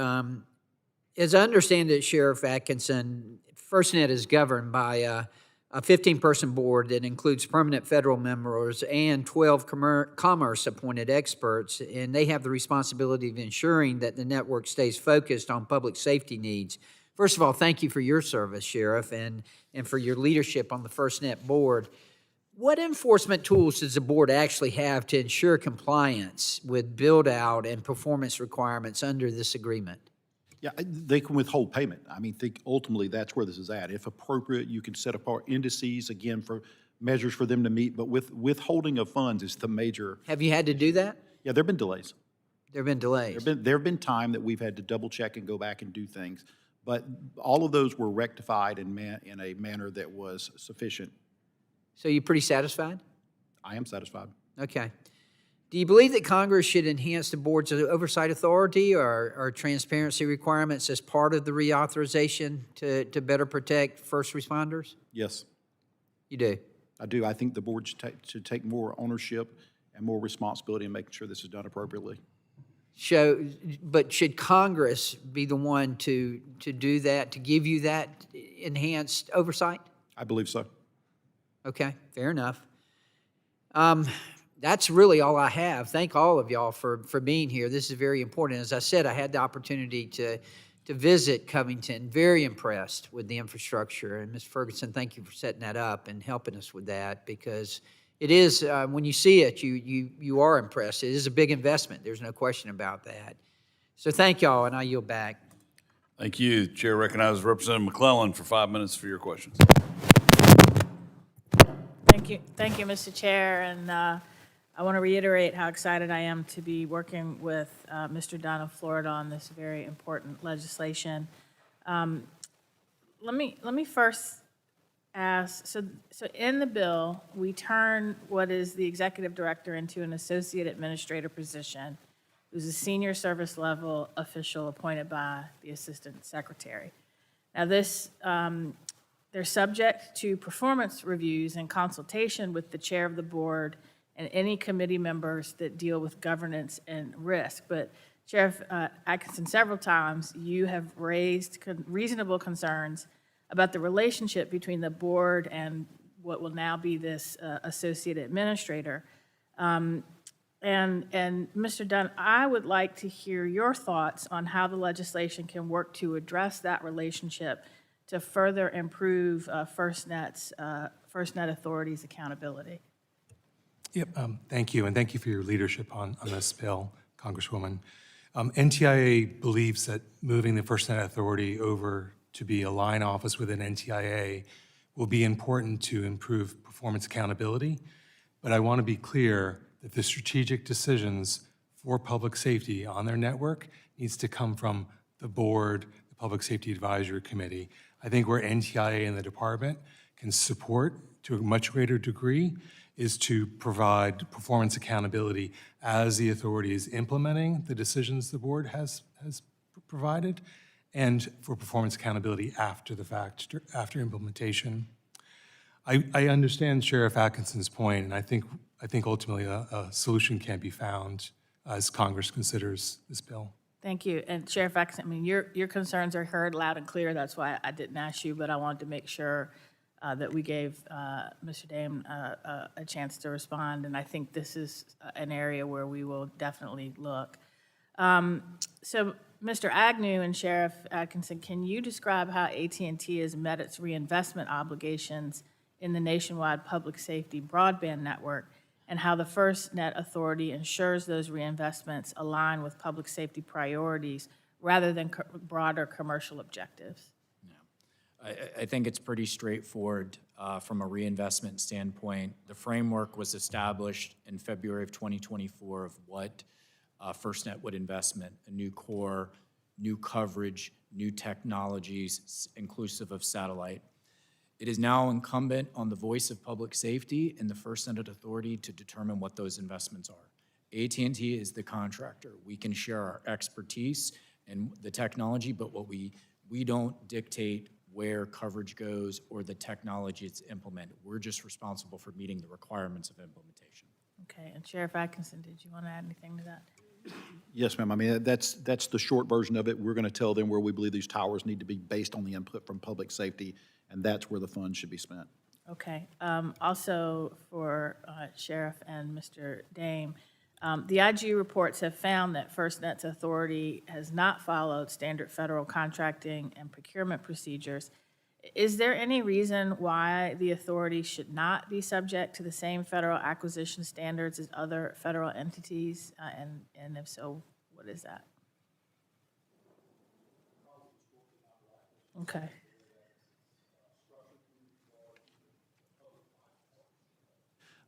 As I understand it, Sheriff Atkinson, FirstNet is governed by a 15-person board that includes permanent federal members and 12 commerce-appointed experts, and they have the responsibility of ensuring that the network stays focused on public safety needs. First of all, thank you for your service, Sheriff, and for your leadership on the FirstNet board. What enforcement tools does the board actually have to ensure compliance with build-out and performance requirements under this agreement? Yeah, they can withhold payment. I mean, think ultimately that's where this is at. If appropriate, you can set apart indices, again, for measures for them to meet, but with withholding of funds is the major. Have you had to do that? Yeah, there have been delays. There have been delays. There have been time that we've had to double check and go back and do things, but all of those were rectified in a manner that was sufficient. So you're pretty satisfied? I am satisfied. Okay. Do you believe that Congress should enhance the board's oversight authority or transparency requirements as part of the reauthorization to better protect first responders? Yes. You do? I do. I think the board should take more ownership and more responsibility in making sure this is done appropriately. But should Congress be the one to do that, to give you that enhanced oversight? I believe so. Okay, fair enough. That's really all I have. Thank all of y'all for being here. This is very important. As I said, I had the opportunity to visit Covington. Very impressed with the infrastructure. And Ms. Ferguson, thank you for setting that up and helping us with that, because it is, when you see it, you are impressed. It is a big investment. There's no question about that. So thank y'all, and I yield back. Thank you. Chair recognizes Representative McClellan for 5 minutes for your questions. Thank you, Mr. Chair, and I want to reiterate how excited I am to be working with Mr. Dunn of Florida on this very important legislation. Let me first ask, so in the bill, we turn what is the executive director into an associate administrator position, who's a senior service level official appointed by the assistant secretary. Now this, they're subject to performance reviews and consultation with the chair of the board and any committee members that deal with governance and risk. But Sheriff Atkinson, several times you have raised reasonable concerns about the relationship between the board and what will now be this associate administrator. And Mr. Dunn, I would like to hear your thoughts on how the legislation can work to address that relationship to further improve FirstNet Authority's accountability. Yep, thank you, and thank you for your leadership on this bill, Congresswoman. NTIA believes that moving the FirstNet Authority over to be a line office within NTIA will be important to improve performance accountability But I want to be clear that the strategic decisions for public safety on their network needs to come from the board, the Public Safety Advisory Committee. I think where NTIA and the department can support to a much greater degree is to provide performance accountability as the authority is implementing the decisions the board has provided, and for performance accountability after the fact, after implementation. I understand Sheriff Atkinson's point, and I think ultimately a solution can be found as Congress considers this bill. Thank you. And Sheriff Atkinson, I mean, your concerns are heard loud and clear. That's why I didn't ask you, but I wanted to make sure that we gave Mr. Dame a chance to respond. And I think this is an area where we will definitely look. So, Mr. Agnew and Sheriff Atkinson, can you describe how AT&T has met its reinvestment obligations in the nationwide public safety broadband network, and how the FirstNet Authority ensures those reinvestments align with public safety priorities rather than broader commercial objectives? I think it's pretty straightforward from a reinvestment standpoint. The framework was established in February of 2024 of what FirstNet would investment, a new core, new coverage, new technologies, inclusive of satellite. It is now incumbent on the voice of public safety and the FirstNet Authority to determine what those investments are. AT&T is the contractor. We can share our expertise and the technology, but what we don't dictate where coverage goes or the technology it's implemented. We're just responsible for meeting the requirements of implementation. Okay, and Sheriff Atkinson, did you want to add anything to that? Yes, ma'am. I mean, that's the short version of it. We're going to tell them where we believe these towers need to be based on the input from public safety, and that's where the funds should be spent. Okay. Also for Sheriff and Mr. Dame, the IG reports have found that FirstNet's authority has not followed standard federal contracting and procurement procedures. Is there any reason why the authority should not be subject to the same federal acquisition standards as other federal entities? And if so, what is that? Okay.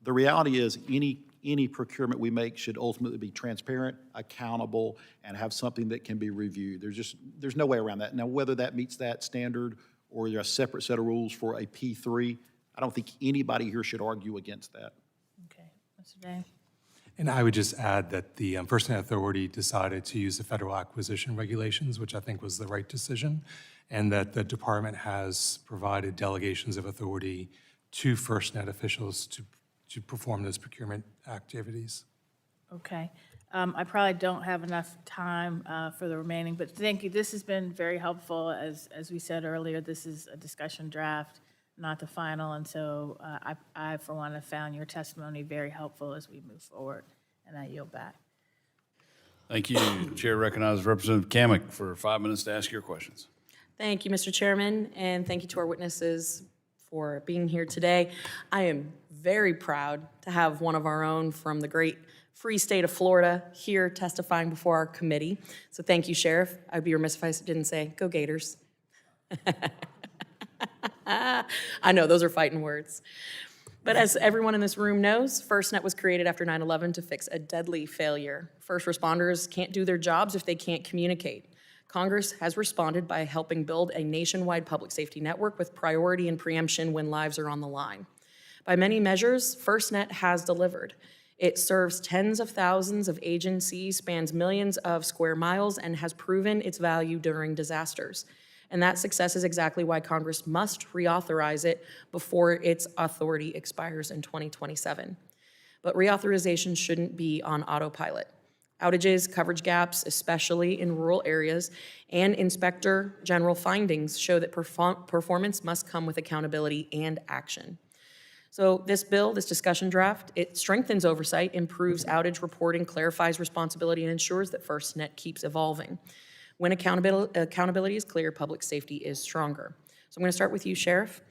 The reality is any procurement we make should ultimately be transparent, accountable, and have something that can be reviewed. There's no way around that. Now, whether that meets that standard or there's a separate set of rules for a P3, I don't think anybody here should argue against that. Okay. Mr. Dame? And I would just add that the FirstNet Authority decided to use the federal acquisition regulations, which I think was the right decision, and that the department has provided delegations of authority to FirstNet officials to perform those procurement activities. Okay. I probably don't have enough time for the remaining, but thank you. This has been very helpful. As we said earlier, this is a discussion draft, not the final, and so I, for one, have found your testimony very helpful as we move forward, and I yield back. Thank you. Chair recognizes Representative Kamick for 5 minutes to ask your questions. Thank you, Mr. Chairman, and thank you to our witnesses for being here today. I am very proud to have one of our own from the great free state of Florida here testifying before our committee. So thank you, Sheriff. I'd be remiss if I didn't say, go Gators. I know, those are fighting words. But as everyone in this room knows, FirstNet was created after 9/11 to fix a deadly failure. First responders can't do their jobs if they can't communicate. Congress has responded by helping build a nationwide public safety network with priority and preemption when lives are on the line. By many measures, FirstNet has delivered. It serves tens of thousands of agencies, spans millions of square miles, and has proven its value during disasters. And that success is exactly why Congress must reauthorize it before its authority expires in 2027. But reauthorization shouldn't be on autopilot. Outages, coverage gaps, especially in rural areas, and Inspector General findings show that performance must come with accountability and action. So this bill, this discussion draft, it strengthens oversight, improves outage reporting, clarifies responsibility, and ensures that FirstNet keeps evolving. When accountability is clear, public safety is stronger. So I'm going to start with you, Sheriff.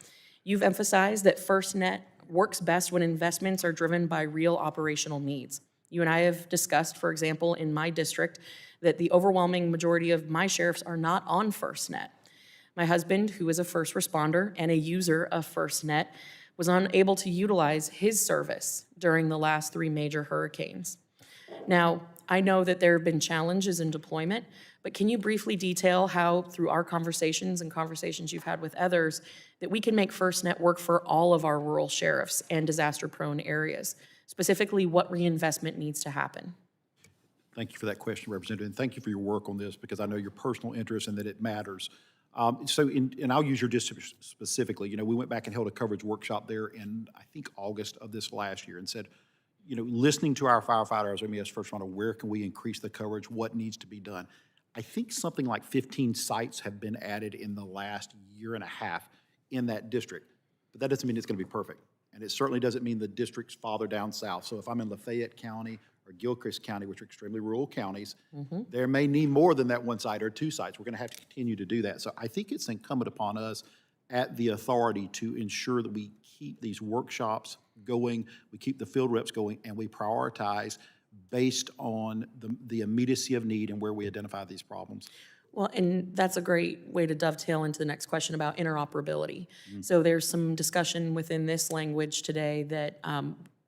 You've emphasized that FirstNet works best when investments are driven by real operational needs. You and I have discussed, for example, in my district, that the overwhelming majority of my sheriffs are not on FirstNet. My husband, who is a first responder and a user of FirstNet, was unable to utilize his service during the last 3 major hurricanes. Now, I know that there have been challenges in deployment, but can you briefly detail how, through our conversations and conversations you've had with others, that we can make FirstNet work for all of our rural sheriffs and disaster-prone areas? Specifically, what reinvestment needs to happen? Thank you for that question, Representative, and thank you for your work on this, because I know your personal interest and that it matters. And I'll use your district specifically. We went back and held a coverage workshop there in, I think, August of this last year, and said, listening to our firefighters, as first responder, where can we increase the coverage? What needs to be done? I think something like 15 sites have been added in the last year and a half in that district. But that doesn't mean it's going to be perfect. And it certainly doesn't mean the district's farther down south. So if I'm in Lafayette County or Gilchrist County, which are extremely rural counties, there may need more than that 1 site or 2 sites. We're going to have to continue to do that. So I think it's incumbent upon us at the authority to ensure that we keep these workshops going, we keep the field reps going, and we prioritize based on the immediacy of need and where we identify these problems. Well, and that's a great way to dovetail into the next question about interoperability. So there's some discussion within this language today that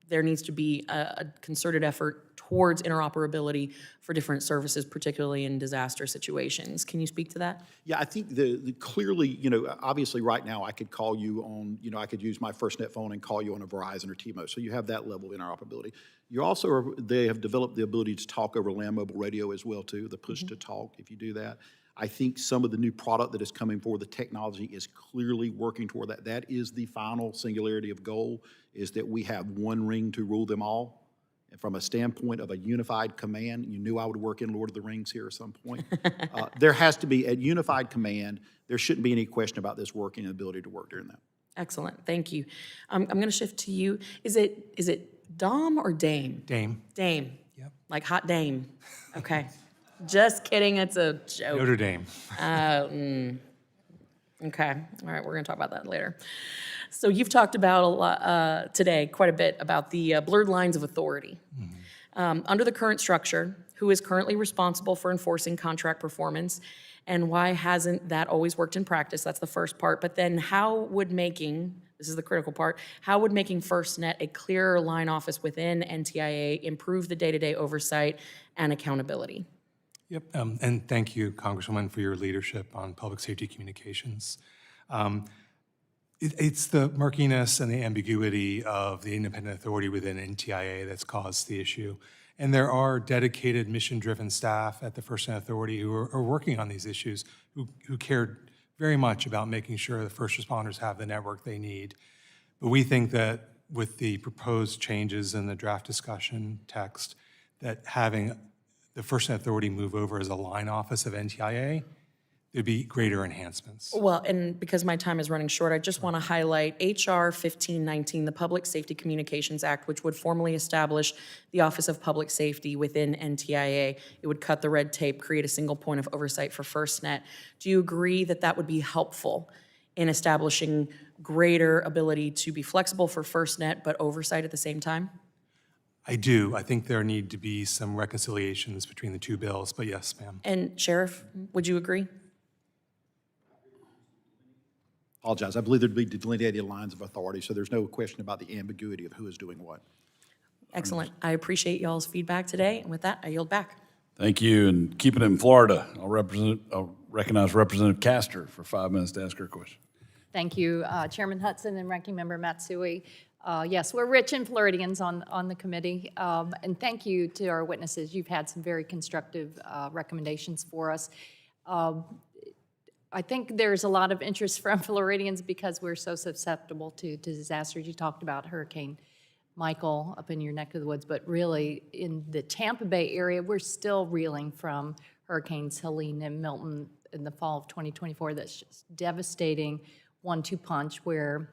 there needs to be a concerted effort towards interoperability for different services, particularly in disaster situations. Can you speak to that? Yeah, I think clearly, obviously right now I could call you on, I could use my FirstNet phone and call you on a Verizon or T-Mobile. So you have that level of interoperability. You also, they have developed the ability to talk over land mobile radio as well too, the push to talk if you do that. I think some of the new product that is coming forward, the technology is clearly working toward that. That is the final singularity of goal, is that we have one ring to rule them all. And from a standpoint of a unified command, you knew I would work in Lord of the Rings here at some point. There has to be a unified command. There shouldn't be any question about this working and ability to work during that. Excellent, thank you. I'm going to shift to you. Is it Dom or Dame? Dame. Dame. Yep. Like hot Dame. Okay. Just kidding, it's a joke. Notre Dame. Okay, all right, we're going to talk about that later. So you've talked about a lot today, quite a bit, about the blurred lines of authority. Under the current structure, who is currently responsible for enforcing contract performance, and why hasn't that always worked in practice? That's the first part. But then how would making, this is the critical part, how would making FirstNet a clearer line office within NTIA improve the day-to-day oversight and accountability? Yep, and thank you, Congresswoman, for your leadership on public safety communications. It's the murkiness and the ambiguity of the independent authority within NTIA that's caused the issue. And there are dedicated, mission-driven staff at the FirstNet Authority who are working on these issues, who cared very much about making sure the first responders have the network they need. But we think that with the proposed changes in the draft discussion text, that having the FirstNet Authority move over as a line office of NTIA, there'd be greater enhancements. Well, and because my time is running short, I just want to highlight HR 1519, the Public Safety Communications Act, which would formally establish the Office of Public Safety within NTIA. It would cut the red tape, create a single point of oversight for FirstNet. Do you agree that that would be helpful in establishing greater ability to be flexible for FirstNet, but oversight at the same time? I do. I think there need to be some reconciliations between the two bills, but yes, ma'am. And Sheriff, would you agree? Apologize. I believe there'd be delineated lines of authority, so there's no question about the ambiguity of who is doing what. Excellent. I appreciate y'all's feedback today, and with that, I yield back. Thank you, and keeping it in Florida, I'll recognize Representative Castor for 5 minutes to ask her question. Thank you, Chairman Hudson and Ranking Member Matsui. Yes, we're rich in Floridians on the committee, and thank you to our witnesses. You've had some very constructive recommendations for us. I think there's a lot of interest from Floridians because we're so susceptible to disasters. You talked about Hurricane Michael up in your neck of the woods, but really in the Tampa Bay area, we're still reeling from Hurricanes Helene and Milton in the fall of 2024. That's just devastating 1-2 punch where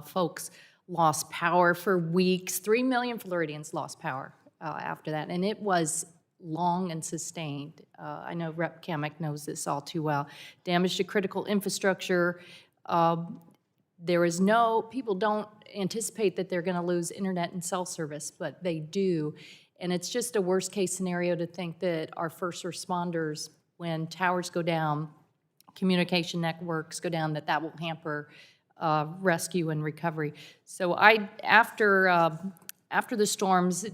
folks lost power for weeks. 3 million Floridians lost power after that, and it was long and sustained. I know Rep. Kamek knows this all too well. Damage to critical infrastructure. People don't anticipate that they're gonna lose internet and cell service, but they do. And it's just a worst case scenario to think that our first responders, when towers go down, communication networks go down, that will hamper rescue and recovery. So after the storms,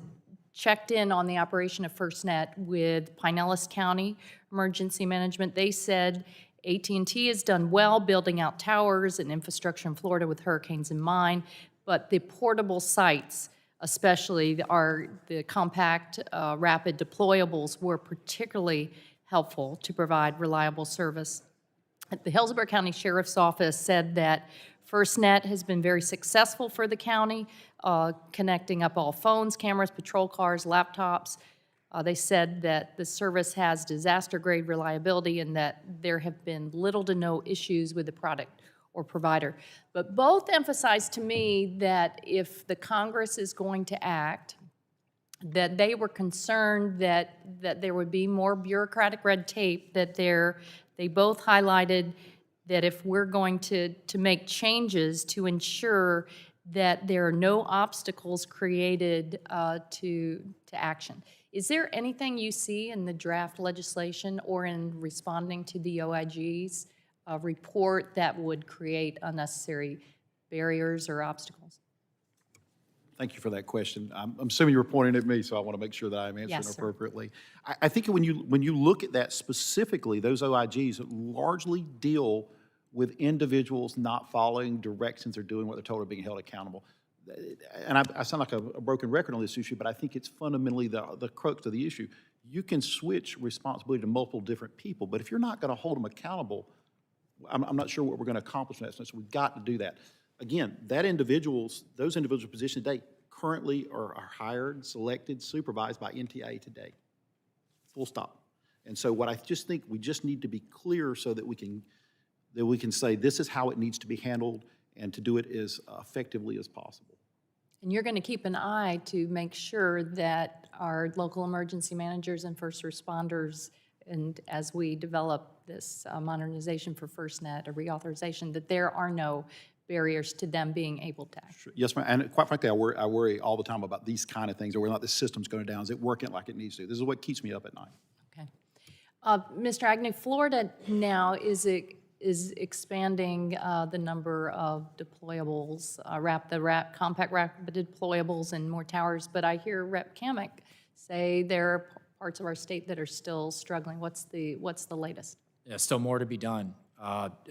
checked in on the operation of FirstNet with Pinellas County Emergency Management. They said AT&T has done well building out towers and infrastructure in Florida with hurricanes in mind, but the portable sites, especially the compact rapid deployables, were particularly helpful to provide reliable service. The Hillsborough County Sheriff's Office said that FirstNet has been very successful for the county, connecting up all phones, cameras, patrol cars, laptops. They said that the service has disaster-grade reliability and that there have been little to no issues with the product or provider. But both emphasized to me that if the Congress is going to act, that they were concerned that there would be more bureaucratic red tape, that they both highlighted that if we're going to make changes to ensure that there are no obstacles created to action. Is there anything you see in the draft legislation or in responding to the OIG's report that would create unnecessary barriers or obstacles? Thank you for that question. I'm assuming you were pointing at me, so I want to make sure that I'm answering Yes, sir. appropriately. I think when you look at that specifically, those OIGs largely deal with individuals not following directions or doing what they're told or being held accountable. And I sound like a broken record on this issue, but I think it's fundamentally the crux of the issue. You can switch responsibility to multiple different people, but if you're not going to hold them accountable, I'm not sure what we're going to accomplish in that sense. We've got to do that. Again, those individuals positioned today currently are hired, selected, supervised by NTIA today. Full stop. And so what I just think we just need to be clear so that we can say this is how it needs to be handled and to do it as effectively as possible. And you're going to keep an eye to make sure that our local emergency managers and first responders, and as we develop this modernization for FirstNet, a reauthorization, that there are no barriers to them being able to act. Yes, ma'am. And quite frankly, I worry all the time about these kind of things, or whether or not the system's going down. Is it working like it needs to? This is what keeps me up at night. Okay. Mr. Agnew, Florida now is expanding the number of deployables, compact rapid deployables and more towers, but I hear Rep. Kamek say there are parts of our state that are still struggling. What's the latest? Yeah, still more to be done.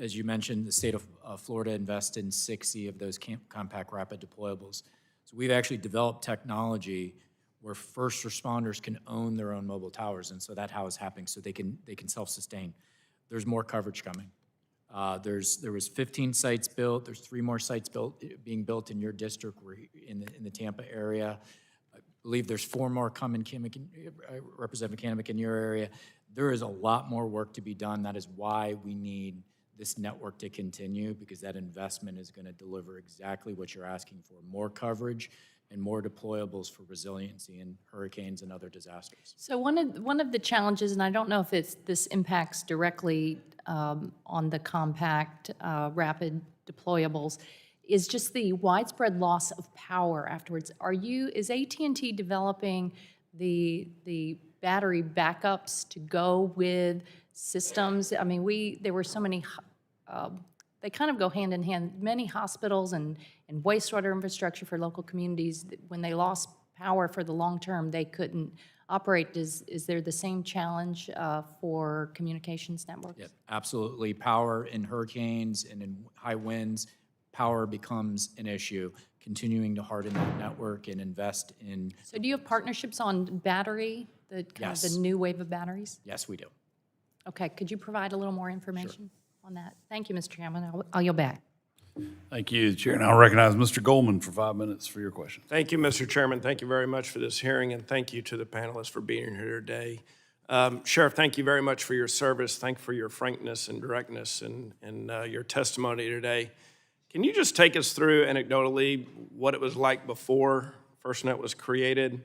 As you mentioned, the state of Florida invested in 60 of those compact rapid deployables. So we've actually developed technology where first responders can own their own mobile towers, and so that's how it's happening, so they can self-sustain. There's more coverage coming. There was 15 sites built. There's 3 more sites being built in your district, in the Tampa area. I believe there's 4 more coming, Representative Kamek, in your area. There is a lot more work to be done. That is why we need this network to continue, because that investment is going to deliver exactly what you're asking for: more coverage and more deployables for resiliency in hurricanes and other disasters. So one of the challenges, and I don't know if this impacts directly on the compact rapid deployables, is just the widespread loss of power afterwards. Is AT&T developing the battery backups to go with systems? I mean, there were so many, they kind of go hand in hand. Many hospitals and wastewater infrastructure for local communities, when they lost power for the long term, they couldn't operate. Is there the same challenge for communications networks? Yep, absolutely. Power in hurricanes and in high winds, power becomes an issue. Continuing to harden that network and invest in. So do you have partnerships on battery, Yes. the new wave of batteries? Yes, we do. Okay, could you provide a little more information on that? Thank you, Mr. Chairman. I'll yield back. Thank you, Chair. And I'll recognize Mr. Goldman for 5 minutes for your question. Thank you, Mr. Chairman. Thank you very much for this hearing, and thank you to the panelists for being here today. Sheriff, thank you very much for your service. Thank you for your frankness and directness and your testimony today. Can you just take us through anecdotally what it was like before FirstNet was created?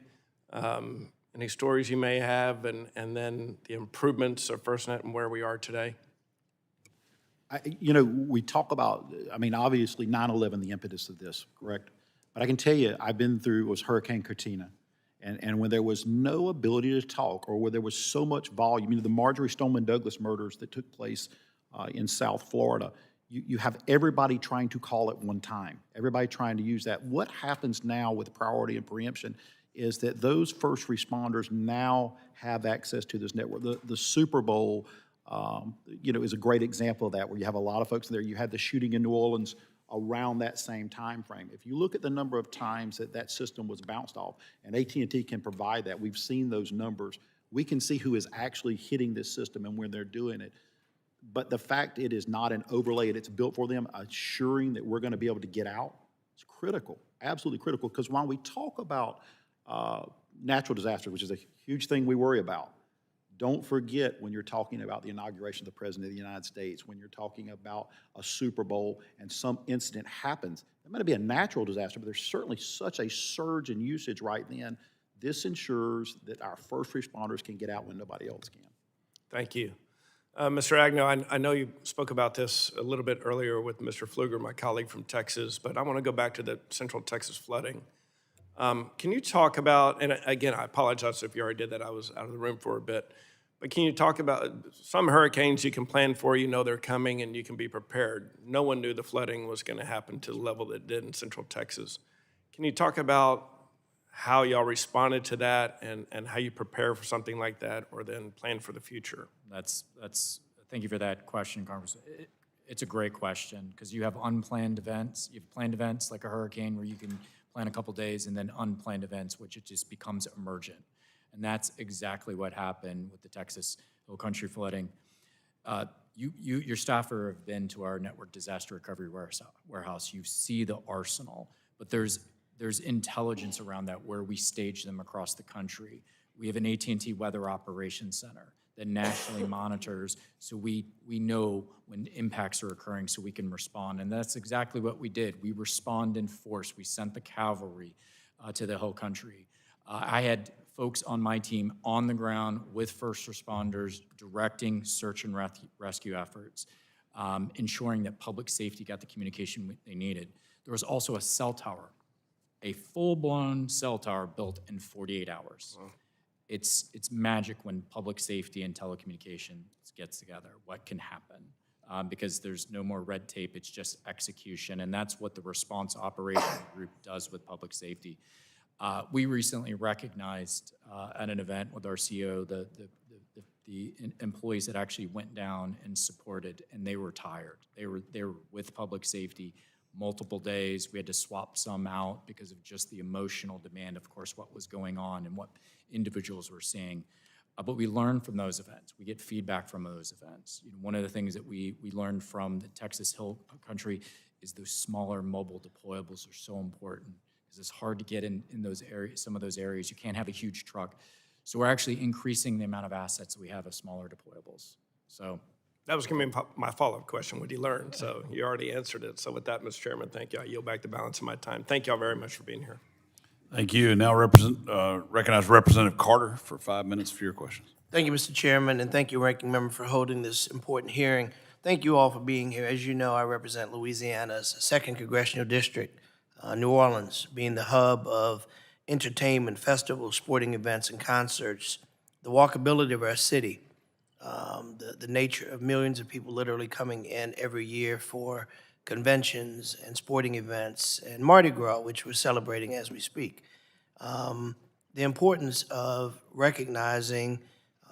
Any stories you may have, and then the improvements of FirstNet and where we are today? We talk about, obviously 9/11, the impetus of this, correct? But I can tell you, I've been through, was Hurricane Katrina. And when there was no ability to talk, or where there was so much volume, the Marjorie Stoneman Douglas murders that took place in South Florida, you have everybody trying to call at one time, everybody trying to use that. What happens now with priority and preemption is that those first responders now have access to this network. The Super Bowl, is a great example of that, where you have a lot of folks in there. You had the shooting in New Orleans around that same time frame. If you look at the number of times that system was bounced off, and AT&T can provide that, we've seen those numbers. We can see who is actually hitting this system and when they're doing it. But the fact it is not an overlay and it's built for them, assuring that we're going to be able to get out, is critical, absolutely critical. Because while we talk about natural disasters, which is a huge thing we worry about, don't forget when you're talking about the inauguration of the President of the United States, when you're talking about a Super Bowl and some incident happens, it might be a natural disaster, but there's certainly such a surge in usage right then. This ensures that our first responders can get out when nobody else can. Thank you. Mr. Agnew, I know you spoke about this a little bit earlier with Mr. Pfluger, my colleague from Texas, but I want to go back to the Central Texas flooding. Can you talk about, and again, I apologize if you already did that, I was out of the room for a bit, but can you talk about some hurricanes you can plan for, you know they're coming and you can be prepared. No one knew the flooding was going to happen to the level that it did in Central Texas. Can you talk about how y'all responded to that and how you prepare for something like that or then plan for the future? Thank you for that question, Congressman. It's a great question because you have unplanned events. You have planned events like a hurricane where you can plan a couple days, and then unplanned events, which it just becomes emergent. And that's exactly what happened with the Texas Hill Country flooding. Your staffer have been to our network disaster recovery warehouse. You see the arsenal, but there's intelligence around that where we stage them across the country. We have an AT&T Weather Operations Center that nationally monitors, so we know when impacts are occurring so we can respond. And that's exactly what we did. We respond in force. We sent the cavalry to the whole country. I had folks on my team on the ground with first responders directing search and rescue efforts, ensuring that public safety got the communication they needed. There was also a cell tower, a full-blown cell tower built in 48 hours. Wow. It's magic when public safety and telecommunications gets together, what can happen. Because there's no more red tape, it's just execution, and that's what the response operation group does with public safety. We recently recognized at an event with our CEO the employees that actually went down and supported, and they were tired. They were with public safety multiple days. We had to swap some out because of just the emotional demand, of course, what was going on and what individuals were seeing. But we learned from those events. We get feedback from those events. One of the things that we learned from the Texas Hill Country is those smaller mobile deployables are so important because it's hard to get in those areas, some of those areas. You can't have a huge truck. So we're actually increasing the amount of assets that we have of smaller deployables. So that was going to be my follow-up question, what you learned? So you already answered it. So with that, Mr. Chairman, thank you. I yield back the balance of my time. Thank you all very much for being here. Thank you. And now recognize Representative Carter for 5 minutes for your questions. Thank you, Mr. Chairman, and thank you, Ranking Member, for holding this important hearing. Thank you all for being here. As you know, I represent Louisiana's 2nd Congressional District, New Orleans, being the hub of entertainment, festivals, sporting events, and concerts, the walkability of our city, the nature of millions of people literally coming in every year for conventions and sporting events, and Mardi Gras, which we're celebrating as we speak. The importance of recognizing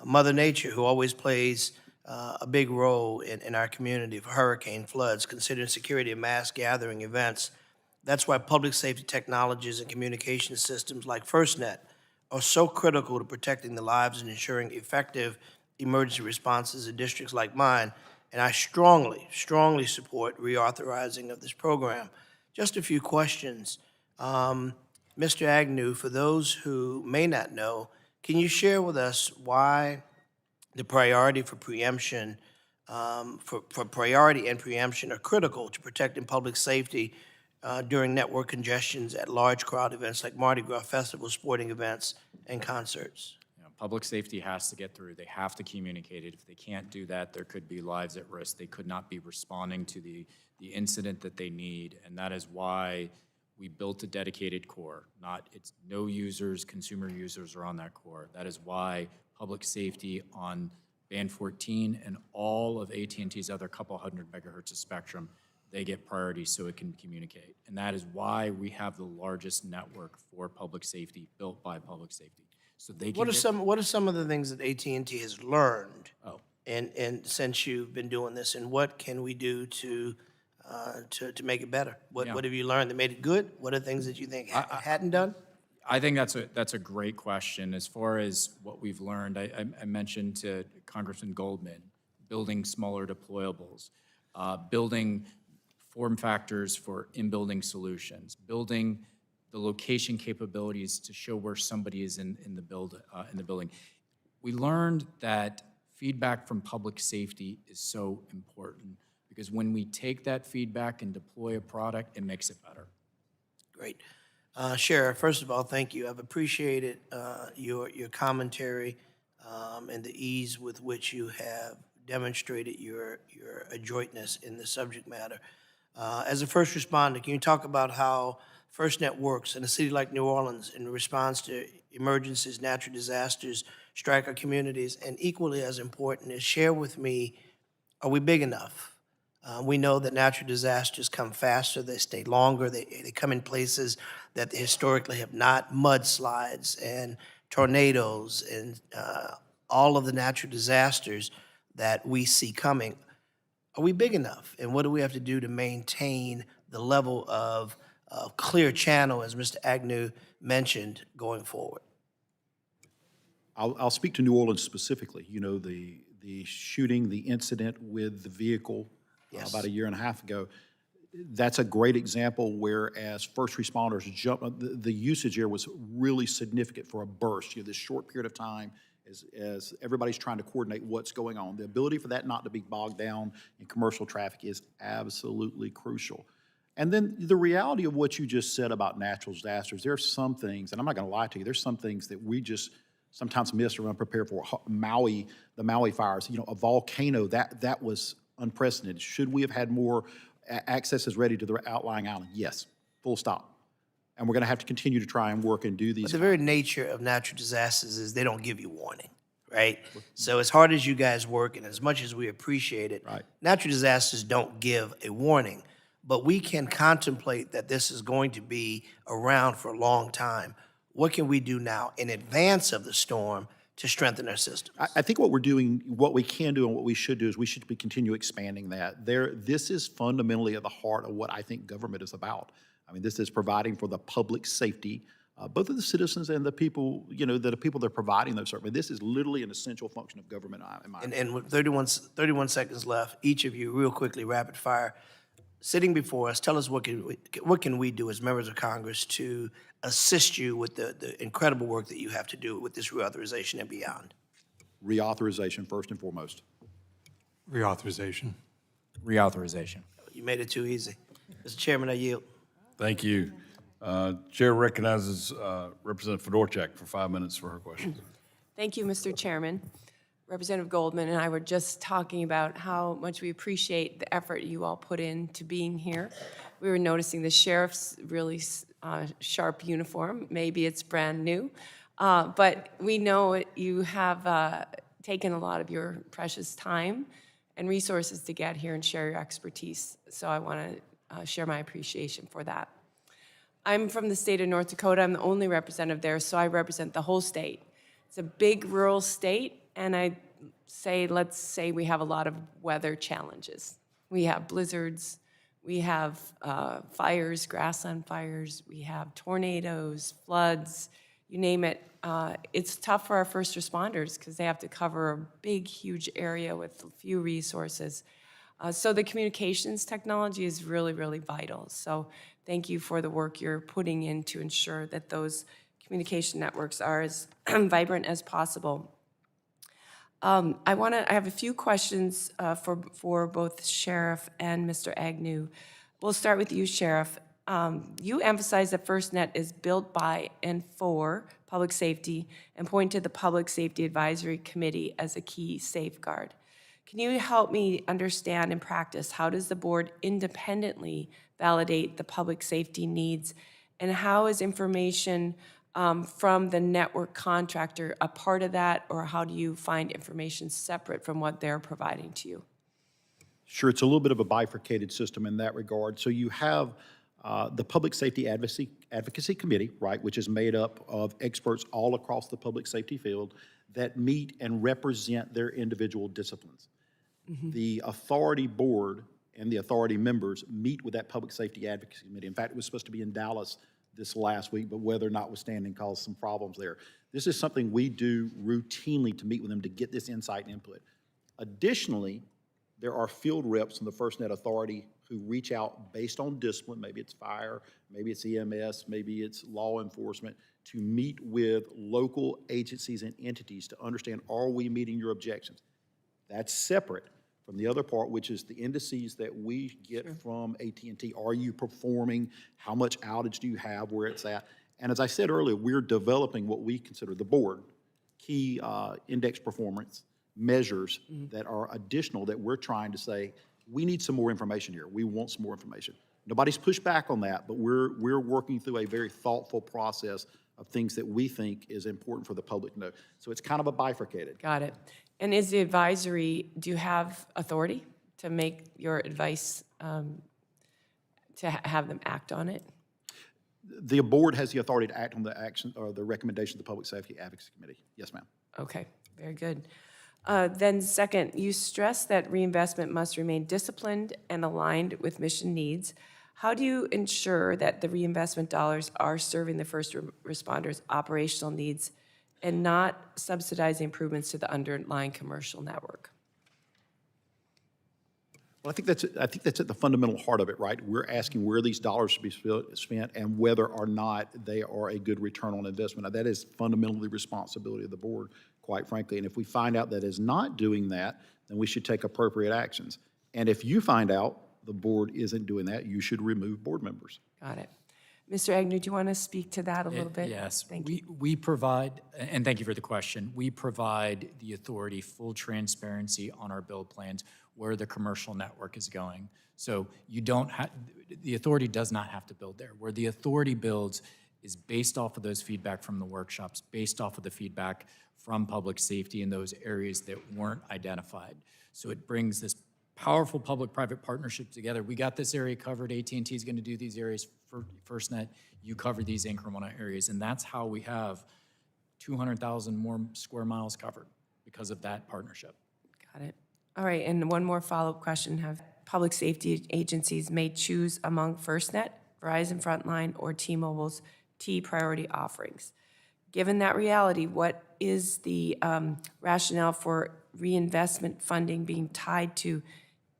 Mother Nature, who always plays a big role in our community for hurricane floods, considering security of mass gathering events. That's why public safety technologies and communication systems like FirstNet are so critical to protecting the lives and ensuring effective emergency responses in districts like mine. And I strongly, strongly support reauthorizing of this program. Just a few questions. Mr. Agnew, for those who may not know, can you share with us why the priority for preemption, for priority and preemption are critical to protecting public safety during network congestions at large crowd events like Mardi Gras festivals, sporting events, and concerts? Public safety has to get through. They have to communicate it. If they can't do that, there could be lives at risk. They could not be responding to the incident that they need, and that is why we built a dedicated core. It's no users, consumer users are on that core. That is why public safety on Band 14, and all of AT&T's other couple hundred megahertz of spectrum, they get priority so it can communicate. And that is why we have the largest network for public safety built by public safety. So they can What are some of the things that AT&T has learned? Oh. And since you've been doing this, and what can we do to make it better? What have you learned that made it good? What are things that you think hadn't done? I think that's a great question. As far as what we've learned, I mentioned to Congressman Goldman, building smaller deployables, building form factors for in-building solutions, building the location capabilities to show where somebody is in the building. We learned that feedback from public safety is so important because when we take that feedback and deploy a product, it makes it better. Great. Sheriff, first of all, thank you. I've appreciated your commentary and the ease with which you have demonstrated your adroitness in the subject matter. As a first responder, can you talk about how FirstNet works in a city like New Orleans in response to emergencies, natural disasters, strike our communities, and equally as important is share with me, are we big enough? We know that natural disasters come faster, they stay longer, they come in places that they historically have not, mudslides and tornadoes and all of the natural disasters that we see coming. Are we big enough? And what do we have to do to maintain the level of clear channel, as Mr. Agnew mentioned, going forward? I'll speak to New Orleans specifically. You know, the shooting, the incident with the vehicle about a year and a half ago, that's a great example where as first responders the usage here was really significant for a burst, this short period of time as everybody's trying to coordinate what's going on. The ability for that not to be bogged down in commercial traffic is absolutely crucial. And then the reality of what you just said about natural disasters, there are some things, and I'm not gonna lie to you, there's some things that we just sometimes miss or unprepared for. The Maui fires, a volcano, that was unprecedented. Should we have had more accesses ready to the outlying island? Yes, full stop. And we're gonna have to continue to try and work and do these. But the very nature of natural disasters is they don't give you warning, right? So as hard as you guys work and as much as we appreciate it, natural disasters don't give a warning. But we can contemplate that this is going to be around for a long time. What can we do now in advance of the storm to strengthen our system? I think what we're doing, what we can do and what we should do is we should continue expanding that. This is fundamentally at the heart of what I think government is about. I mean, this is providing for the public safety, both of the citizens and the people, the people that are providing those services. This is literally an essential function of government, in my opinion. And with 31 seconds left, each of you, real quickly, rapid fire, sitting before us, tell us what can we do as members of Congress to assist you with the incredible work that you have to do with this reauthorization and beyond? Reauthorization, first and foremost. Reauthorization. Reauthorization. You made it too easy. Mr. Chairman, I yield. Thank you. Chair recognizes Representative Fedorchak for 5 minutes for her question. Thank you, Mr. Chairman. Representative Goldman and I were just talking about how much we appreciate the effort you all put into being here. We were noticing the sheriff's really sharp uniform. Maybe it's brand new, but we know you have taken a lot of your precious time and resources to get here and share your expertise. So I want to share my appreciation for that. I'm from the state of North Dakota. I'm the only representative there, so I represent the whole state. It's a big rural state. And let's say we have a lot of weather challenges. We have blizzards, we have fires, grassland fires, we have tornadoes, floods, you name it. It's tough for our first responders because they have to cover a big, huge area with few resources. So the communications technology is really, really vital. So thank you for the work you're putting in to ensure that those communication networks are as vibrant as possible. I have a few questions for both Sheriff and Mr. Agnew. We'll start with you, Sheriff. You emphasize that FirstNet is built by and for public safety and point to the Public Safety Advisory Committee as a key safeguard. Can you help me understand in practice, how does the board independently validate the public safety needs, and how is information from the network contractor a part of that, or how do you find information separate from what they're providing to you? Sure, it's a little bit of a bifurcated system in that regard. So you have the Public Safety Advocacy Committee, right, which is made up of experts all across the public safety field that meet and represent their individual disciplines. The authority board and the authority members meet with that Public Safety Advocacy Committee. In fact, it was supposed to be in Dallas this last week, but weather notwithstanding caused some problems there. This is something we do routinely to meet with them to get this insight and input. Additionally, there are field reps from the FirstNet Authority who reach out based on discipline, maybe it's fire, maybe it's EMS, maybe it's law enforcement, to meet with local agencies and entities to understand, are we meeting your objections? That's separate from the other part, which is the indices that we get from AT&T. Are you performing? How much outage do you have? Where it's at? And as I said earlier, we're developing what we consider the board, key index performance measures that are additional that we're trying to say, we need some more information here. We want some more information. Nobody's pushed back on that, but we're working through a very thoughtful process of things that we think is important for the public to know. So it's kind of a bifurcated. Got it. And is the advisory, do you have authority to make your advice, to have them act on it? The board has the authority to act on the action or the recommendation of the Public Safety Advocacy Committee. Yes, ma'am. Okay, very good. Then second, you stress that reinvestment must remain disciplined and aligned with mission needs. How do you ensure that the reinvestment dollars are serving the first responders' operational needs and not subsidizing improvements to the underlying commercial network? Well, I think that's at the fundamental heart of it, right? We're asking where these dollars should be spent and whether or not they are a good return on investment. Now, that is fundamentally the responsibility of the board, quite frankly. And if we find out that is not doing that, then we should take appropriate actions. And if you find out the board isn't doing that, you should remove board members. Got it. Mr. Agnew, do you want to speak to that a little bit? Yes, Thank you. we provide, and thank you for the question, we provide the authority full transparency on our build plans where the commercial network is going. So you don't have, the authority does not have to build there. Where the authority builds is based off of those feedback from the workshops, based off of the feedback from public safety in those areas that weren't identified. So it brings this powerful public-private partnership together. We got this area covered. AT&T is going to do these areas for FirstNet. You cover these incremental areas, and that's how we have 200,000 more square miles covered because of that partnership. Got it. All right, and one more follow-up question. Have public safety agencies may choose among FirstNet, Verizon Frontline, or T-Mobile's T priority offerings? Given that reality, what is the rationale for reinvestment funding being tied to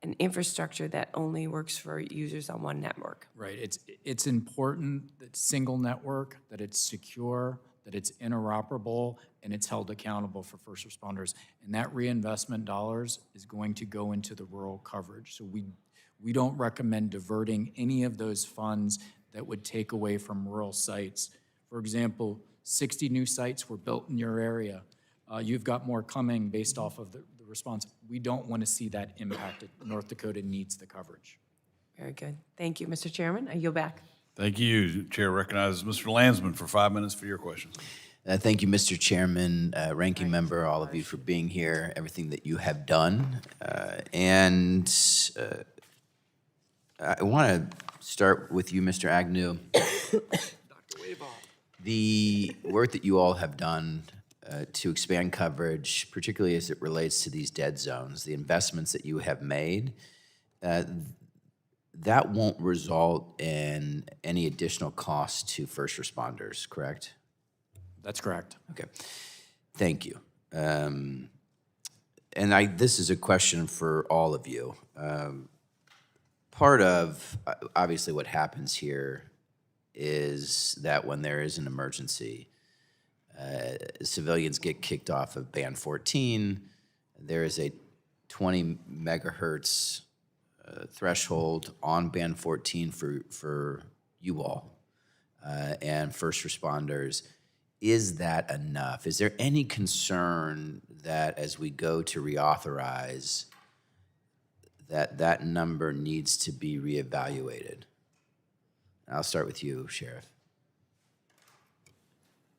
an infrastructure that only works for users on one network? Right, it's important that single network, that it's secure, that it's interoperable, and it's held accountable for first responders. And that reinvestment dollars is going to go into the rural coverage. So we don't recommend diverting any of those funds that would take away from rural sites. For example, 60 new sites were built in your area. You've got more coming based off of the response. We don't want to see that impacted. North Dakota needs the coverage. Very good. Thank you, Mr. Chairman. I yield back. Thank you. Chair recognizes Mr. Landsman for 5 minutes for your questions. Thank you, Mr. Chairman, Ranking Member, all of you for being here, everything that you have done. I want to start with you, Mr. Agnew. The work that you all have done to expand coverage, particularly as it relates to these dead zones, the investments that you have made, that won't result in any additional cost to first responders, correct? That's correct. Okay, thank you. This is a question for all of you. Part of, obviously, what happens here is that when there is an emergency, civilians get kicked off of band 14. There is a 20 megahertz threshold on band 14 for you all and first responders. Is that enough? Is there any concern that as we go to reauthorize, that number needs to be reevaluated? I'll start with you, Sheriff.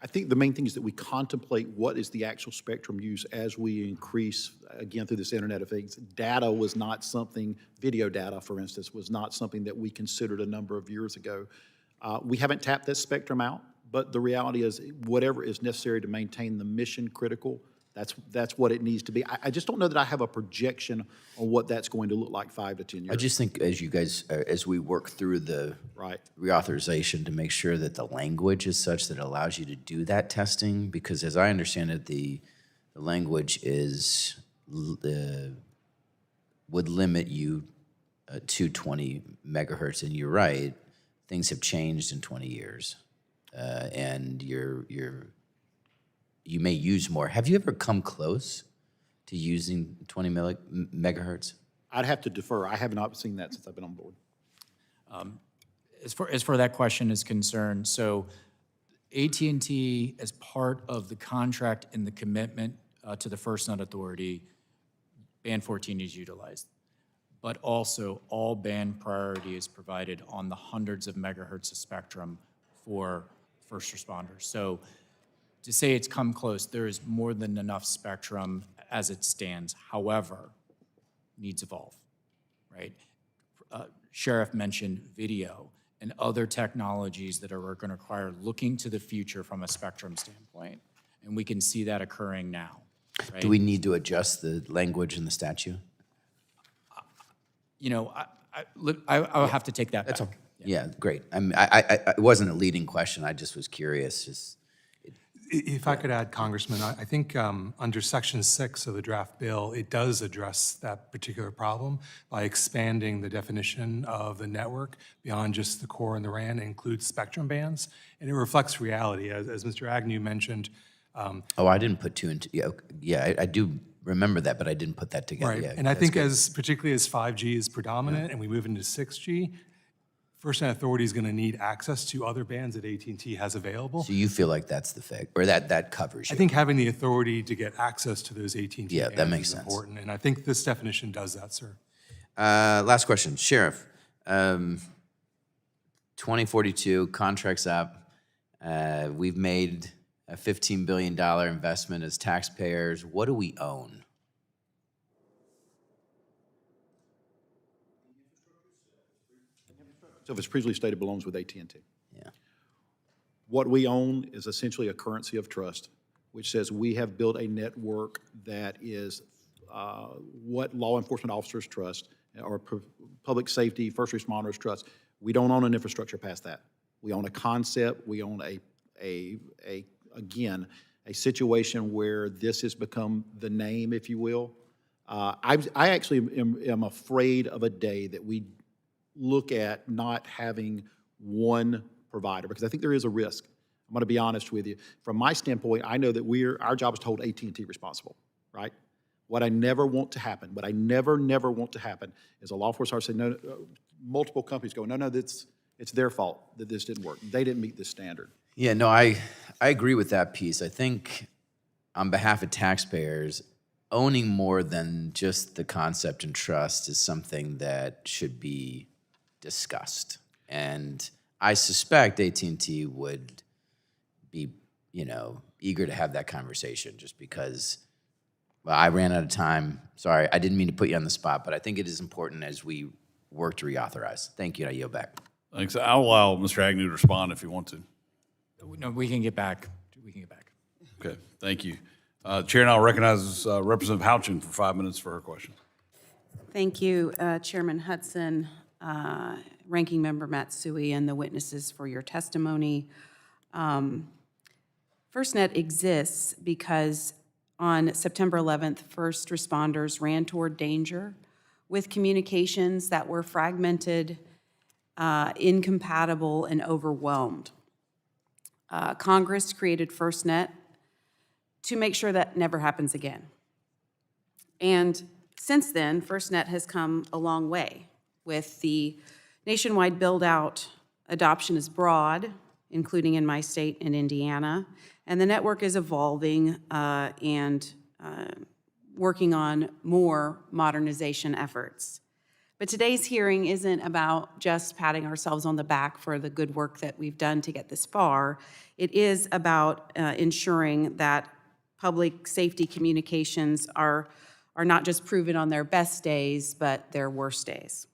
I think the main thing is that we contemplate what is the actual spectrum use as we increase, again, through this Internet of Things. Data was not something, video data, for instance, was not something that we considered a number of years ago. We haven't tapped that spectrum out, but the reality is whatever is necessary to maintain the mission critical, that's what it needs to be. I just don't know that I have a projection on what that's going to look like 5 to 10 years. I just think as you guys, as we work through the reauthorization to make sure that the language is such that it allows you to do that testing, because as I understand it, the language is, would limit you to 20 megahertz, and you're right, things have changed in 20 years, and you may use more. Have you ever come close to using 20 megahertz? I'd have to defer. I have not seen that since I've been on board. As far that question is concerned, so AT&T, as part of the contract and the commitment to the FirstNet Authority, Band 14 is utilized. But also, all band priority is provided on the hundreds of megahertz of spectrum for first responders. So to say it's come close, there is more than enough spectrum as it stands. However, needs evolve, right? Sheriff mentioned video and other technologies that are going to require looking to the future from a spectrum standpoint. And we can see that occurring now. Right? Do we need to adjust the language in the statute? You know, I'll have to take that back. Yeah, great. It wasn't a leading question. I just was curious. If I could add, Congressman, I think under Section 6 of the draft bill, it does address that particular problem by expanding the definition of the network beyond just the core and the RAN. It includes spectrum bands, and it reflects reality. As Mr. Agnew mentioned. I didn't put two and two. Yeah, I do remember that, but I didn't put that together. Right, Yeah, and I think particularly as 5G is predominant and we move into 6G, FirstNet Authority is going to need access to other bands that AT&T has available. So you feel like that's the fact, or that covers you? I think having the authority to get access to those AT&T bands that makes is sense. important, and I think this definition does that, sir. Last question, Sheriff. 2042, contracts up. We've made a $15 billion investment as taxpayers. What do we own? So if it's previously stated, belongs with AT&T. Yeah. What we own is essentially a currency of trust, which says we have built a network that is what law enforcement officers trust, or public safety, first responders trust. We don't own an infrastructure past that. We own a concept. We own again, a situation where this has become the name, if you will. I actually am afraid of a day that we look at not having one provider, because I think there is a risk. I'm going to be honest with you. From my standpoint, I know that our job is to hold AT&T responsible, right? What I never want to happen, what I never want to happen is a law enforcement officer say, no, multiple companies go, no, it's their fault that this didn't work. They didn't meet this standard. Yeah, no, I agree with that piece. I think on behalf of taxpayers, owning more than just the concept and trust is something that should be discussed. And I suspect AT&T would be, eager to have that conversation just because, well, I ran out of time. Sorry, I didn't mean to put you on the spot, but I think it is important as we work to reauthorize. Thank you, and I yield back. Thanks. I'll allow Mr. Agnew to respond if you want to. No, we can get back. Okay, thank you. Chair now recognizes Representative Houchin for 5 minutes for her question. Thank you, Chairman Hudson, Ranking Member Matsui, and the witnesses for your testimony. FirstNet exists because on September 11th, first responders ran toward danger with communications that were fragmented, incompatible, and overwhelmed. Congress created FirstNet to make sure that never happens again. And since then, FirstNet has come a long way. With the nationwide build-out, adoption is broad, including in my state in Indiana, and the network is evolving and working on more modernization efforts. But today's hearing isn't about just patting ourselves on the back for the good work that we've done to get this far. It is about ensuring that public safety communications are not just proven on their best days, but their worst days.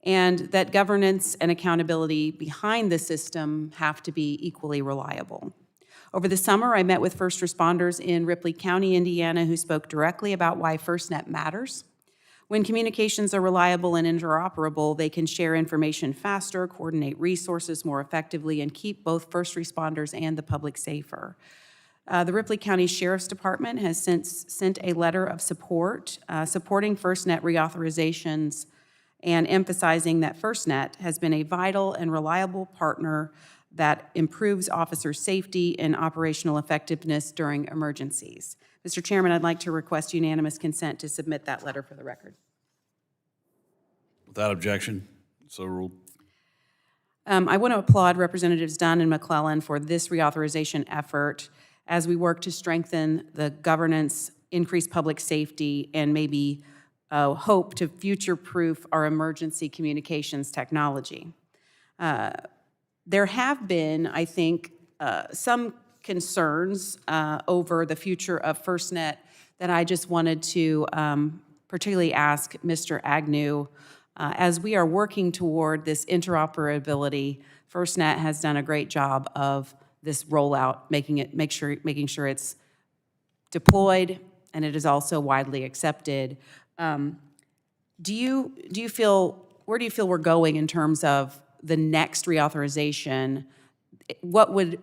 And that governance and accountability behind the system have to be equally reliable. Over the summer, I met with first responders in Ripley County, Indiana, who spoke directly about why FirstNet matters. When communications are reliable and interoperable, they can share information faster, coordinate resources more effectively, and keep both first responders and the public safer. The Ripley County Sheriff's Department has since sent a letter of support, supporting FirstNet reauthorizations and emphasizing that FirstNet has been a vital and reliable partner that improves officer safety and operational effectiveness during emergencies. Mr. Chairman, I'd like to request unanimous consent to submit that letter for the record. Without objection, so ruled. I want to applaud Representatives Dunn and McClellan for this reauthorization effort as we work to strengthen the governance, increase public safety, and maybe hope to future-proof our emergency communications technology. There have been, I think, some concerns over the future of FirstNet that I just wanted to particularly ask Mr. Agnew. As we are working toward this interoperability, FirstNet has done a great job of this rollout, making sure it's deployed and it is also widely accepted. Where do you feel we're going in terms of the next reauthorization? What would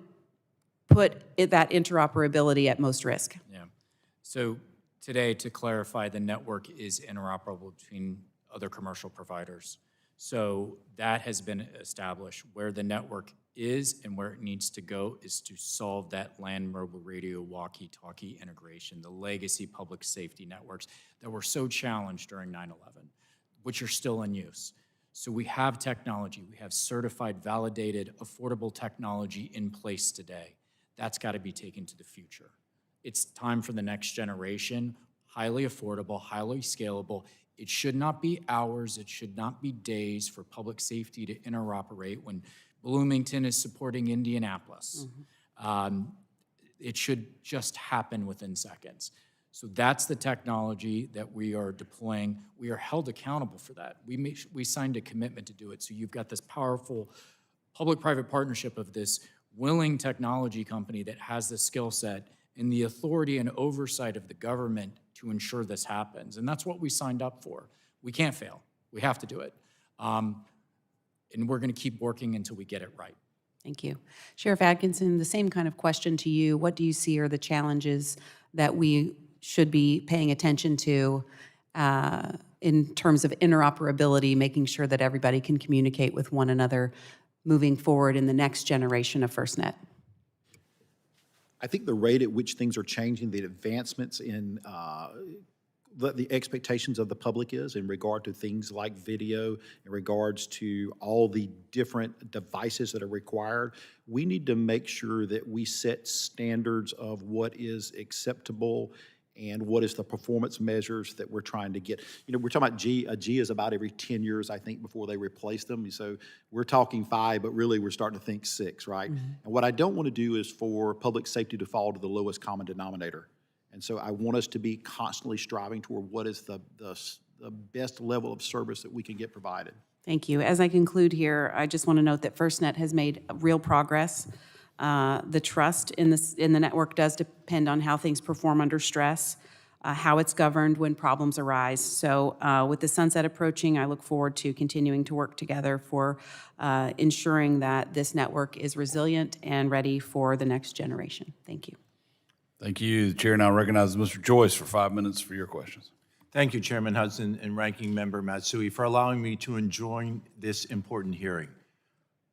put that interoperability at most risk? Yeah. So today, to clarify, the network is interoperable between other commercial providers. So that has been established. Where the network is and where it needs to go is to solve that land mobile radio walkie-talkie integration, the legacy public safety networks that were so challenged during 9/11, which are still in use. So we have technology, we have certified, validated, affordable technology in place today. That's got to be taken to the future. It's time for the next generation, highly affordable, highly scalable. It should not be hours, it should not be days for public safety to interoperate when Bloomington is supporting Indianapolis. It should just happen within seconds. So that's the technology that we are deploying. We are held accountable for that. We signed a commitment to do it. So you've got this powerful public-private partnership of this willing technology company that has the skill set and the authority and oversight of the government to ensure this happens. And that's what we signed up for. We can't fail. We have to do it. And we're going to keep working until we get it right. Thank you. Sheriff Atkinson, the same kind of question to you. What do you see are the challenges that we should be paying attention to in terms of interoperability, making sure that everybody can communicate with one another moving forward in the next generation of FirstNet? I think the rate at which things are changing, the advancements in the expectations of the public is in regard to things like video, in regards to all the different devices that are required. We need to make sure that we set standards of what is acceptable and what is the performance measures that we're trying to get. You know, we're talking about G. A G is about every 10 years, I think, before they replace them. So we're talking 5, but really we're starting to think 6, right? And what I don't want to do is for public safety to fall to the lowest common denominator. And so I want us to be constantly striving toward what is the best level of service that we can get provided. Thank you. As I conclude here, I just want to note that FirstNet has made real progress. The trust in the network does depend on how things perform under stress, how it's governed when problems arise. So with the sunset approaching, I look forward to continuing to work together for ensuring that this network is resilient and ready for the next generation. Thank you. Thank you. The chair now recognizes Mr. Joyce for 5 minutes for your questions. Thank you, Chairman Hudson and Ranking Member Matsui, for allowing me to join this important hearing.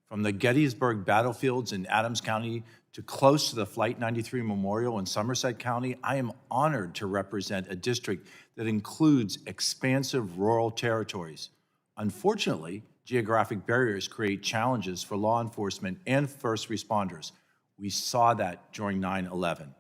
From the Gettysburg battlefields in Adams County to close to the Flight 93 Memorial in Somerset County, I am honored to represent a district that includes expansive rural territories. Unfortunately, geographic barriers create challenges for law enforcement and first responders. We saw that during 9/11.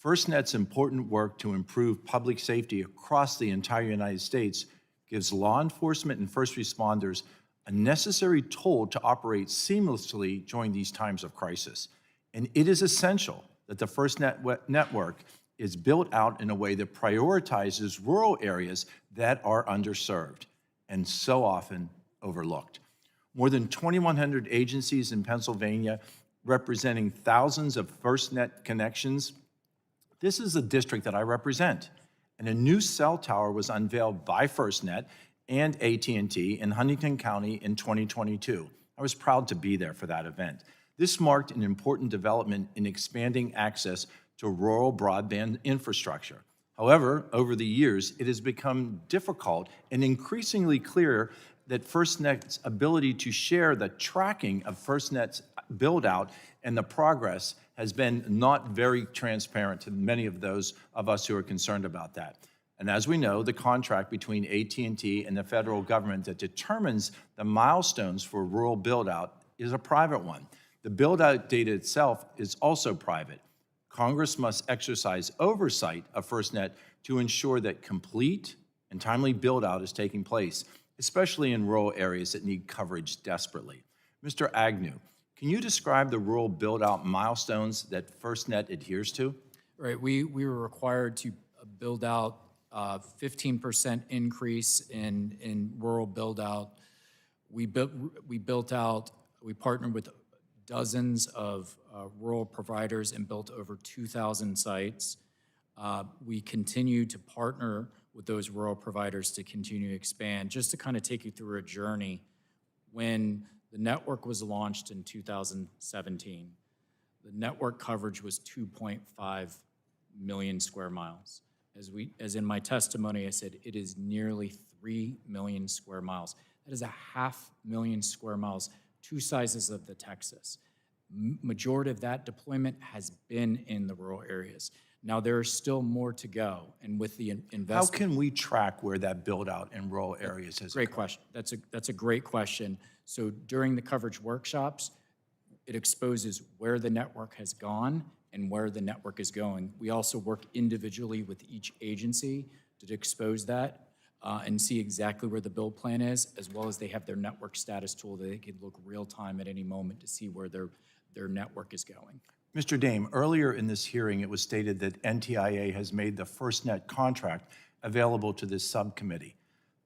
FirstNet's important work to improve public safety across the entire United States gives law enforcement and first responders a necessary tool to operate seamlessly during these times of crisis. And it is essential that the FirstNet network is built out in a way that prioritizes rural areas that are underserved and so often overlooked. More than 2,100 agencies in Pennsylvania, representing thousands of FirstNet connections. This is the district that I represent. And a new cell tower was unveiled by FirstNet and AT&T in Huntington County in 2022. I was proud to be there for that event. This marked an important development in expanding access to rural broadband infrastructure. However, over the years, it has become difficult and increasingly clear that FirstNet's ability to share the tracking of FirstNet's build-out and the progress has been not very transparent to many of those of us who are concerned about that. And as we know, the contract between AT&T and the federal government that determines the milestones for rural build-out is a private one. The build-out data itself is also private. Congress must exercise oversight of FirstNet to ensure that complete and timely build-out is taking place, especially in rural areas that need coverage desperately. Mr. Agnew, can you describe the rural build-out milestones that FirstNet adheres to? Right, we were required to build out 15% increase in rural build-out. We partnered with dozens of rural providers and built over 2,000 sites. We continue to partner with those rural providers to continue to expand. Just to kind of take you through a journey, when the network was launched in 2017, the network coverage was 2.5 million square miles. As in my testimony, I said it is nearly 3 million square miles. That is 500,000 square miles, two sizes of the Texas. Majority of that deployment has been in the rural areas. Now, there is still more to go, and with the investment. How can we track where that build-out in rural areas has Great occurred? question. That's a great question. So during the coverage workshops, it exposes where the network has gone and where the network is going. We also work individually with each agency to expose that and see exactly where the build plan is, as well as they have their network status tool that they can look real time at any moment to see where their network is going. Mr. Dame, earlier in this hearing, it was stated that NTIA has made the FirstNet contract available to this subcommittee.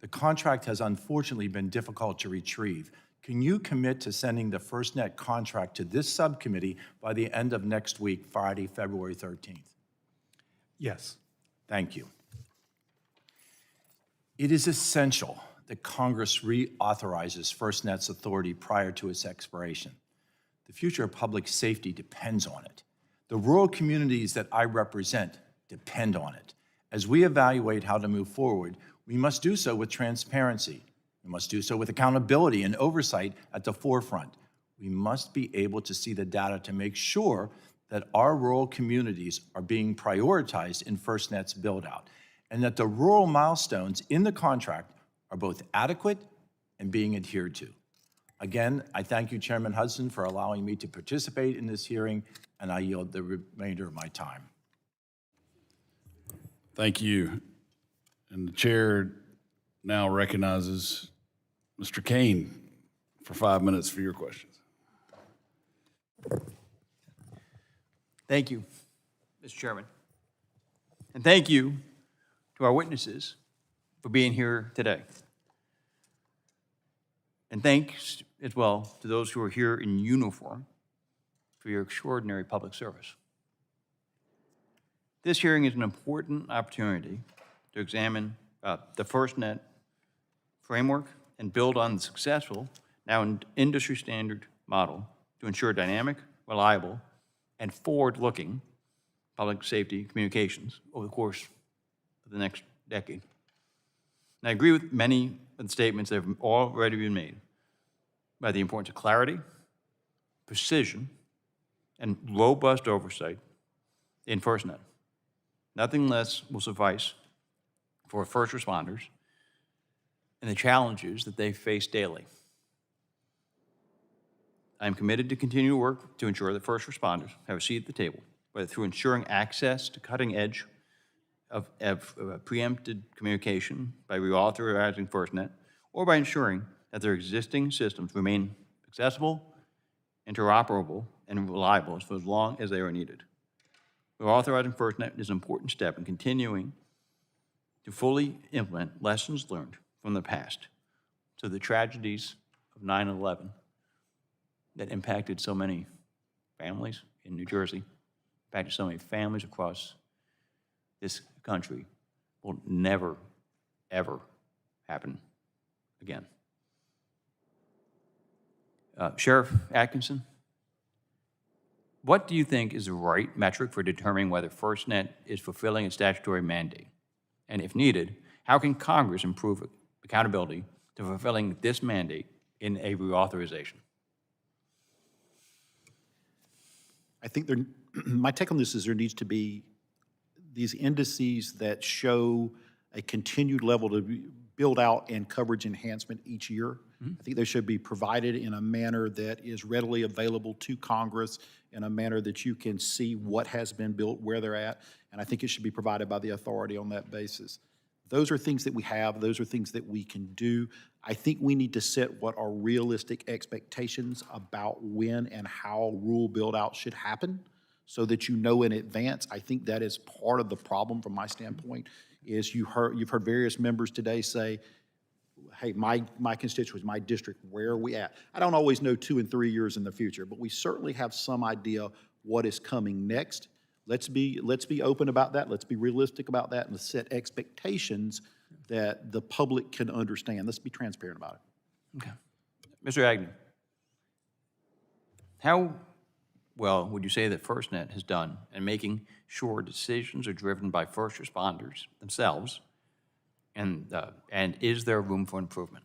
The contract has unfortunately been difficult to retrieve. Can you commit to sending the FirstNet contract to this subcommittee by the end of next week, Friday, February 13th? Yes. Thank you. It is essential that Congress reauthorizes FirstNet's authority prior to its expiration. The future of public safety depends on it. The rural communities that I represent depend on it. As we evaluate how to move forward, we must do so with transparency. We must do so with accountability and oversight at the forefront. We must be able to see the data to make sure that our rural communities are being prioritized in FirstNet's build-out, and that the rural milestones in the contract are both adequate and being adhered to. Again, I thank you, Chairman Hudson, for allowing me to participate in this hearing, and I yield the remainder of my time. Thank you. And the chair now recognizes Mr. Kane for 5 minutes for your questions. Thank you, Mr. Chairman. And thank you to our witnesses for being here today. And thanks as well to those who are here in uniform for your extraordinary public service. This hearing is an important opportunity to examine the FirstNet framework and build on the successful, now industry standard model to ensure dynamic, reliable, and forward-looking public safety communications over the course of the next decade. And I agree with many of the statements that have already been made about the importance of clarity, precision, and robust oversight in FirstNet. Nothing less will suffice for first responders and the challenges that they face daily. I am committed to continue to work to ensure that first responders have a seat at the table, whether through ensuring access to cutting-edge preempted communication by reauthorizing FirstNet, or by ensuring that their existing systems remain accessible, interoperable, and reliable for as long as they are needed. Reauthorizing FirstNet is an important step in continuing to fully implement lessons learned from the past to the tragedies of 9/11 that impacted so many families in New Jersey, impacted so many families across this country, will never, ever happen again. Sheriff Atkinson, what do you think is the right metric for determining whether FirstNet is fulfilling its statutory mandate? And if needed, how can Congress improve accountability to fulfilling this mandate in a reauthorization? I think my take on this is there needs to be these indices that show a continued level to build out and coverage enhancement each year. I think they should be provided in a manner that is readily available to Congress, in a manner that you can see what has been built, where they're at, and I think it should be provided by the authority on that basis. Those are things that we have. Those are things that we can do. I think we need to set what are realistic expectations about when and how rural build-out should happen so that you know in advance. I think that is part of the problem from my standpoint, is you've heard various members today say, hey, my constituents, my district, where are we at? I don't always know 2 and 3 years in the future, but we certainly have some idea what is coming next. Let's be open about that. Let's be realistic about that, and let's set expectations that the public can understand. Let's be transparent about it. Okay. Mr. Agnew, how well would you say that FirstNet has done in making sure decisions are driven by first responders themselves, and is there room for improvement?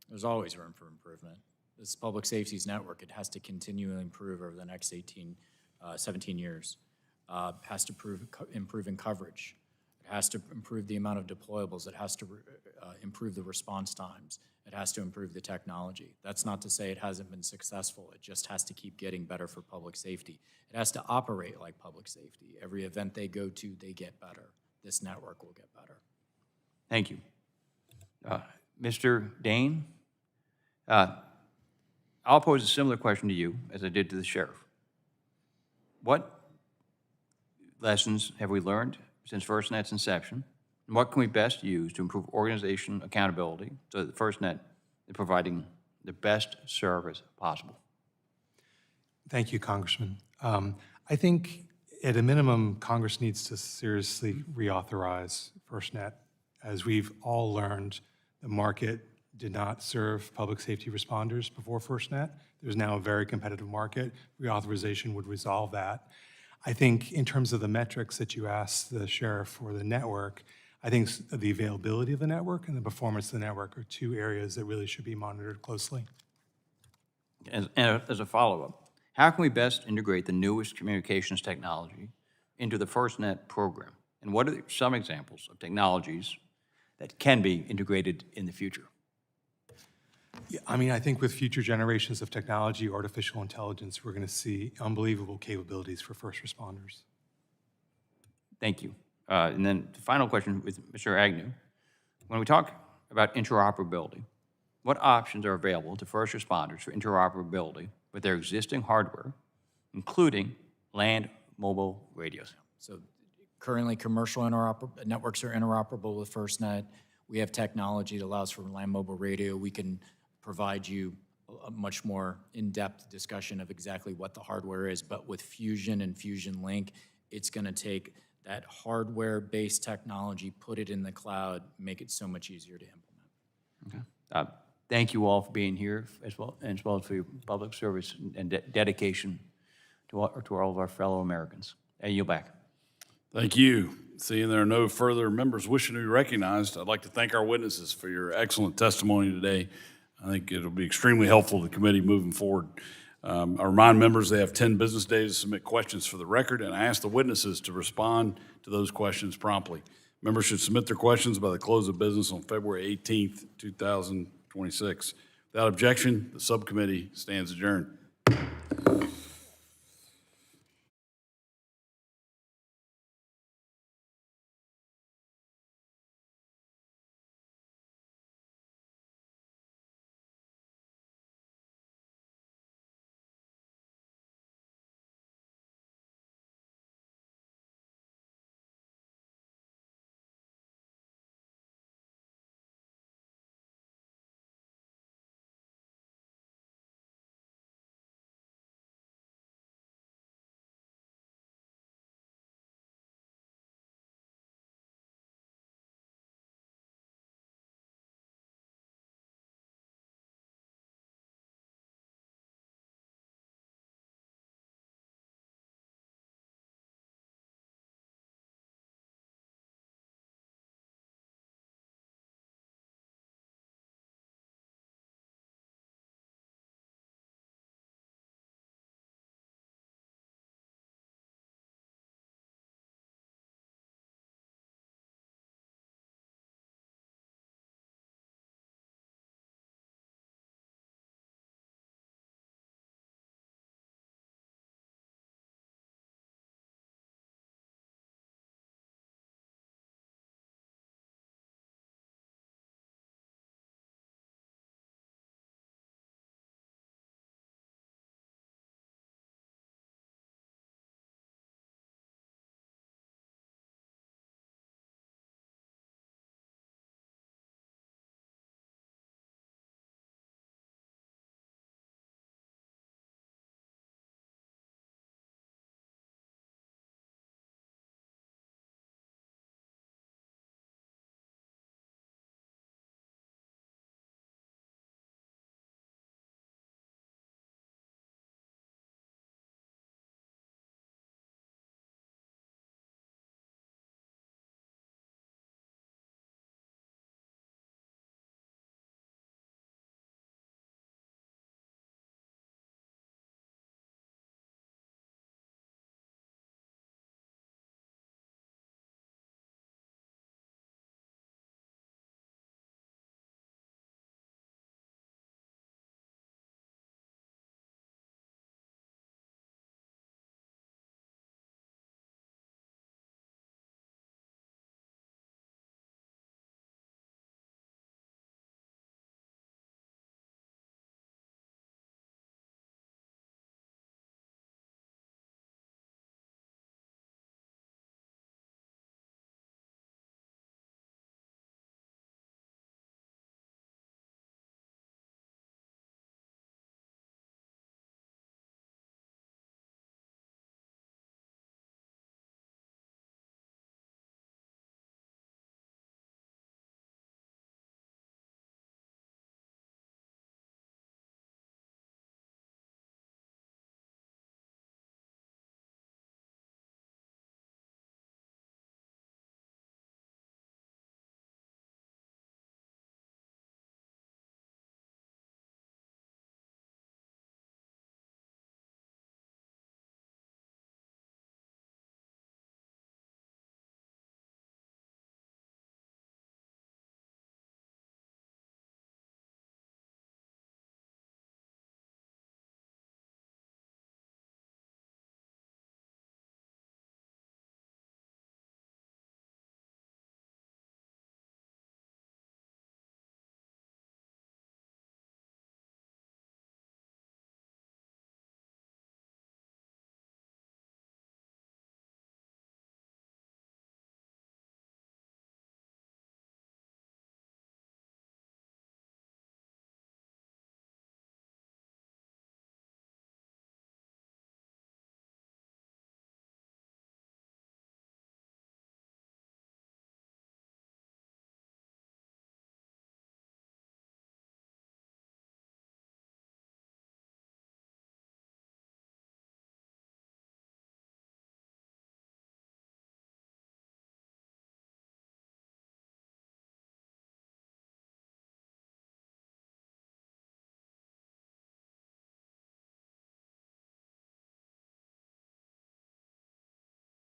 There's always room for improvement. This public safety's network, it has to continually improve over the next 17 years. Has to improve in coverage. It has to improve the amount of deployables. It has to improve the response times. It has to improve the technology. That's not to say it hasn't been successful. It just has to keep getting better for public safety. It has to operate like public safety. Every event they go to, they get better. This network will get better. Thank you. Mr. Dane, I'll pose a similar question to you as I did to the sheriff. What lessons have we learned since FirstNet's inception? And what can we best use to improve organization accountability so that FirstNet is providing the best service possible? Thank you, Congressman. I think at a minimum, Congress needs to seriously reauthorize FirstNet. As we've all learned, the market did not serve public safety responders before FirstNet. There's now a very competitive market. Reauthorization would resolve that. I think in terms of the metrics that you asked the sheriff for the network, I think the availability of the network and the performance of the network are 2 areas that really should be monitored closely. And as a follow-up, how can we best integrate the newest communications technology into the FirstNet program? And what are some examples of technologies that can be integrated in the future? Yeah, I mean, I think with future generations of technology, artificial intelligence, we're going to see unbelievable capabilities for first responders. Thank you. And then the final question with Mr. Agnew. When we talk about interoperability, what options are available to first responders for interoperability with their existing hardware, including land mobile radios? So currently, commercial networks are interoperable with FirstNet. We have technology that allows for land mobile radio. We can provide you a much more in-depth discussion of exactly what the hardware is, but with Fusion and Fusion Link, it's going to take that hardware-based technology, put it in the cloud, make it so much easier to implement. Okay. Thank you all for being here, as well as for your public service and dedication to all of our fellow Americans. I yield back. Thank you. Seeing there are no further members wishing to be recognized, I'd like to thank our witnesses for your excellent testimony today. I think it'll be extremely helpful to the committee moving forward. I remind members they have 10 business days to submit questions for the record, and I ask the witnesses to respond to those questions promptly. Members should submit their questions by the close of business on February 18th, 2026. Without objection, the subcommittee stands adjourned.